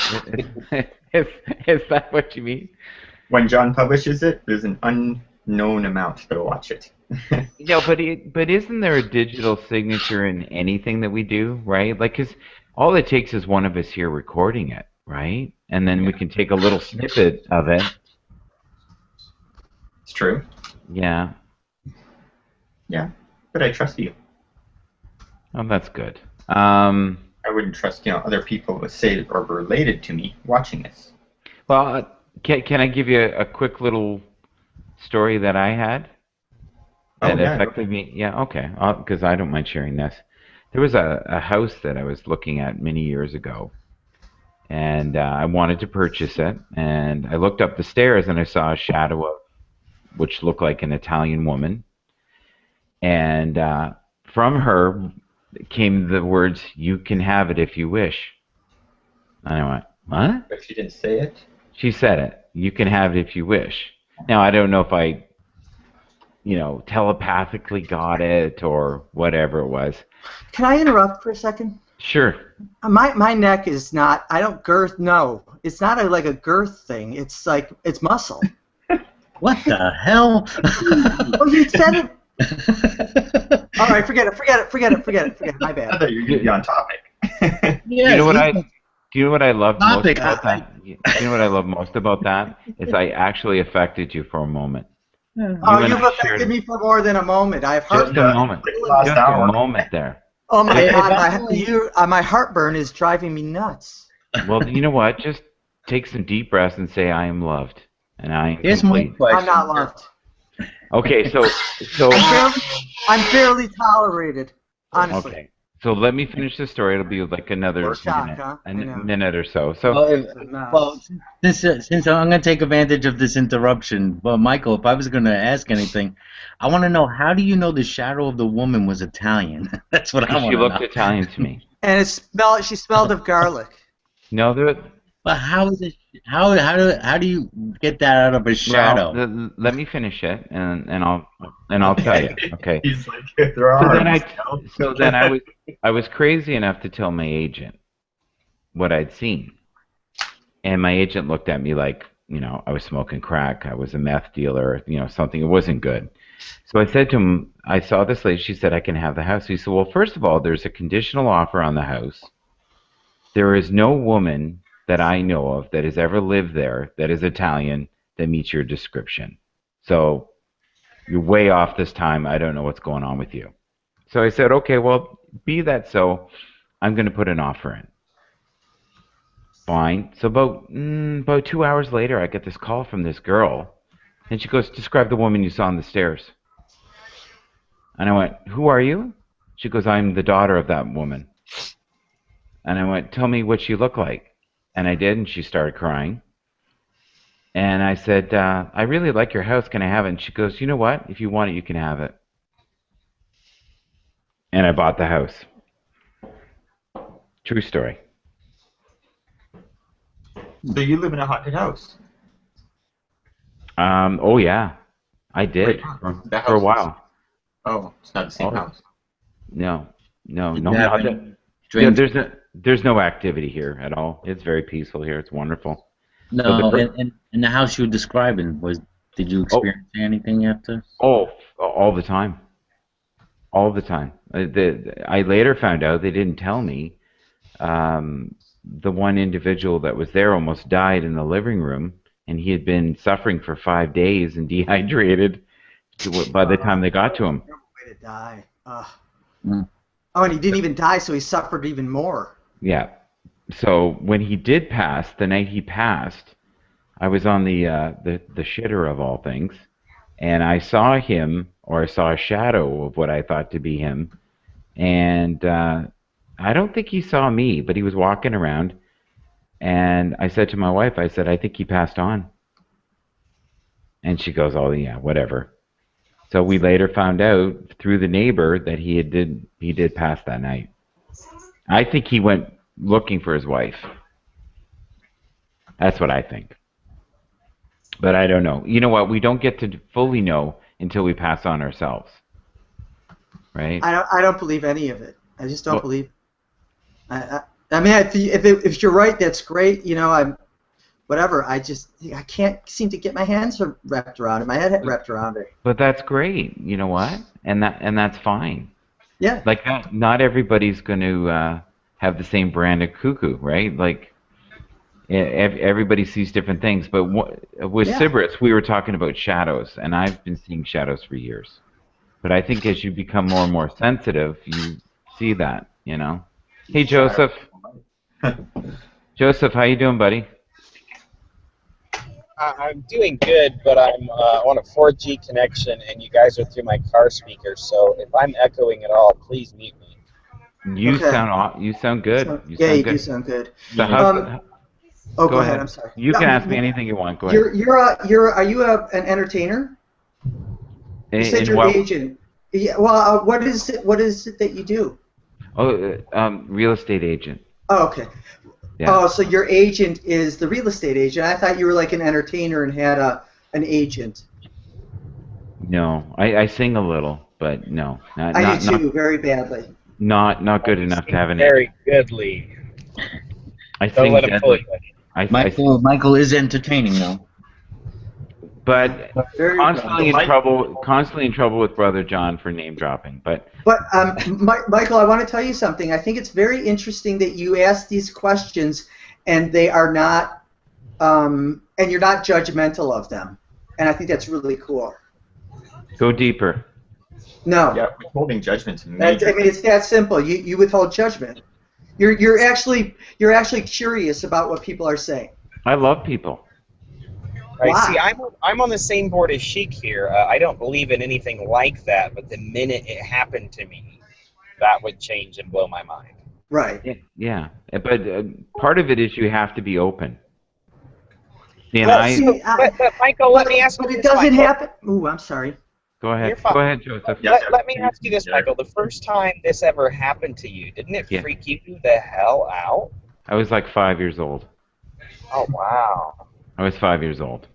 that what you mean? When John publishes it, there's an unknown amount that'll watch it. Yeah, but isn't there a digital signature in anything that we do, right? Like, 'cause all it takes is one of us here recording it, right? And then we can take a little snippet of it. It's true. Yeah. Yeah, but I trust you. Oh, that's good. I wouldn't trust, other people that say or related to me watching this. Well, can I give you a quick little story that I had that affected me? Yeah, okay. Because I don't mind sharing this. There was a house that I was looking at many years ago, and I wanted to purchase it. And I looked up the stairs, and I saw a shadow of which looked like an Italian woman. And from her came the words, "You can have it if you wish." And I went, "What?" But she didn't say it? She said it. "You can have it if you wish." Now, I don't know if I, telepathically got it or whatever it was. Can I interrupt for a second? Sure. My neck is not. I don't girth. No, it's not like a girth thing. It's like it's muscle. What the hell? Oh, you said it. All right, forget it. My bad. I thought you were going to be on topic. Yes, Do you know what I love most about that? Do you know what I love most about that? Is I actually affected you for a moment. Oh, you've affected me for more than a moment. I've heart. Just a moment. Just a moment there. Oh my God, my heartburn is driving me nuts. Well, you know what? Just take some deep breaths and say, "I am loved," and I am Here's my complete. question. I'm not loved. Okay, so I'm fairly tolerated, honestly. Okay, so let me finish the story. It'll be like another minute or so. So, well, since I'm going to take advantage of this interruption, well, Michael, if I was going to ask anything, I want to know, how do you know the shadow of the woman was Italian? That's what I want to know. She looked Italian to me. And she smelled of garlic. No, but how is it? How do you get that out of a shadow? Well, let me finish it, and I'll tell you. Okay. He's like, there are. So then I was crazy enough to tell my agent what I'd seen, And my agent looked at me like, I was smoking crack. I was a meth dealer, something. It wasn't good. So I said to him, I saw this lady. She said, I can have the house. He said, well, first of all, there's a conditional offer on the house. There is no woman that I know of that has ever lived there that is Italian that meets your description. So you're way off this time. I don't know what's going on with you. So I said, okay, well, be that so. I'm going to put an offer in. Fine. So about 2 hours later, I get this call from this girl, and she goes, describe the woman you saw on the stairs. And I went, who are you? She goes, I'm the daughter of that woman. And I went, tell me what she looked like. And I did, and she started crying. And I said, I really like your house. Can I have it? And she goes, you know what? If you want it, you can have it. And I bought the house. True story. So you live in a haunted house? Oh yeah, I did for a while. Oh, it's not the same house. No, Did not you have that. any Yeah, strange? there's no activity here at all. It's very peaceful here. It's wonderful. But No, in the house you were describing, did you experience anything after? all the time, all the time. I later found out they didn't tell me. The one individual that was there almost died in the living room, and he had been suffering for 5 days and dehydrated by the time they got to him. Terrible way to die. Mm. Oh, and he didn't even die, so he suffered even more. Yeah. So when he did pass, the night he passed, I was on the shitter of all things, and I saw him, or I saw a shadow of what I thought to be him, and I don't think he saw me, but he was walking around, and I said to my wife, I said, I think he passed on. And she goes, oh yeah, whatever. So we later found out through the neighbor that he did pass that night. I think he went looking for his wife. That's what I think. But I don't know. You know what? We don't get to fully know until we pass on ourselves. Right? I don't believe any of it. I just don't believe. I mean, if you're right, that's great. I'm whatever. I can't seem to get my hands wrapped around it. My head wrapped around it. But that's great. You know what? And that's fine. Yeah. Like not everybody's going to have the same brand of cuckoo, right? Like everybody sees different things. But with Sybaris, we were talking about shadows, and I've been seeing shadows for years. But I think as you become more and more sensitive, you see that. Hey, Joseph. Joseph, how you doing, buddy? I'm doing good, but I'm on a 4G connection, and you guys are through my car speakers. So if I'm echoing at all, please mute me. You sound good. You do sound good. So go ahead. I'm sorry. You can ask me anything you want. Go ahead. Are you an entertainer? You said you're an agent. Yeah. Well, what is it that you do? Oh, real estate agent. Oh, okay. Yeah. Oh, so your agent is the real estate agent. I thought you were like an entertainer and had an agent. No, I sing a little, but no. I do too, very badly. Not good enough to have an. Very goodly. I sing deadly. Michael is entertaining though. But constantly in trouble with Brother John for name dropping. But Michael, I want to tell you something. I think it's very interesting that you ask these questions, and they are not, and you're not judgmental of them. And I think that's really cool. Go deeper. No. Yeah, withholding judgment. It's that simple. You withhold judgment. You're actually curious about what people are saying. I love people. Right. Wow. See, I'm on the same board as Sheik here. I don't believe in anything like that, but the minute it happened to me, that would change and blow my mind. Right. Yeah. But part of it is you have to be open. But Michael, let me ask you this. But it Michael. doesn't happen. Ooh, I'm sorry. Go ahead. Go ahead, Joseph. Let me ask you this, Michael. The first time this ever happened to you, didn't it freak you the hell out? I was like 5 years old. Oh, wow. I was 5 years old.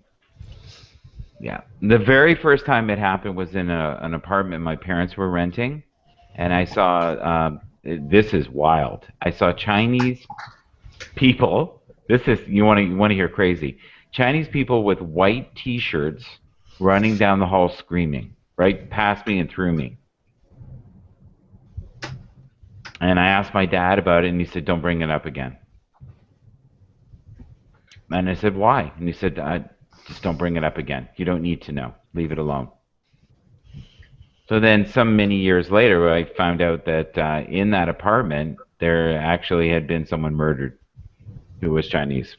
Yeah. The very first time it happened was in an apartment my parents were renting, and I saw, this is wild, I saw Chinese people This is you want to hear crazy. Chinese people with white T-shirts running down the hall screaming, right past me and through me. And I asked my dad about it, and he said, "Don't bring it up again." And I said, "Why?" And he said, "Just don't bring it up again. You don't need to know. Leave it alone." So then, some many years later, I found out that in that apartment there actually had been someone murdered who was Chinese.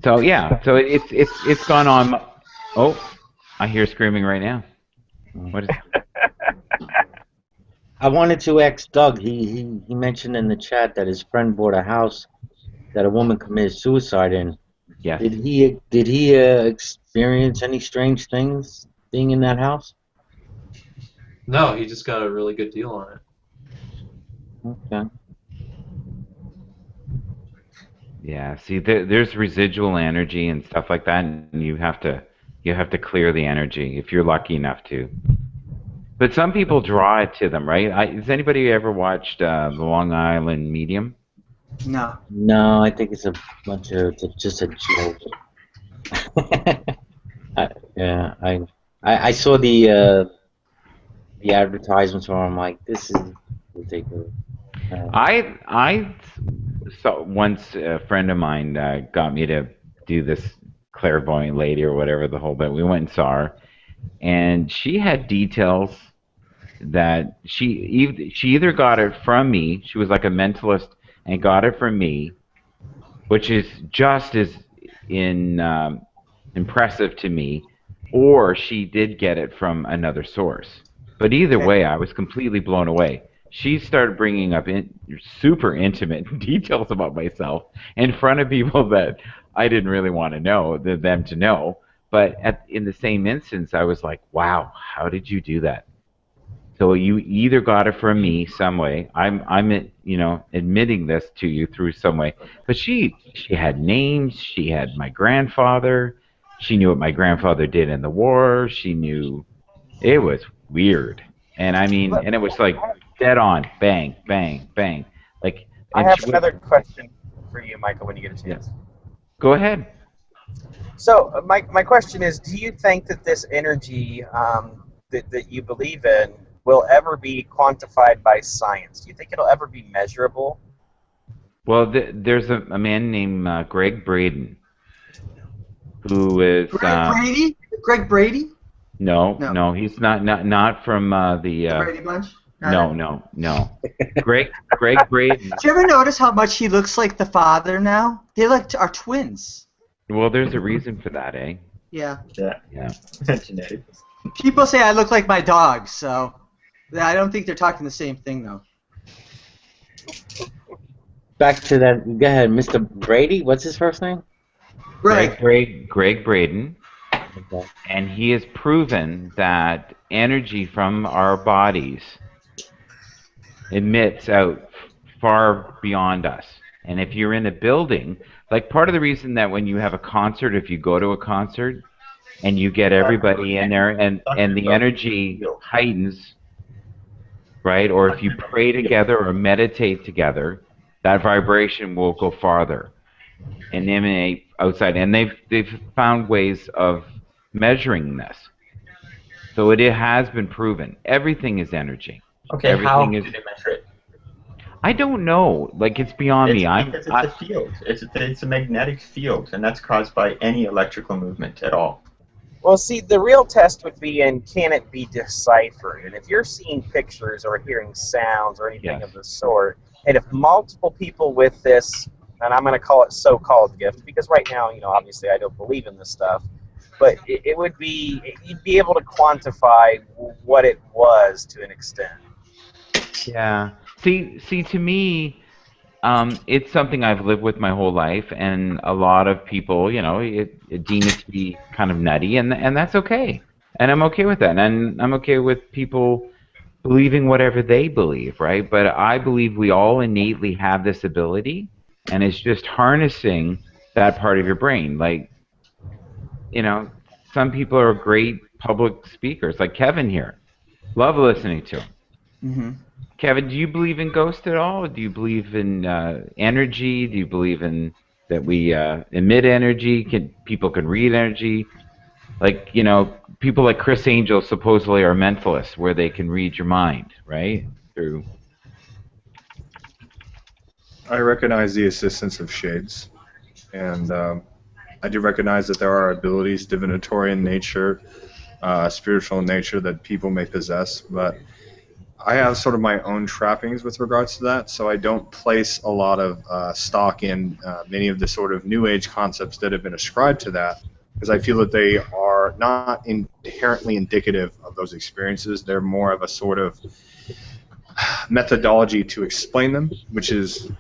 So yeah, so it's gone on. Oh, I hear screaming right now. What is? I wanted to ask Doug. He mentioned in the chat that his friend bought a house that a woman committed suicide in. Yes. Did he experience any strange things being in that house? No, he just got a really good deal on it. Okay. Yeah. See, there's residual energy and stuff like that, and you have to clear the energy if you're lucky enough to. But some people draw it to them, right? Has anybody ever watched the Long Island Medium? No. No, I think it's a bunch of it's just a joke. Yeah, I saw the advertisements for. I'm like, this is ridiculous. I saw once a friend of mine got me to do this clairvoyant lady or whatever the whole bit. We went and saw her, and she had details that she either got it from me. She was like a mentalist and got it from me, which is just as in impressive to me, or she did get it from another source. But either Okay. way, I was completely blown away. She started bringing up super intimate details about myself in front of people that I didn't really want to know, them to know. But in the same instance, I was like, wow, how did you do that? So you either got it from me some way. I'm admitting this to you through some way. But she had names. She had my grandfather. She knew what my grandfather did in the war. She knew it was weird. And I mean, and it was like dead on, bang, bang, bang. Like, I and have she was, another question for you, Michael, when you get a yeah. chance. Go ahead. So, my question is, do you think that this energy that you believe in will ever be quantified by science? Do you think it'll ever be measurable? Well, there's a man named Greg Braden who is Greg Brady? Greg Brady? no, No. no, he's not from the The Brady Bunch? no. Greg Braden. Do you ever notice how much he looks like the father now? They are twins. Well, there's a reason for that, eh? Yeah. Yeah. Genetics. People say I look like my dog, so I don't think they're talking the same thing, though. Back to that. Go ahead, Mr. Brady. What's his first name? Greg. Greg Braden. Okay. And he has proven that energy from our bodies emits out far beyond us. And if you're in a building, like part of the reason that when you have a concert, if you go to a concert and you get everybody in there and the energy heightens, right? Or if you pray together or meditate together, that vibration will go farther and emanate outside. And they've found ways of measuring this. So it has been proven. Everything is energy. Okay, how do they measure it? I don't know. Like, it's beyond me. Because it's a field. It's a magnetic field, and that's caused by any electrical movement at all. Well, see, the real test would be in can it be deciphered? And if you're seeing pictures or hearing sounds or anything of the sort, and if multiple people with this, and I'm going to call it so-called gift, because right now, obviously I don't believe in this stuff, but it would be, you'd be able to quantify what it was to an extent. Yeah. See, to me, it's something I've lived with my whole life, and a lot of people, deem it to be kind of nutty, and that's okay. And I'm okay with that, and I'm okay with people believing whatever they believe, right? But I believe we all innately have this ability, and it's just harnessing that part of your brain. Like, some people are great public speakers, like Kevin here. Love listening to him. Mm-hmm. Kevin, do you believe in ghosts at all? Do you believe in energy? Do you believe in that we emit energy? People can read energy? Like, people like Chris Angel supposedly are mentalists, where they can read your mind, right? Through. I recognize the assistance of shades, and I do recognize that there are abilities, divinatory in nature, spiritual in nature, that people may possess, but I have sort of my own trappings with regards to that, so I don't place a lot of stock in many of the sort of New Age concepts that have been ascribed to that, because I feel that they are not inherently indicative of those experiences. They're more of a sort of methodology to explain them, which is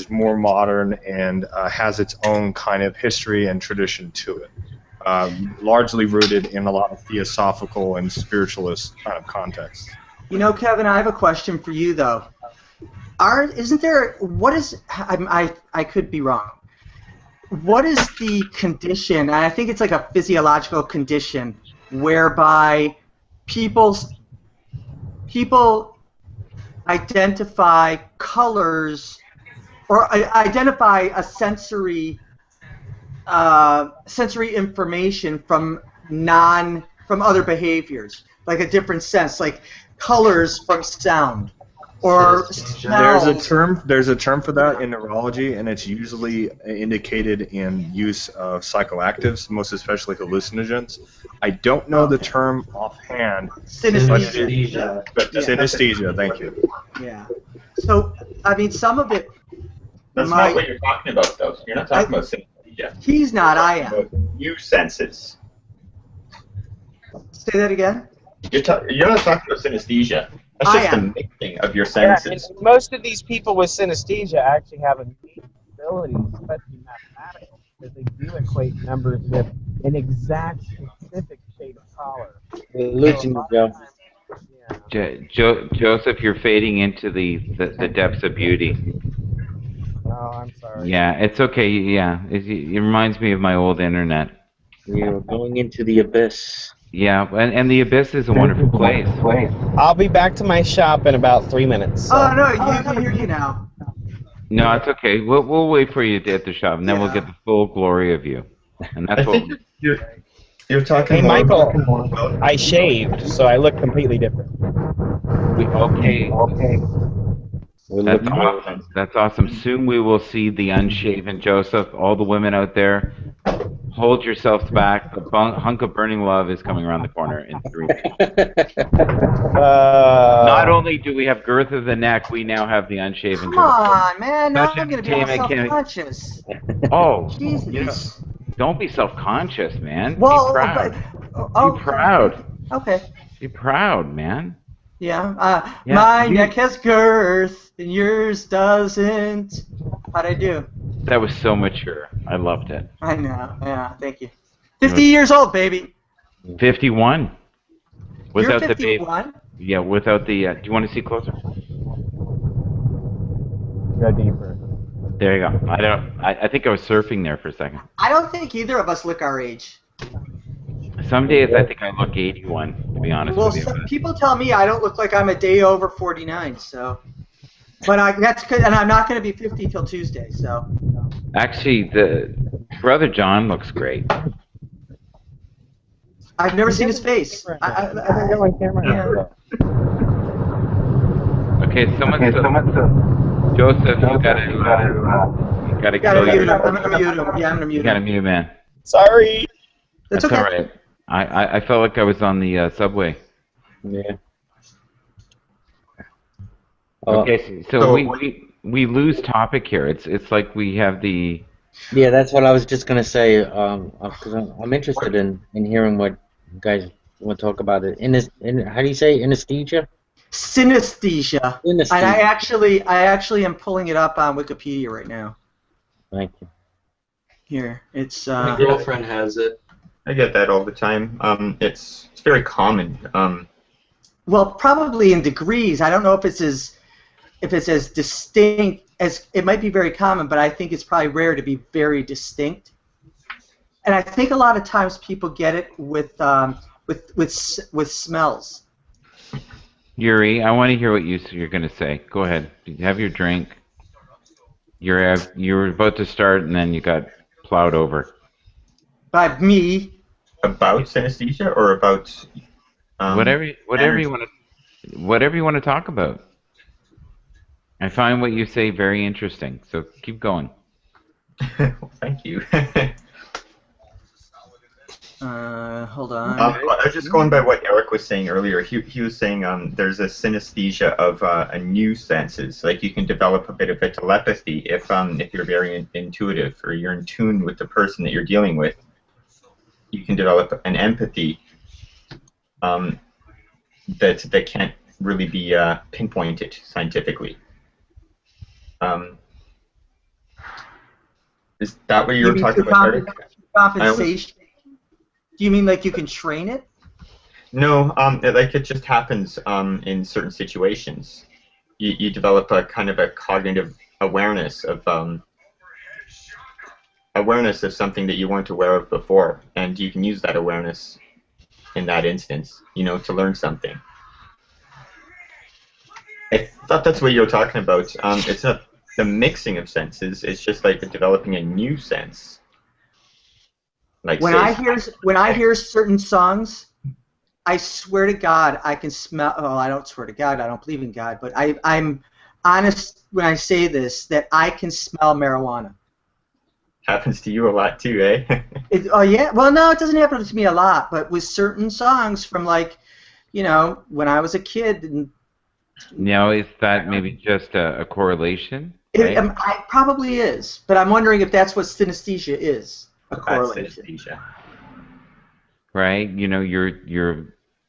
more modern and has its own kind of history and tradition to it, largely rooted in a lot of theosophical and spiritualist kind of contexts. You know, Kevin, I have a question for you though. Isn't there? What is? I could be wrong. What is the condition? And I think it's like a physiological condition whereby people identify colors or identify a sensory information from other behaviors, like a different sense, like colors from sound or smells. There's a term for that in neurology, and it's usually indicated in use of psychoactives, most especially hallucinogens. I don't know the term offhand. Synesthesia. Synesthesia, thank you. Yeah. So, I mean, some of it. That's not what you're talking about, though. You're not talking about synesthesia. He's not. I am. New senses. Say that again. You're not talking about synesthesia. That's just the mixing of your senses. And most of these people with synesthesia actually have amazing abilities, especially mathematical, because they do equate numbers with an exact specific shade of color. Joseph, you're fading into the depths of beauty. Oh, I'm sorry. Yeah, it's okay. Yeah, it reminds me of my old internet. We're going into the abyss. Yeah, and the abyss is a wonderful place. I'll be back to my shop in about 3 minutes. So. Oh no, you can hear you now. No, it's okay. We'll wait for you at the shop, and then we'll get the full glory of you. And that's what you're talking. Hey, Michael, I shaved, so I look completely different. Okay. That's awesome. That's awesome. Soon we will see the unshaven Joseph. All the women out there, hold yourselves back. The hunk of burning love is coming around the corner in 3 weeks. Not only do we have girth of the neck, we now have the unshaven Come Joseph. on, man. Now I'm going to be all self-conscious. Oh, Jesus. Don't be self-conscious, man. Well, be proud. Be proud. Okay. Be proud, man. Yeah. My neck has girth and yours doesn't. How'd I do? That was so mature. I loved it. I know. Yeah. Thank you. 50 years old, baby. 51. Without You're 51? the baby. Yeah, without the. Do you want to see closer? Go deeper. There you go. I think I was surfing there for a second. I don't think either of us look our age. Some days I think I look 81, to be honest with you. Well, people tell me I don't look like I'm a day over 49, so. But that's good, and I'm not going to be 50 till Tuesday, so. Actually, the brother John looks great. I've never seen his face. I go on camera. Okay, someone's Joseph, you gotta mute him. I'm gonna mute him. Yeah, I'm gonna mute him. You gotta mute him, man. Sorry. That's okay. All right. I felt like I was on the subway. Yeah. Okay, so we lose topic here. It's like we have the. Yeah, that's what I was just gonna say. Because I'm interested in hearing what you guys want to talk about. It how do you say anesthesia? Synesthesia. And I actually am pulling it up on Wikipedia right now. Thank you. Here, it's. My girlfriend has it. I get that all the time. It's very common. Well, probably in degrees. I don't know if it's as distinct as it might be very common, but I think it's probably rare to be very distinct. And I think a lot of times people get it with smells. Yuri, I want to hear what you're going to say. Go ahead. Have your drink. You were about to start, and then you got plowed over. By me. About synesthesia or about Whatever energy? you want to talk about. I find what you say very interesting, so keep going. Well, thank you. Hold on. I was just going by what Eric was saying earlier. He was saying there's a synesthesia of a new senses. Like you can develop a bit of a telepathy if you're very intuitive or you're in tune with the person that you're dealing with. You can develop an empathy that can't really be pinpointed scientifically. Is that what you were talking about, Eric? Compensation? Do you mean like you can train it? No, like it just happens in certain situations. You develop a kind of a cognitive awareness of something that you weren't aware of before, and you can use that awareness in that instance, to learn something. I thought that's what you were talking about. It's not the mixing of senses. It's just like developing a new sense. Like when I hear certain songs, I swear to God, I can smell. Oh, I don't swear to God. I don't believe in God, but I'm honest when I say this that I can smell marijuana. Happens to you a lot too, eh? Oh yeah. Well, no, it doesn't happen to me a lot, but with certain songs from like, when I was a kid. And now, is that maybe just a correlation? Right? It probably is, but I'm wondering if that's what synesthesia is. A correlation. Synesthesia. Right?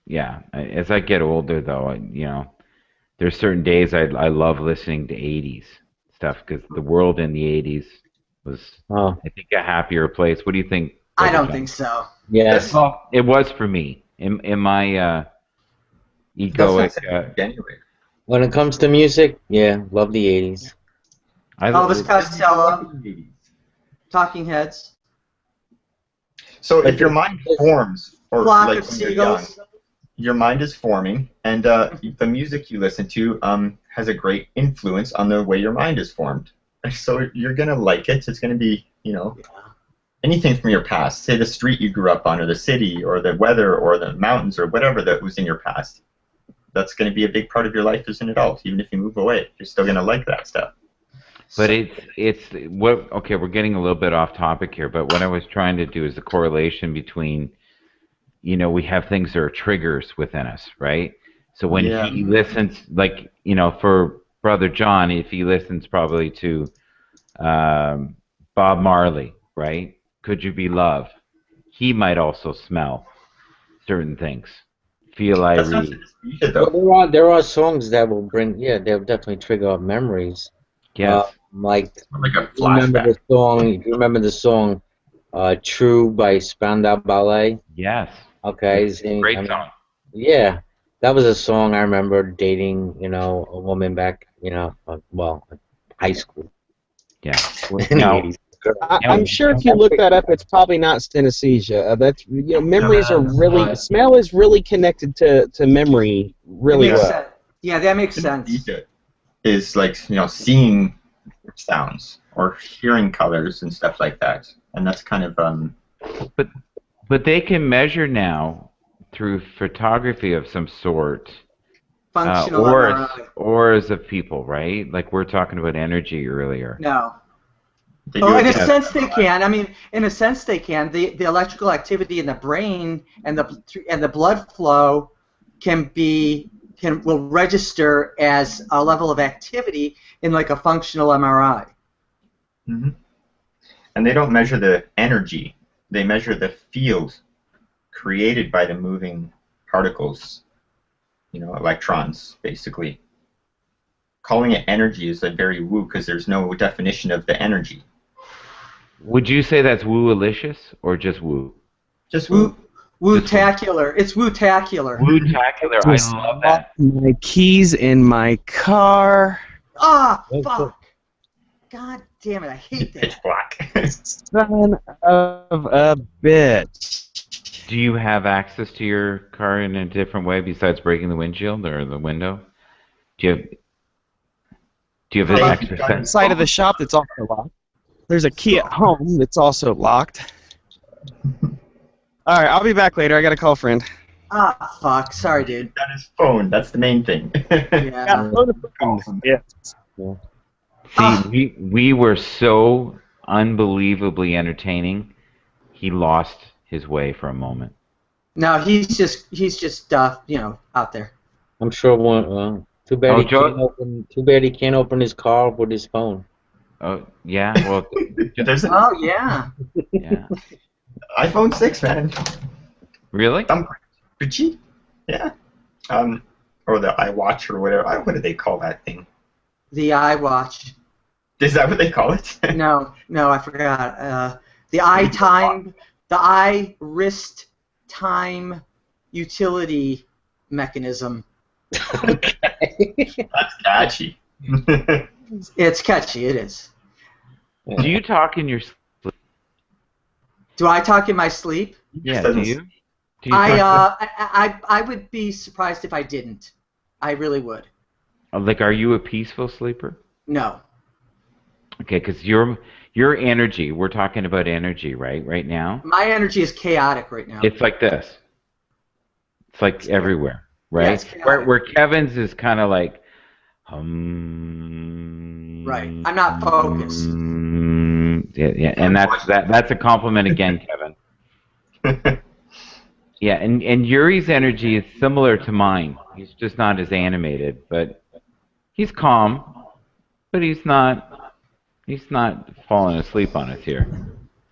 Yeah. As I get older, though, there's certain days I love listening to 80s stuff because the world in the 80s was, I think, a happier place. What do you think? I don't think so. Yes. Well, it was for me. In my egoic. When it comes to music, yeah, love the 80s. Elvis Costello, Talking Heads. So if your mind forms, or Flock like of when you're young, Seagulls. your mind is forming, and the music you listen to has a great influence on the way your mind is formed. So you're gonna like it. It's gonna be, anything from your past. Say the street you grew up on, or the city, or the weather, or the mountains, or whatever that was in your past. That's gonna be a big part of your life as an adult. Even if you move away, you're still gonna like that stuff. But okay, we're getting a little bit off topic here, but what I was trying to do is the correlation between, we have things that are triggers within us, right? So when he listens, like, for Brother John, if he listens probably to Bob Marley, right? Could You Be Love? He might also smell certain things. Feel Irene. Well, there are songs that will they'll definitely trigger up memories. Yes. Like a flashback. You remember the song True by Spandau Ballet? Yes. Okay. Great song. Yeah. That was a song I remember dating, a woman back, high school. Yeah. I'm sure if you look that up, it's probably not synesthesia. Memories are really, smell is really connected to memory really well. Sense. Yeah, that makes sense. Is like, seeing sounds or hearing colors and stuff like that, and that's kind of But they can measure now through photography of some sort. Functional auras of people, right? Like we're talking about energy earlier. No. In a sense they can. I mean, in a sense they can. The electrical activity in the brain and the blood flow will register as a level of activity in like a functional MRI. Mm-hmm. And they don't measure the energy. They measure the field created by the moving particles, electrons, basically. Calling it energy is a very woo because there's no definition of the energy. Would you say that's woo-alicious or just woo? Just woo. Woo-tacular. It's woo-tacular. Woo-tacular. I love that. My keys in my car. Ah, fuck. God damn it, I hate that. Pitch black. Son of a bitch. Do you have access to your car in a different way besides breaking the windshield or the window? Do you have an extra set? Side of the shop that's also locked. There's a key at home that's also locked. All right, I'll be back later. I got to call a friend. Ah, fuck. Sorry, dude. On his phone. That's the main thing. Yeah. Yeah. See, we were so unbelievably entertaining. He lost his way for a moment. No, he's just out there. I'm sure one. Too bad Oh, he can't open. Too bad he can't open his car with his phone. Oh yeah, well, There's an Oh yeah. yeah. iPhone 6, man. Really? Gucci? Yeah. Or the iWatch or whatever. What do they call that thing? The iWatch. Is that what they call it? No, I forgot. The iTime, the iWrist time utility mechanism. That's catchy. It's catchy. It is. Do you talk in your sleep? Do I talk in my sleep? Yeah. Do you? I would be surprised if I didn't. I really would. Like, are you a peaceful sleeper? No. Okay, because your energy. We're talking about energy, right? Right now. My energy is chaotic right now. It's like this. It's like everywhere, right? Yeah, where Kevin's is kind of like, right. I'm not focused. Yeah, and that's a compliment again, Kevin. Yeah, and Yuri's energy is similar to mine. He's just not as animated, but he's calm, but he's not falling asleep on us here.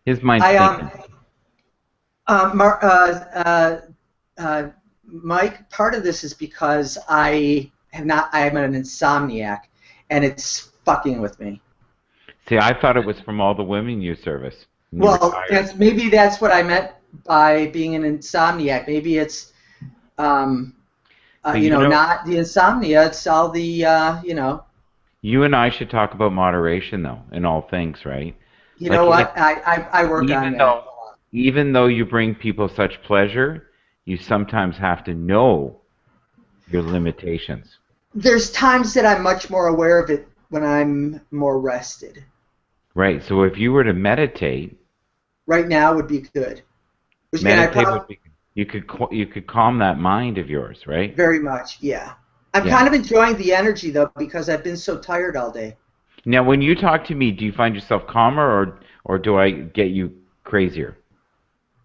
His mind's thinking. Mike, part of this is because I'm an insomniac, and it's fucking with me. See, I thought it was from all the women you service. Well, maybe that's what I meant by being an insomniac. Maybe it's, not the insomnia. It's all the, You and I should talk about moderation, though, in all things, right? You know what? I work on that. Even though you bring people such pleasure, you sometimes have to know your limitations. There's times that I'm much more aware of it when I'm more rested. Right. So if you were to meditate, right now would be good. You could calm that mind of yours, right? Very much, yeah. I'm kind of enjoying the energy though because I've been so tired all day. Now, when you talk to me, do you find yourself calmer, or do I get you crazier?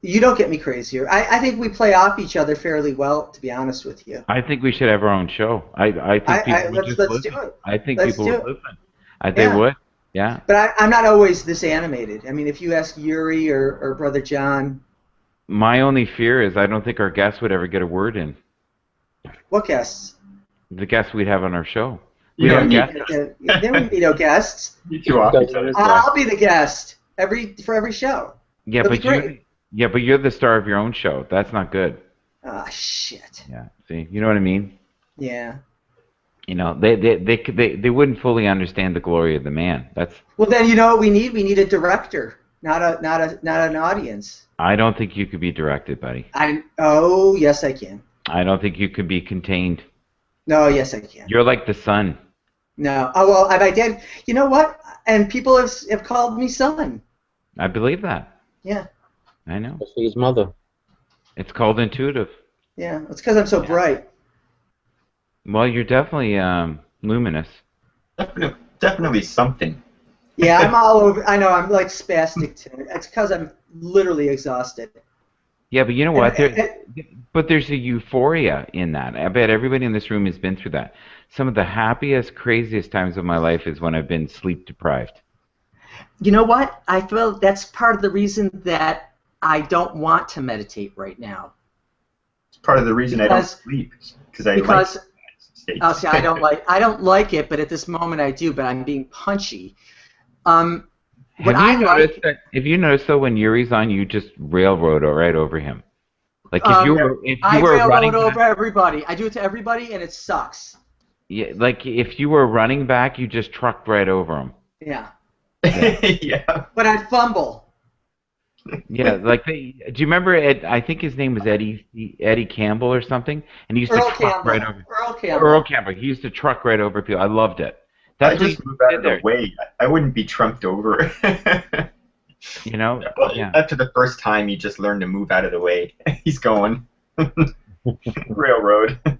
You don't get me crazier. I think we play off each other fairly well, to be honest with you. I think we should have our own show. I think people would just listen. Do it. I think people would listen. They would. Yeah. But I'm not always this animated. I mean, if you ask Yuri or Brother John. My only fear is I don't think our guests would ever get a word in. What guests? The guests we'd have on our show. There would be no guests. I'll be the guest for every show. Yeah, but you're the star of your own show. That's not good. Ah, shit. Yeah. See, you know what I mean? Yeah. You know, they wouldn't fully understand the glory of the man. Well, then you know what we need? We need a director, not an audience. I don't think you could be directed, buddy. Oh, yes, I can. I don't think you could be contained. No, yes, I can. You're like the sun. No. Oh, well, I did. You know what? And people have called me son. I believe that. Yeah. I know. That's his mother. It's called intuitive. Yeah, it's because I'm so bright. Well, you're definitely luminous. Definitely something. Yeah, I'm all over. I know, I'm like spastic too. It's because I'm literally exhausted. Yeah, but you know what? But there's a euphoria in that. I bet everybody in this room has been through that. Some of the happiest, craziest times of my life is when I've been sleep deprived. You know what? I feel that's part of the reason that I don't want to meditate right now. It's part of the reason I don't sleep because see, I don't like it, but at this moment I do. But I'm being punchy. Have you noticed though when Yuri's on, you just railroad right over him? Like if you were running over everybody. I do it to everybody, and it sucks. Yeah, like if you were running back, you just trucked right over him. Yeah. Yeah. But I fumble. Yeah, like do you remember Ed? I think his name was Eddie Campbell or something, and he used to Earl truck right Campbell. over. Earl Earl Campbell. Campbell. He used to truck right over people. I loved it. I That's what he just move out did of the there. way. I wouldn't be trumped over. You know? Well, Yeah. after the first time, you just learn to move out of the way. He's going. Railroad. So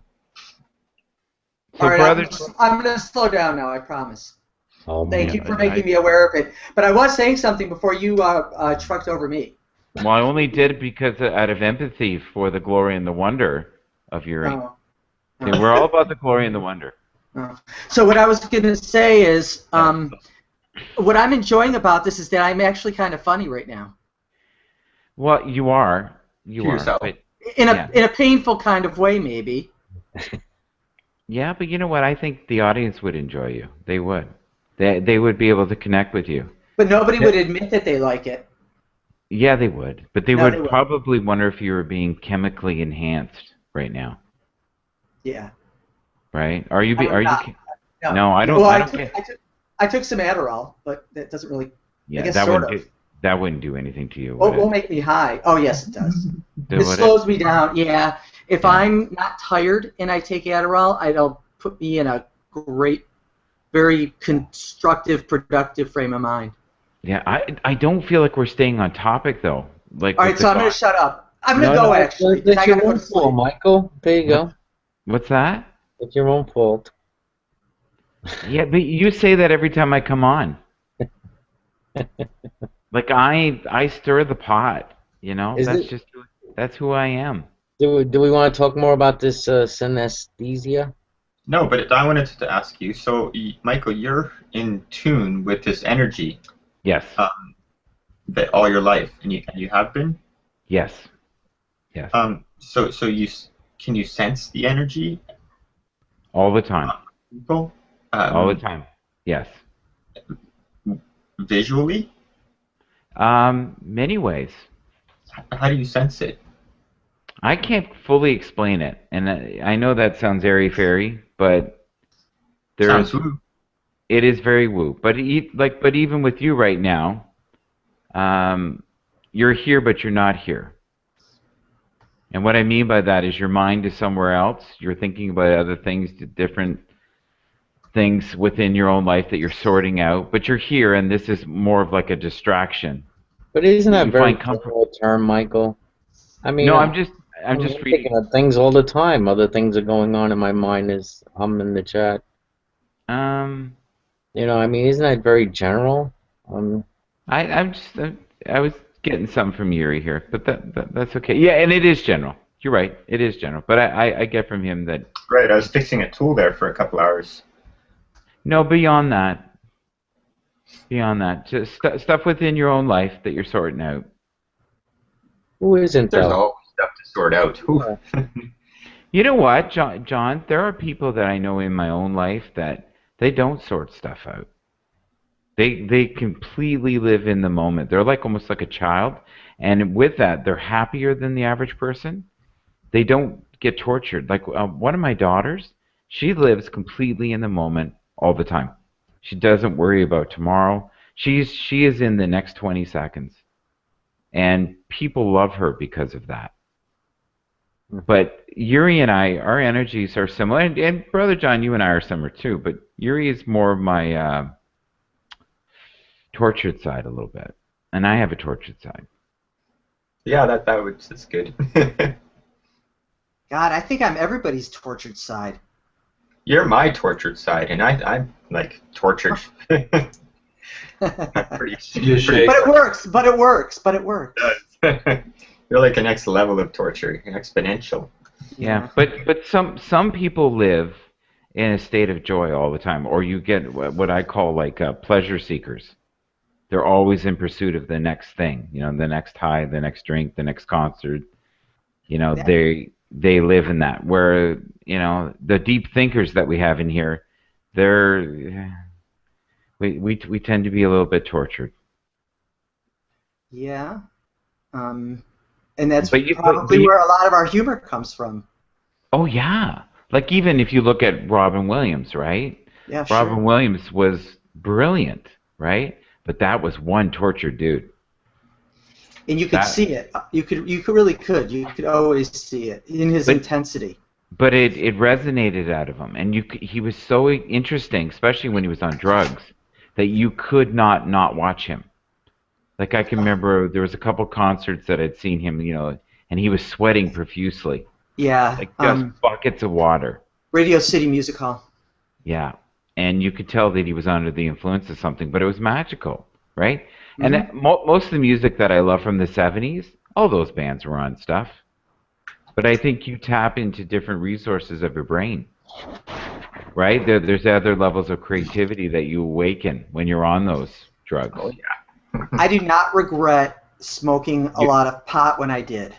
All right, brother, I'm going to slow down now, I promise. Oh Thank man. you for making me aware of it. But I was saying something before you trucked over me. Well, I only did it because out of empathy for the glory and the wonder of Yuri. Oh. See, we're all about the glory and the wonder. Oh. So what I was going to say is, what I'm enjoying about this is that I'm actually kind of funny right now. Well, you are. You To are. yourself. But, In a painful kind of way, maybe. yeah, but you know what? I think the audience would enjoy you. They would. They would be able to connect with you. But nobody would admit that they like it. Yeah, they would. But they No, would they wouldn't. probably wonder if you were being chemically enhanced right now. Yeah. Right? Are you? I'm not. No, I don't. Well, I don't care. I took some Adderall, but that doesn't really. Yeah, I guess that sort wouldn't of. that wouldn't do anything to you. Well, Would it won't it? make me high. Oh, yes, it does. It Would it? slows me down. Yeah. If I'm not tired and I take Adderall, it'll put me in a great, very constructive, productive frame of mind. Yeah, I don't feel like we're staying on topic though. Like. All with right, the so I'm going to shut up. I'm going to go, actually. 'Cause That's I your got to go own to fault, sleep. Michael. There you go. What's that? It's your own fault. Yeah, but you say that every time I come on. Like I stir the pot, you know. That's who I am. Do we want to talk more about this synesthesia? No, but I wanted to ask you. So, Michael, you're in tune with this energy. Yes. That all your life, and you have been. Yes. Yes. So can you sense the energy? All the time. People. All the time. Yes. Visually. Many ways. How do you sense it? I can't fully explain it, and I know that sounds airy-fairy, but Sounds woo. it is very woo. But but even with you right now, you're here, but you're not here. And what I mean by that is your mind is somewhere else. You're thinking about other things, different things within your own life that you're sorting out, but you're here, and this is more of like a distraction. But isn't that You very find comfort. general term, Michael? I mean, No, I'm just thinking reading. of things all the time. Other things are going on in my mind as I'm in the chat. You know, I mean, isn't that very general? I was getting something from Yuri here, but that's okay. Yeah, and it is general. You're right. It is general, but I get from him that. Right. I was fixing a tool there for a couple hours. No, beyond that. Beyond that, just stuff within your own life that you're sorting out. Who isn't There's though? always stuff to sort out. Whew. You know what, John? There are people that I know in my own life that they don't sort stuff out. They completely live in the moment. They're like almost like a child, and with that, they're happier than the average person. They don't get tortured. Like one of my daughters, she lives completely in the moment all the time. She doesn't worry about tomorrow. She is in the next 20 seconds, and people love her because of that. But Yuri and I, our energies are similar, and Brother John, you and I are similar too. But Yuri is more of my tortured side a little bit, and I have a tortured side. Yeah, that's good. God, I think I'm everybody's tortured side. You're my tortured side, and I'm like tortured. Pretty But it works. But it works. But it works. You're like the next level of torture, exponential. Yeah, but some people live in a state of joy all the time, or you get what I call like pleasure seekers. They're always in pursuit of the next thing, you know, the next high, the next drink, the next concert. You know, they live in that. Where, you know, the deep thinkers that we have in here, we tend to be a little bit tortured. Yeah. And that's But where a lot of our humor comes from. Oh yeah, like even if you look at Robin Williams, right? Yeah, sure. Robin Williams was brilliant, right? But that was one tortured dude. and you could That, see it. You could always see it in his but intensity. but it resonated out of him, and he was so interesting, especially when he was on drugs, that you could not watch him. Like I can remember there was a couple concerts that I'd seen him, and he was sweating profusely, Yeah, like just buckets of water. Radio City Music Hall. Yeah, and you could tell that he was under the influence of something, but it was magical, right? And most of the music that I love from the '70s, all those bands were on stuff. But I think you tap into different resources of your brain, right? There's other levels of creativity that you awaken when you're on those drugs. Oh yeah. I do not regret smoking a lot of pot when I did,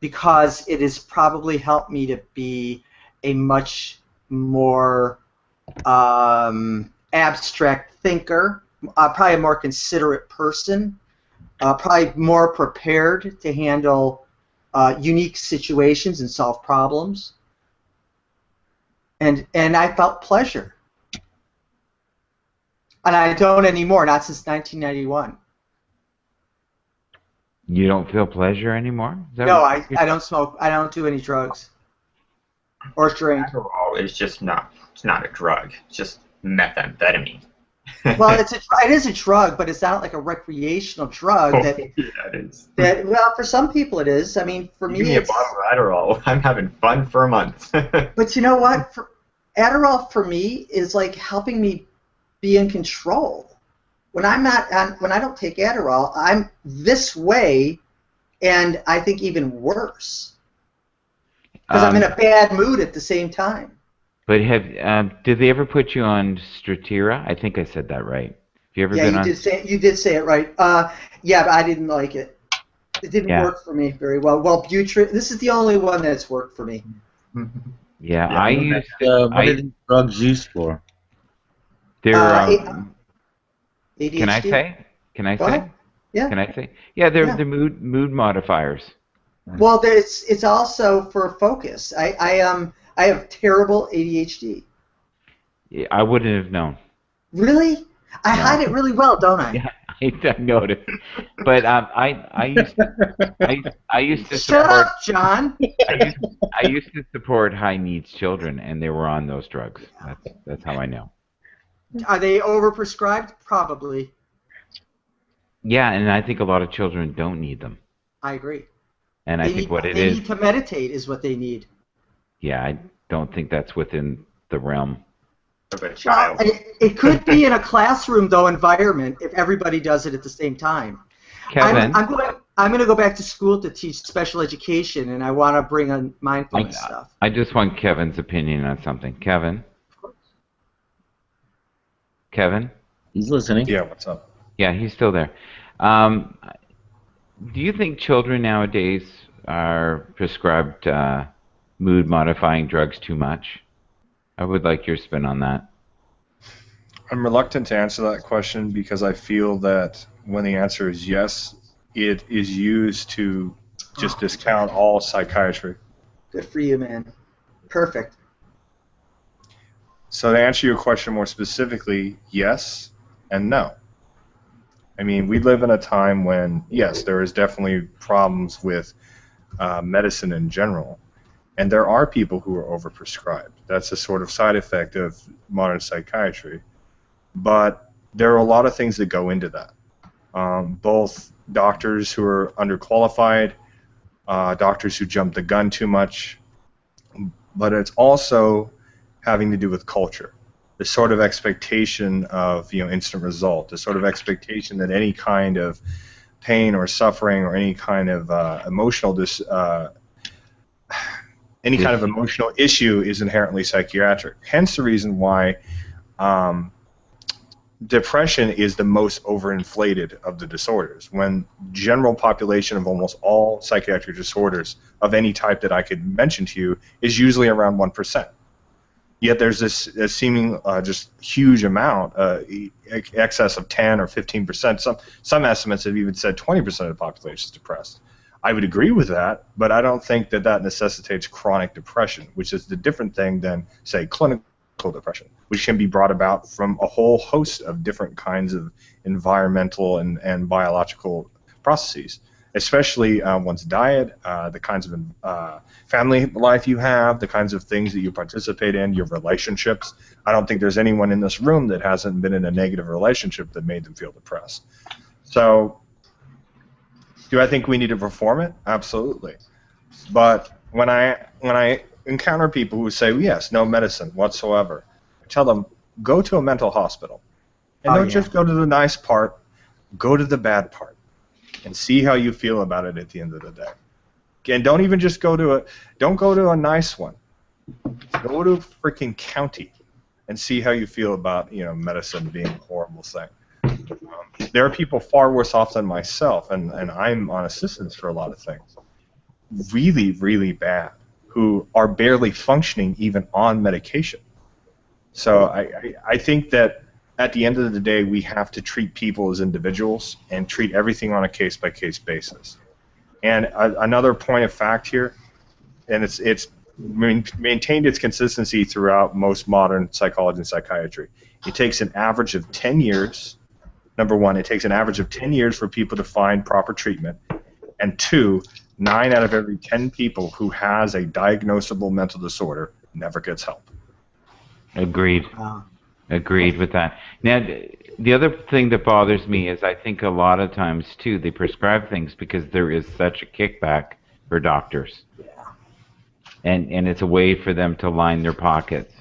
because it has probably helped me to be a much more abstract thinker, probably a more considerate person, probably more prepared to handle unique situations and solve problems. And I felt pleasure. And I don't anymore, not since 1991. You don't feel pleasure anymore? No, I don't smoke. I don't do any drugs or drink. Adderall is just it's not a drug. It's just methamphetamine. Well, it is a drug, but it's not like a recreational drug. Yeah, it is. Well, for some people it is. I mean, for me, Give me a bottle of Adderall. I'm having fun for a month. But you know what? Adderall for me is like helping me be in control. When I don't take Adderall, I'm this way, and I think even worse because I'm in a bad mood at the same time. But did they ever put you on Stratira? I think I said that right. Have you ever been on? You did say it right. Yeah, but I didn't like it. It didn't work for me very well. Well, Butrin. This is the only one that's worked for me. Yeah, I used. What are these drugs used for? They're. ADHD? Can I say? Can I Go say? ahead. Yeah. Can I say? Yeah, they're the mood modifiers. Well, it's also for focus. I have terrible ADHD. Yeah, I wouldn't have known. Really? I hide it really well, don't I? Yeah, I noticed. But I used to Shut support. up, John. I used to support high needs children, and they were on those drugs. That's how I know. Are they overprescribed? Probably. Yeah, and I think a lot of children don't need them. I agree. And I think what it they is. need to meditate is what they need. Yeah, I don't think that's within the realm of a child. Well, it could be in a classroom though environment if everybody does it at the same time. Kevin, I'm going to go back to school to teach special education, and I want to bring on mindfulness stuff. I just want Kevin's opinion on something. Kevin? He's listening. Yeah, what's up? Yeah, he's still there. Do you think children nowadays are prescribed mood-modifying drugs too much? I would like your spin on that. I'm reluctant to answer that question because I feel that when the answer is yes, it is used to just discount all psychiatry. Good for you, man. Perfect. So to answer your question more specifically, yes and no. I mean, we live in a time when, yes, there is definitely problems with medicine in general, and there are people who are overprescribed. That's a sort of side effect of modern psychiatry. But there are a lot of things that go into that. Both doctors who are underqualified, doctors who jump the gun too much, but it's also having to do with culture. The sort of expectation of instant result, the sort of expectation that any kind of pain or suffering or any kind of emotional issue is inherently psychiatric. Hence the reason why depression is the most overinflated of the disorders, when general population of almost all psychiatric disorders of any type that I could mention to you is usually around 1%. Yet there's this seeming just huge amount, excess of 10 or 15%. Some estimates have even said 20% of the population is depressed. I would agree with that, but I don't think that necessitates chronic depression, which is the different thing than, say, clinical depression, which can be brought about from a whole host of different kinds of environmental and biological processes. especially one's diet, the kinds of family life you have, the kinds of things that you participate in, your relationships. I don't think there's anyone in this room that hasn't been in a negative relationship that made them feel depressed. So, do I think we need to perform it? Absolutely. But when I encounter people who say, yes, no medicine whatsoever, I tell them, go to a mental hospital. And don't just go to the nice part, go to the bad part and see how you feel about it at the end of the day. And don't even just go to don't go to a nice one. Go to a freaking county and see how you feel about, medicine being a horrible thing. There are people far worse off than myself, and I'm on assistance for a lot of things. Really, really bad, who are barely functioning even on medication. So I think that at the end of the day, we have to treat people as individuals and treat everything on a case-by-case basis. And another point of fact here, and it's maintained its consistency throughout most modern psychology and psychiatry. It takes an average of 10 years. Number one, it takes an average of 10 years for people to find proper treatment. And two, 9 out of every 10 people who has a diagnosable mental disorder never gets help. Agreed. Agreed with that. Now, the other thing that bothers me is I think a lot of times, too, they prescribe things because there is such a kickback for doctors. Yeah. And it's a way for them to line their pockets.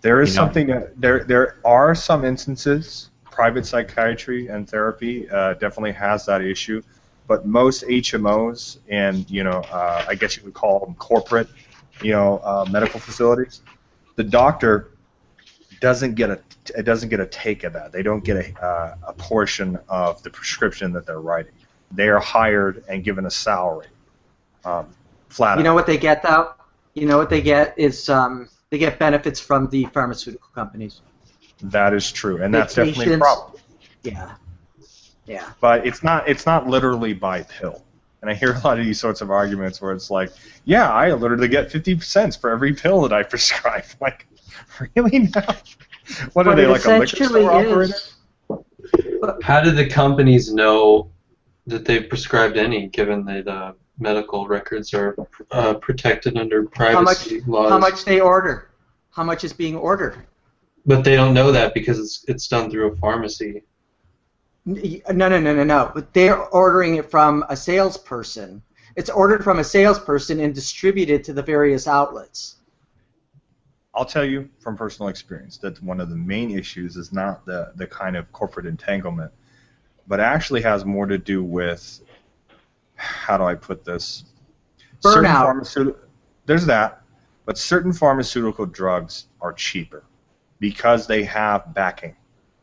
There is something that there are some instances, private psychiatry and therapy definitely has that issue, but most HMOs and I guess you would call them corporate, medical facilities, the doctor doesn't get a take of that. They don't get a portion of the prescription that they're writing. They are hired and given a salary. Flat out. You know what they get though? You know what they get is they get benefits from the pharmaceutical companies. That is true, and that's definitely a problem. Yeah. Yeah. But it's not literally by pill. And I hear a lot of these sorts of arguments where it's like, yeah, I literally get 50 cents for every pill that I prescribe. Like, really now? What are they, like a liquor store operator? How do the companies know that they've prescribed any, given that medical records are protected under privacy laws? How much they order? How much is being ordered? But they don't know that because it's done through a pharmacy. No. But they're ordering it from a salesperson. It's ordered from a salesperson and distributed to the various outlets. I'll tell you from personal experience that one of the main issues is not the kind of corporate entanglement, but actually has more to do with, how do I put this? Burnout. There's that, but certain pharmaceutical drugs are cheaper because they have backing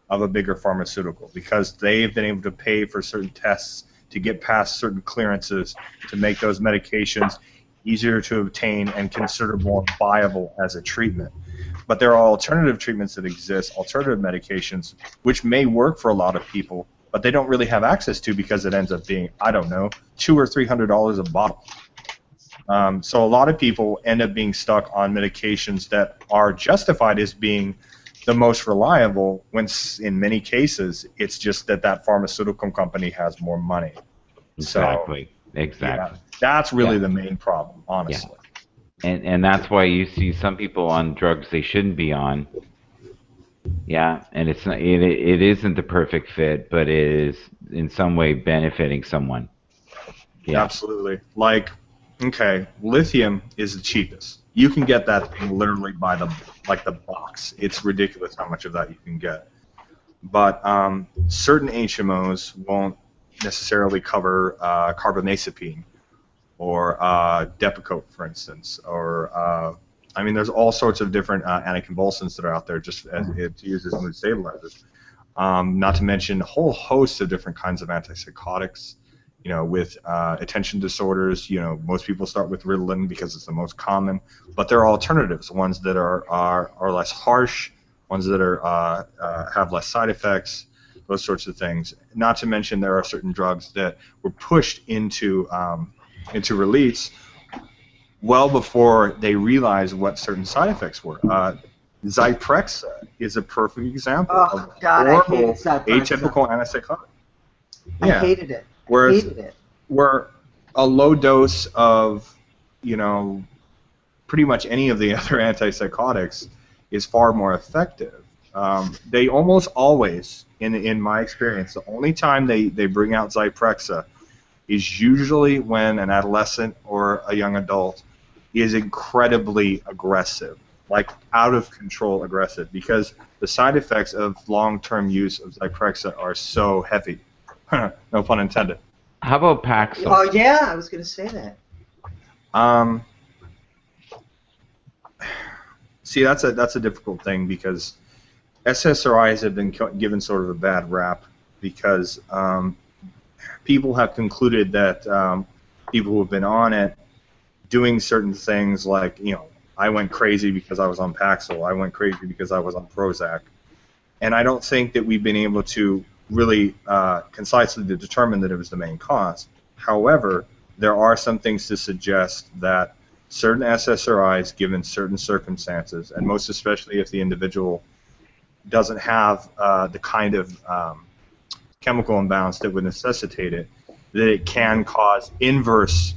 of a bigger pharmaceutical, because they've been able to pay for certain tests to get past certain clearances to make those medications easier to obtain and considered more viable as a treatment. But there are alternative treatments that exist, alternative medications, which may work for a lot of people, but they don't really have access to because it ends up being, I don't know, $200 or $300 a bottle. So a lot of people end up being stuck on medications that are justified as being the most reliable, when in many cases it's just that pharmaceutical company has more money. Exactly. So, exactly. Yeah, that's really the main problem, honestly. Yeah. And that's why you see some people on drugs they shouldn't be on. Yeah, and it's not, it isn't the perfect fit, but it is in some way benefiting someone. Yeah. Absolutely. Like, okay, lithium is the cheapest. You can get that thing literally by the box. It's ridiculous how much of that you can get. But certain HMOs won't necessarily cover carbamazepine or Depakote, for instance, or I mean, there's all sorts of different anticonvulsants that are out there just to use as mood stabilizers. Not to mention a whole host of different kinds of antipsychotics. With attention disorders, most people start with Ritalin because it's the most common, but there are alternatives, ones that are less harsh, ones that are have less side effects, those sorts of things. Not to mention there are certain drugs that were pushed into release well before they realized what certain side effects were. Zyprexa is a perfect example of horrible atypical antipsychotic. I hated it. Whereas, Hated it. where a low dose of, pretty much any of the other antipsychotics is far more effective. They almost always, in my experience, the only time they bring out Zyprexa is usually when an adolescent or a young adult is incredibly aggressive, like out of control aggressive, because the side effects of long-term use of Zyprexa are so heavy. No pun intended. How about Paxil? Oh yeah, I was going to say that. See, that's a difficult thing because SSRIs have been given sort of a bad rap because people have concluded that people who have been on it doing certain things like, I went crazy because I was on Paxil, I went crazy because I was on Prozac, and I don't think that we've been able to really concisely determine that it was the main cause. However, there are some things to suggest that certain SSRIs, given certain circumstances, and most especially if the individual doesn't have the kind of chemical imbalance that would necessitate it, that it can cause inverse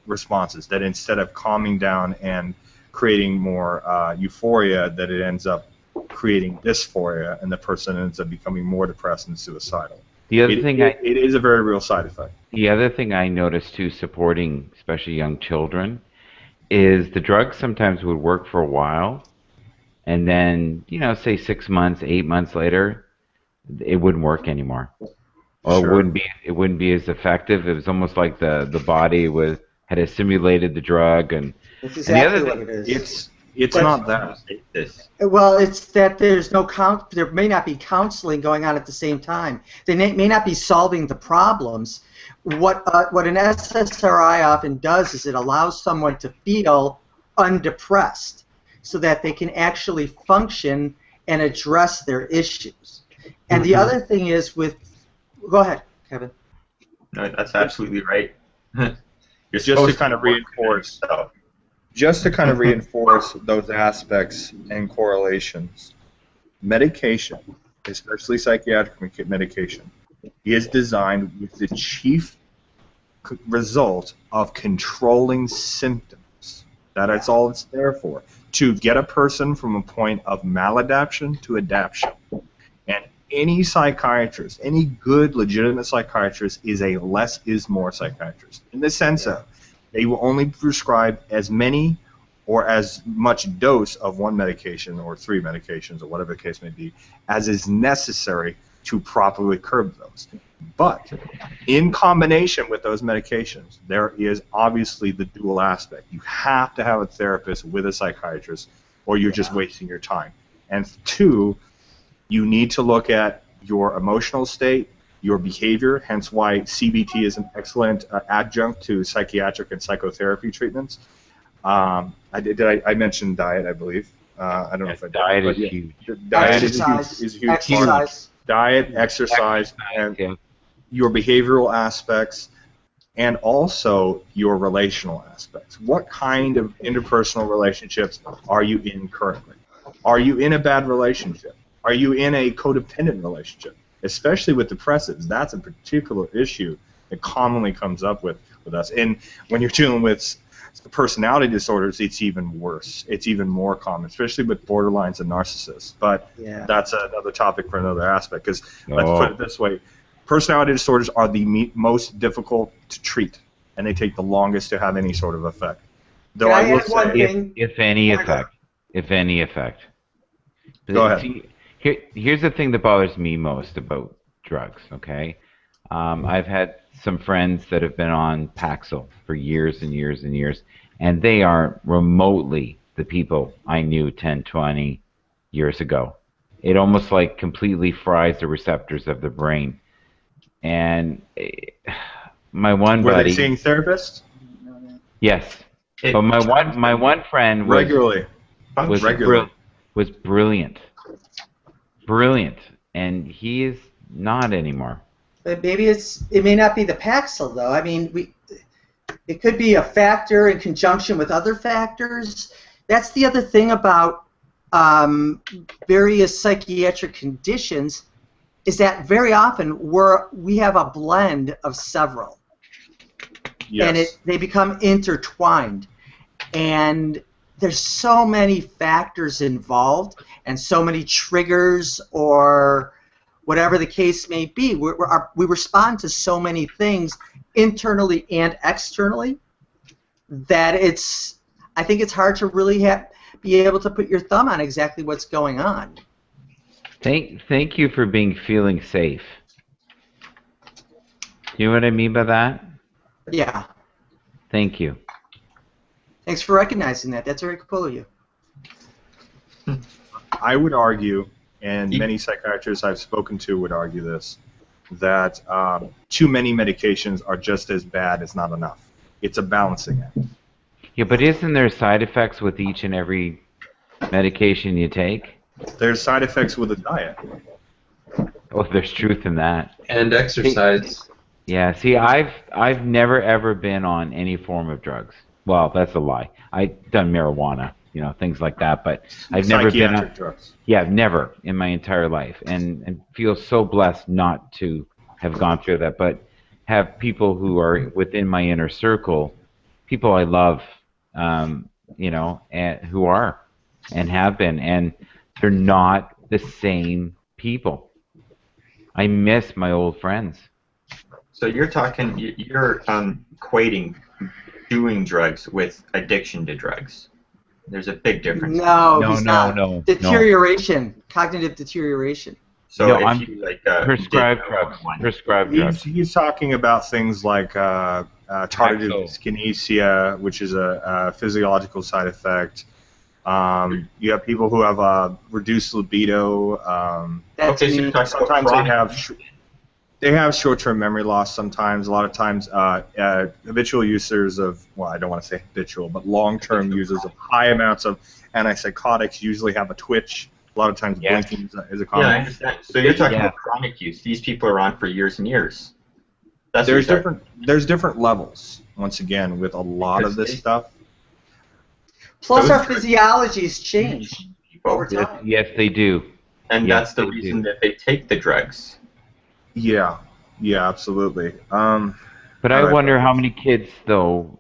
responses, that instead of calming down and creating more euphoria, that it ends up creating dysphoria, and the person ends up becoming more depressed and suicidal. The other thing it is a very real side effect. The other thing I noticed too, supporting especially young children, is the drugs sometimes would work for a while, and then say 6 months, 8 months later, it wouldn't work anymore, or Sure. it wouldn't be as effective. It was almost like the body had assimilated the drug, and That's and the other exactly thing, what it is. It's But- not that. Well, it's that there's no there may not be counseling going on at the same time. They may not be solving the problems. What an SSRI often does is it allows someone to feel undepressed so that they can actually function and address their issues. And the other thing is go ahead, Kevin. No, that's absolutely right. Just to kind of reinforce those aspects and correlations, medication, especially psychiatric medication, is designed with the chief result of controlling symptoms. That's all it's there for, to get a person from a point of maladaptation to adaptation. And any psychiatrist, any good, legitimate psychiatrist, is a less is more psychiatrist, in the sense of they will only prescribe as many or as much dose of one medication or 3 medications or whatever the case may be as is necessary to properly curb those. But in combination with those medications, there is obviously the dual aspect. You have to have a therapist with a psychiatrist or you're just wasting your time. And 2, you need to look at your emotional state, your behavior, hence why CBT is an excellent adjunct to psychiatric and psychotherapy treatments. I mentioned diet, I believe. I don't know if I did. Diet is huge. Diet is a huge Exercise. Diet, exercise, and your behavioral aspects, and also your relational aspects. What kind of interpersonal relationships are you in currently? Are you in a bad relationship? Are you in a codependent relationship? Especially with depressives, that's a particular issue that commonly comes up with us. And when you're dealing with personality disorders, it's even worse. It's even more common, especially with borderlines and narcissists. But that's another topic for another aspect, because let's put it this way. Personality disorders are the most difficult to treat, and they take the longest to have any sort of effect. Though I will say, if any effect. Go ahead. See, here's the thing that bothers me most about drugs, okay? I've had some friends that have been on Paxil for years and years and years, and they are remotely the people I knew 10, 20 years ago. It almost like completely fries the receptors of the brain. And my one buddy... Were they seeing therapists? Yes. But my one friend was... Regularly. Was brilliant. Brilliant. And he is not anymore. But maybe it may not be the Paxil though. I mean, it could be a factor in conjunction with other factors. That's the other thing about various psychiatric conditions. is that very often we have a blend of several, and they become intertwined, and there's so many factors involved and so many triggers or whatever the case may be. We respond to so many things internally and externally that I think it's hard to really be able to put your thumb on exactly what's going on. Thank you for feeling safe. You know what I mean by that? Yeah. Thank you. Thanks for recognizing that. That's very cool of you. I would argue, and many psychiatrists I've spoken to would argue this, that too many medications are just as bad as not enough. It's a balancing act. Yeah, but isn't there side effects with each and every medication you take? There's side effects with a diet. Oh, there's truth in that. And exercise. Yeah, see, I've never ever been on any form of drugs. Well, that's a lie. I've done marijuana, things like that, but I've never been on drugs. Yeah, never in my entire life, and feel so blessed not to have gone through that, but have people who are within my inner circle, people I love, and who are and have been, and they're not the same people. I miss my old friends. So you're equating doing drugs with addiction to drugs. There's a big difference. No, no. Deterioration, cognitive deterioration. So I'm if you prescribed drugs. He's talking about things like tardive dyskinesia, which is a physiological side effect. You have people who have reduced libido. Sometimes they have short-term memory loss. Sometimes, a lot of times, habitual users of, well, I don't want to say habitual, but long-term users of high amounts of antipsychotics usually have a twitch. A lot of times, blinking is a common. Yeah, I understand. So you're talking about chronic use. These people are on for years and years. There's different levels. Once again, with a lot of this stuff. Plus, our physiologies change over time. Yes, they do. And that's the reason that they take the drugs. Yeah, absolutely. But I wonder how many kids, though,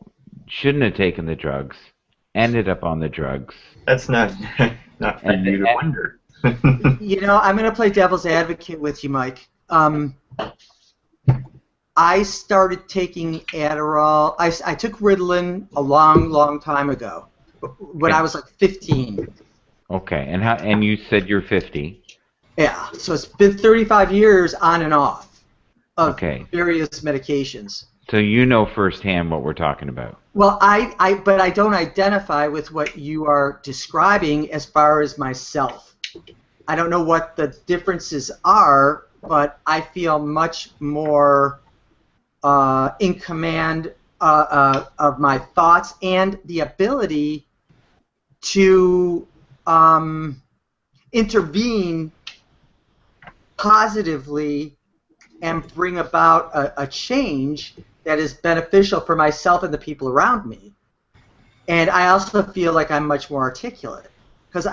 shouldn't have taken the drugs, ended up on the drugs. That's not for you to wonder. I'm going to play devil's advocate with you, Mike. I started taking Adderall. I took Ritalin a long, long time ago, when I was like 15. Okay, and you said you're 50. Yeah, so it's been 35 years on and off of various medications. So you know firsthand what we're talking about. Well, but I don't identify with what you are describing as far as myself. I don't know what the differences are, but I feel much more in command of my thoughts and the ability to intervene positively and bring about a change that is beneficial for myself and the people around me. And I also feel like I'm much more articulate because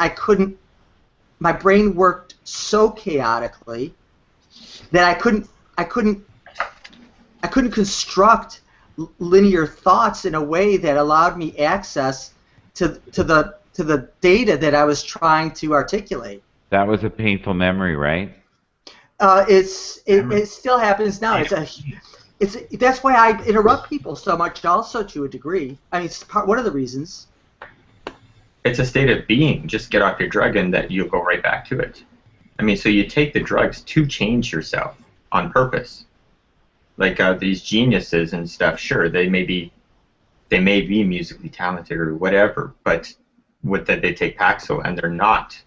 my brain worked so chaotically that I couldn't construct linear thoughts in a way that allowed me access to the data that I was trying to articulate. That was a painful memory, right? It still happens now. That's why I interrupt people so much, also to a degree. I mean, it's one of the reasons. It's a state of being. Just get off your drug, and that you'll go right back to it. I mean, so you take the drugs to change yourself on purpose. Like these geniuses and stuff. Sure, they may be musically talented or whatever, but with that they take Paxil and they're not.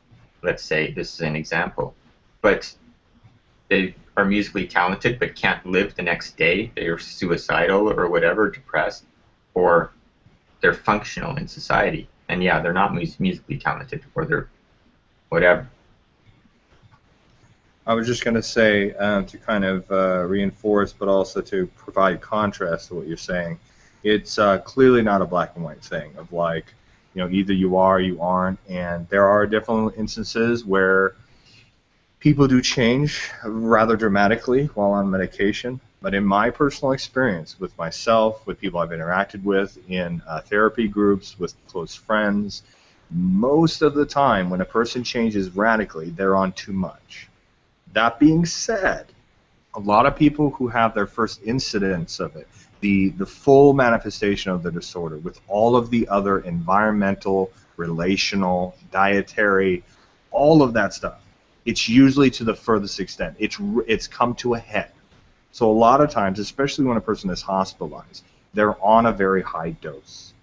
Let's say this is an example, but they are musically talented but can't live the next day. They are suicidal or whatever, depressed, or they're functional in society. And yeah, they're not musically talented or they're whatever. I was just going to say, to kind of reinforce, but also to provide contrast to what you're saying, it's clearly not a black and white thing of like, either you are or you aren't, and there are definitely instances where People do change rather dramatically while on medication, but in my personal experience with myself, with people I've interacted with in therapy groups, with close friends, most of the time when a person changes radically, they're on too much. That being said, a lot of people who have their first incidence of it, the full manifestation of the disorder with all of the other environmental, relational, dietary, all of that stuff, it's usually to the furthest extent. It's come to a head. So a lot of times, especially when a person is hospitalized, they're on a very high dose.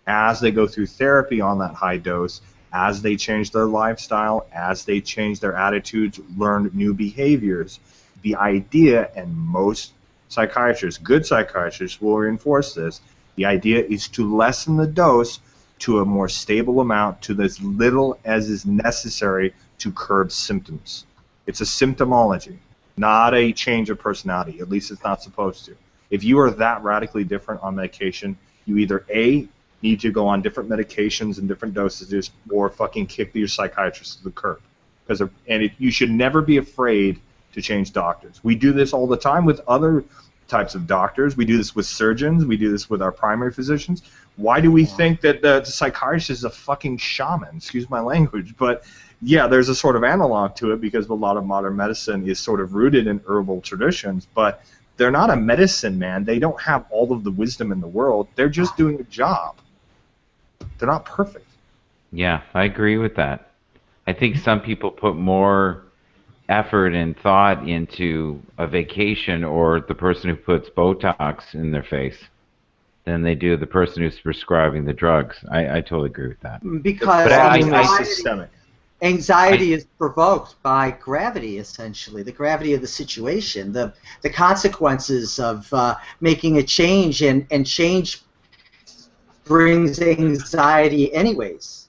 As they go through therapy on that high dose, as they change their lifestyle, as they change their attitudes, learn new behaviors, the idea, and most psychiatrists, good psychiatrists will reinforce this, the idea is to lessen the dose to a more stable amount, to as little as is necessary to curb symptoms. It's a symptomology, not a change of personality. At least it's not supposed to. If you are that radically different on medication, you either A, need to go on different medications and different dosages, or fucking kick your psychiatrist to the curb. You should never be afraid to change doctors. We do this all the time with other types of doctors. We do this with surgeons. We do this with our primary physicians. Why do we think that the psychiatrist is a fucking shaman? Excuse my language, but yeah, there's a sort of analog to it because a lot of modern medicine is sort of rooted in herbal traditions, but they're not a medicine man. They don't have all of the wisdom in the world. They're just doing a job. They're not perfect. Yeah, I agree with that. I think some people put more effort and thought into a vacation or the person who puts Botox in their face than they do the person who's prescribing the drugs. I totally agree with that. Because anxiety is provoked by gravity, essentially, the gravity of the situation, the consequences of making a change, and change brings anxiety anyways.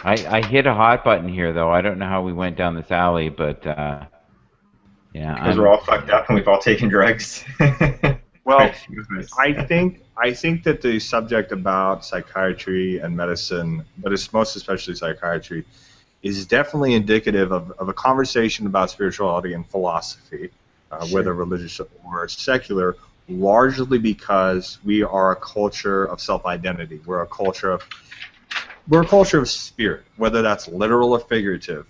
I hit a hot button here, though. I don't know how we went down this alley, but yeah. Because we're all fucked up and we've all taken drugs. Well, I think that the subject about psychiatry and medicine, but it's most especially psychiatry, is definitely indicative of a conversation about spirituality and philosophy, whether religious or secular, largely because we are a culture of self-identity. We're a culture of spirit, whether that's literal or figurative,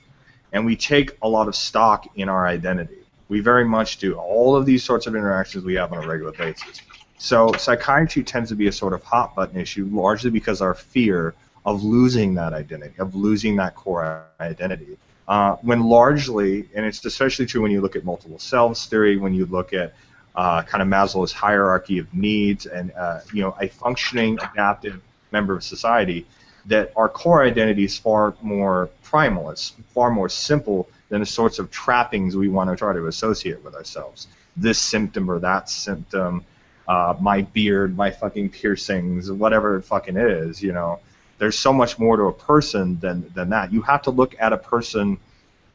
and we take a lot of stock in our identity. We very much do. All of these sorts of interactions we have on a regular basis. So psychiatry tends to be a sort of hot button issue, largely because our fear of losing that identity, of losing that core identity. When largely, and it's especially true when you look at multiple selves theory, when you look at kind of Maslow's hierarchy of needs, and a functioning, adaptive member of society, that our core identity is far more primal. It's far more simple than the sorts of trappings we want to try to associate with ourselves. This symptom or that symptom, my beard, my fucking piercings, whatever it fucking is, There's so much more to a person than that. You have to look at a person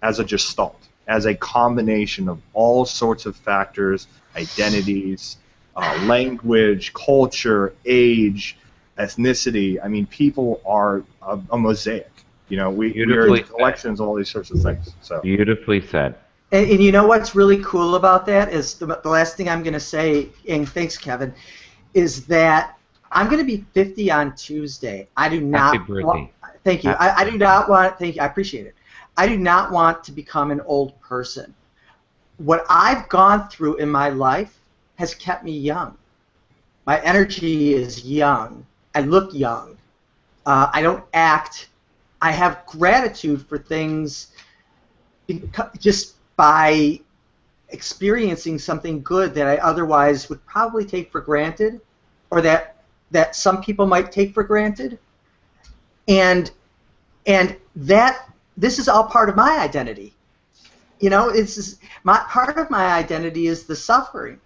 as a gestalt, as a combination of all sorts of factors, identities, language, culture, age, ethnicity. I mean, people are a mosaic. We are collections of all these sorts of things. So beautifully said. And you know what's really cool about that is the last thing I'm going to say, and thanks, Kevin, is that I'm going to be 50 on Tuesday. I do not. Happy birthday. Thank you. I do not want. Thank you. I appreciate it. I do not want to become an old person. What I've gone through in my life has kept me young. My energy is young. I look young. I don't act. I have gratitude for things just by experiencing something good that I otherwise would probably take for granted, or that some people might take for granted. And that this is all part of my identity. Part of my identity is the suffering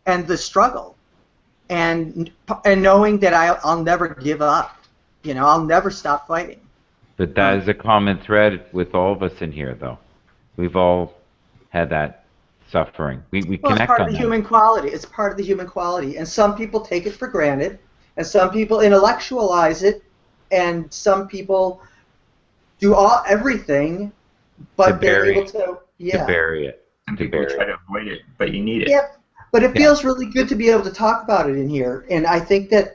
and the struggle, and knowing that I'll never give up. I'll never stop fighting. But that is a common thread with all of us in here, though. We've all had that suffering. We connect on that. It's part of the human quality. It's part of the human quality, and some people take it for granted, and some people intellectualize it, and some people do everything, but they're able to Yeah. bury it. Some people try to avoid it, but you need it. Yep. But it feels really good to be able to talk about it in here, and I think that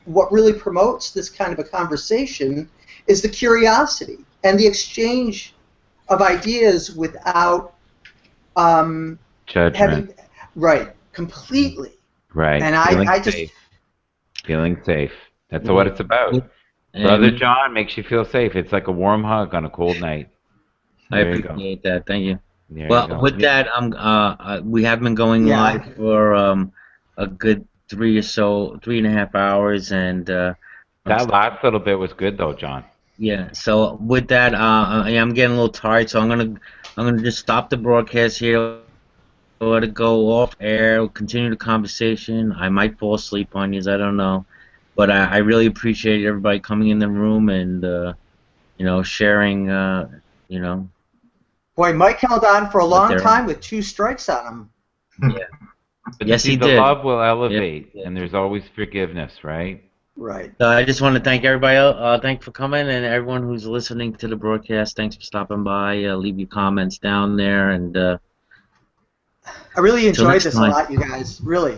what really promotes this kind of a conversation is the curiosity and the exchange of ideas without Judgment. completely. Right. And Feeling I just safe. Feeling safe. That's what it's about. Brother John makes you feel safe. It's like a warm hug on a cold night. I There you go. appreciate that. Thank you. There Well, you go. with that, we have been going live for a good 3.5 hours, and that last little bit was good though, John. yeah. So with that, I'm getting a little tired, so I'm gonna just stop the broadcast here. Let it go off air. We'll continue the conversation. I might fall asleep on you, I don't know, but I really appreciate everybody coming in the room and sharing. Boy, Mike held on for a But long there- time with 2 strikes on him. Yeah. But Yes, see, he the did. love will elevate, and there's always forgiveness, right? Right. So I just want to thank everybody. Thanks for coming, and everyone who's listening to the broadcast. Thanks for stopping by. Leave your comments down there, and I really Till enjoyed next this time. a lot, you guys. Really.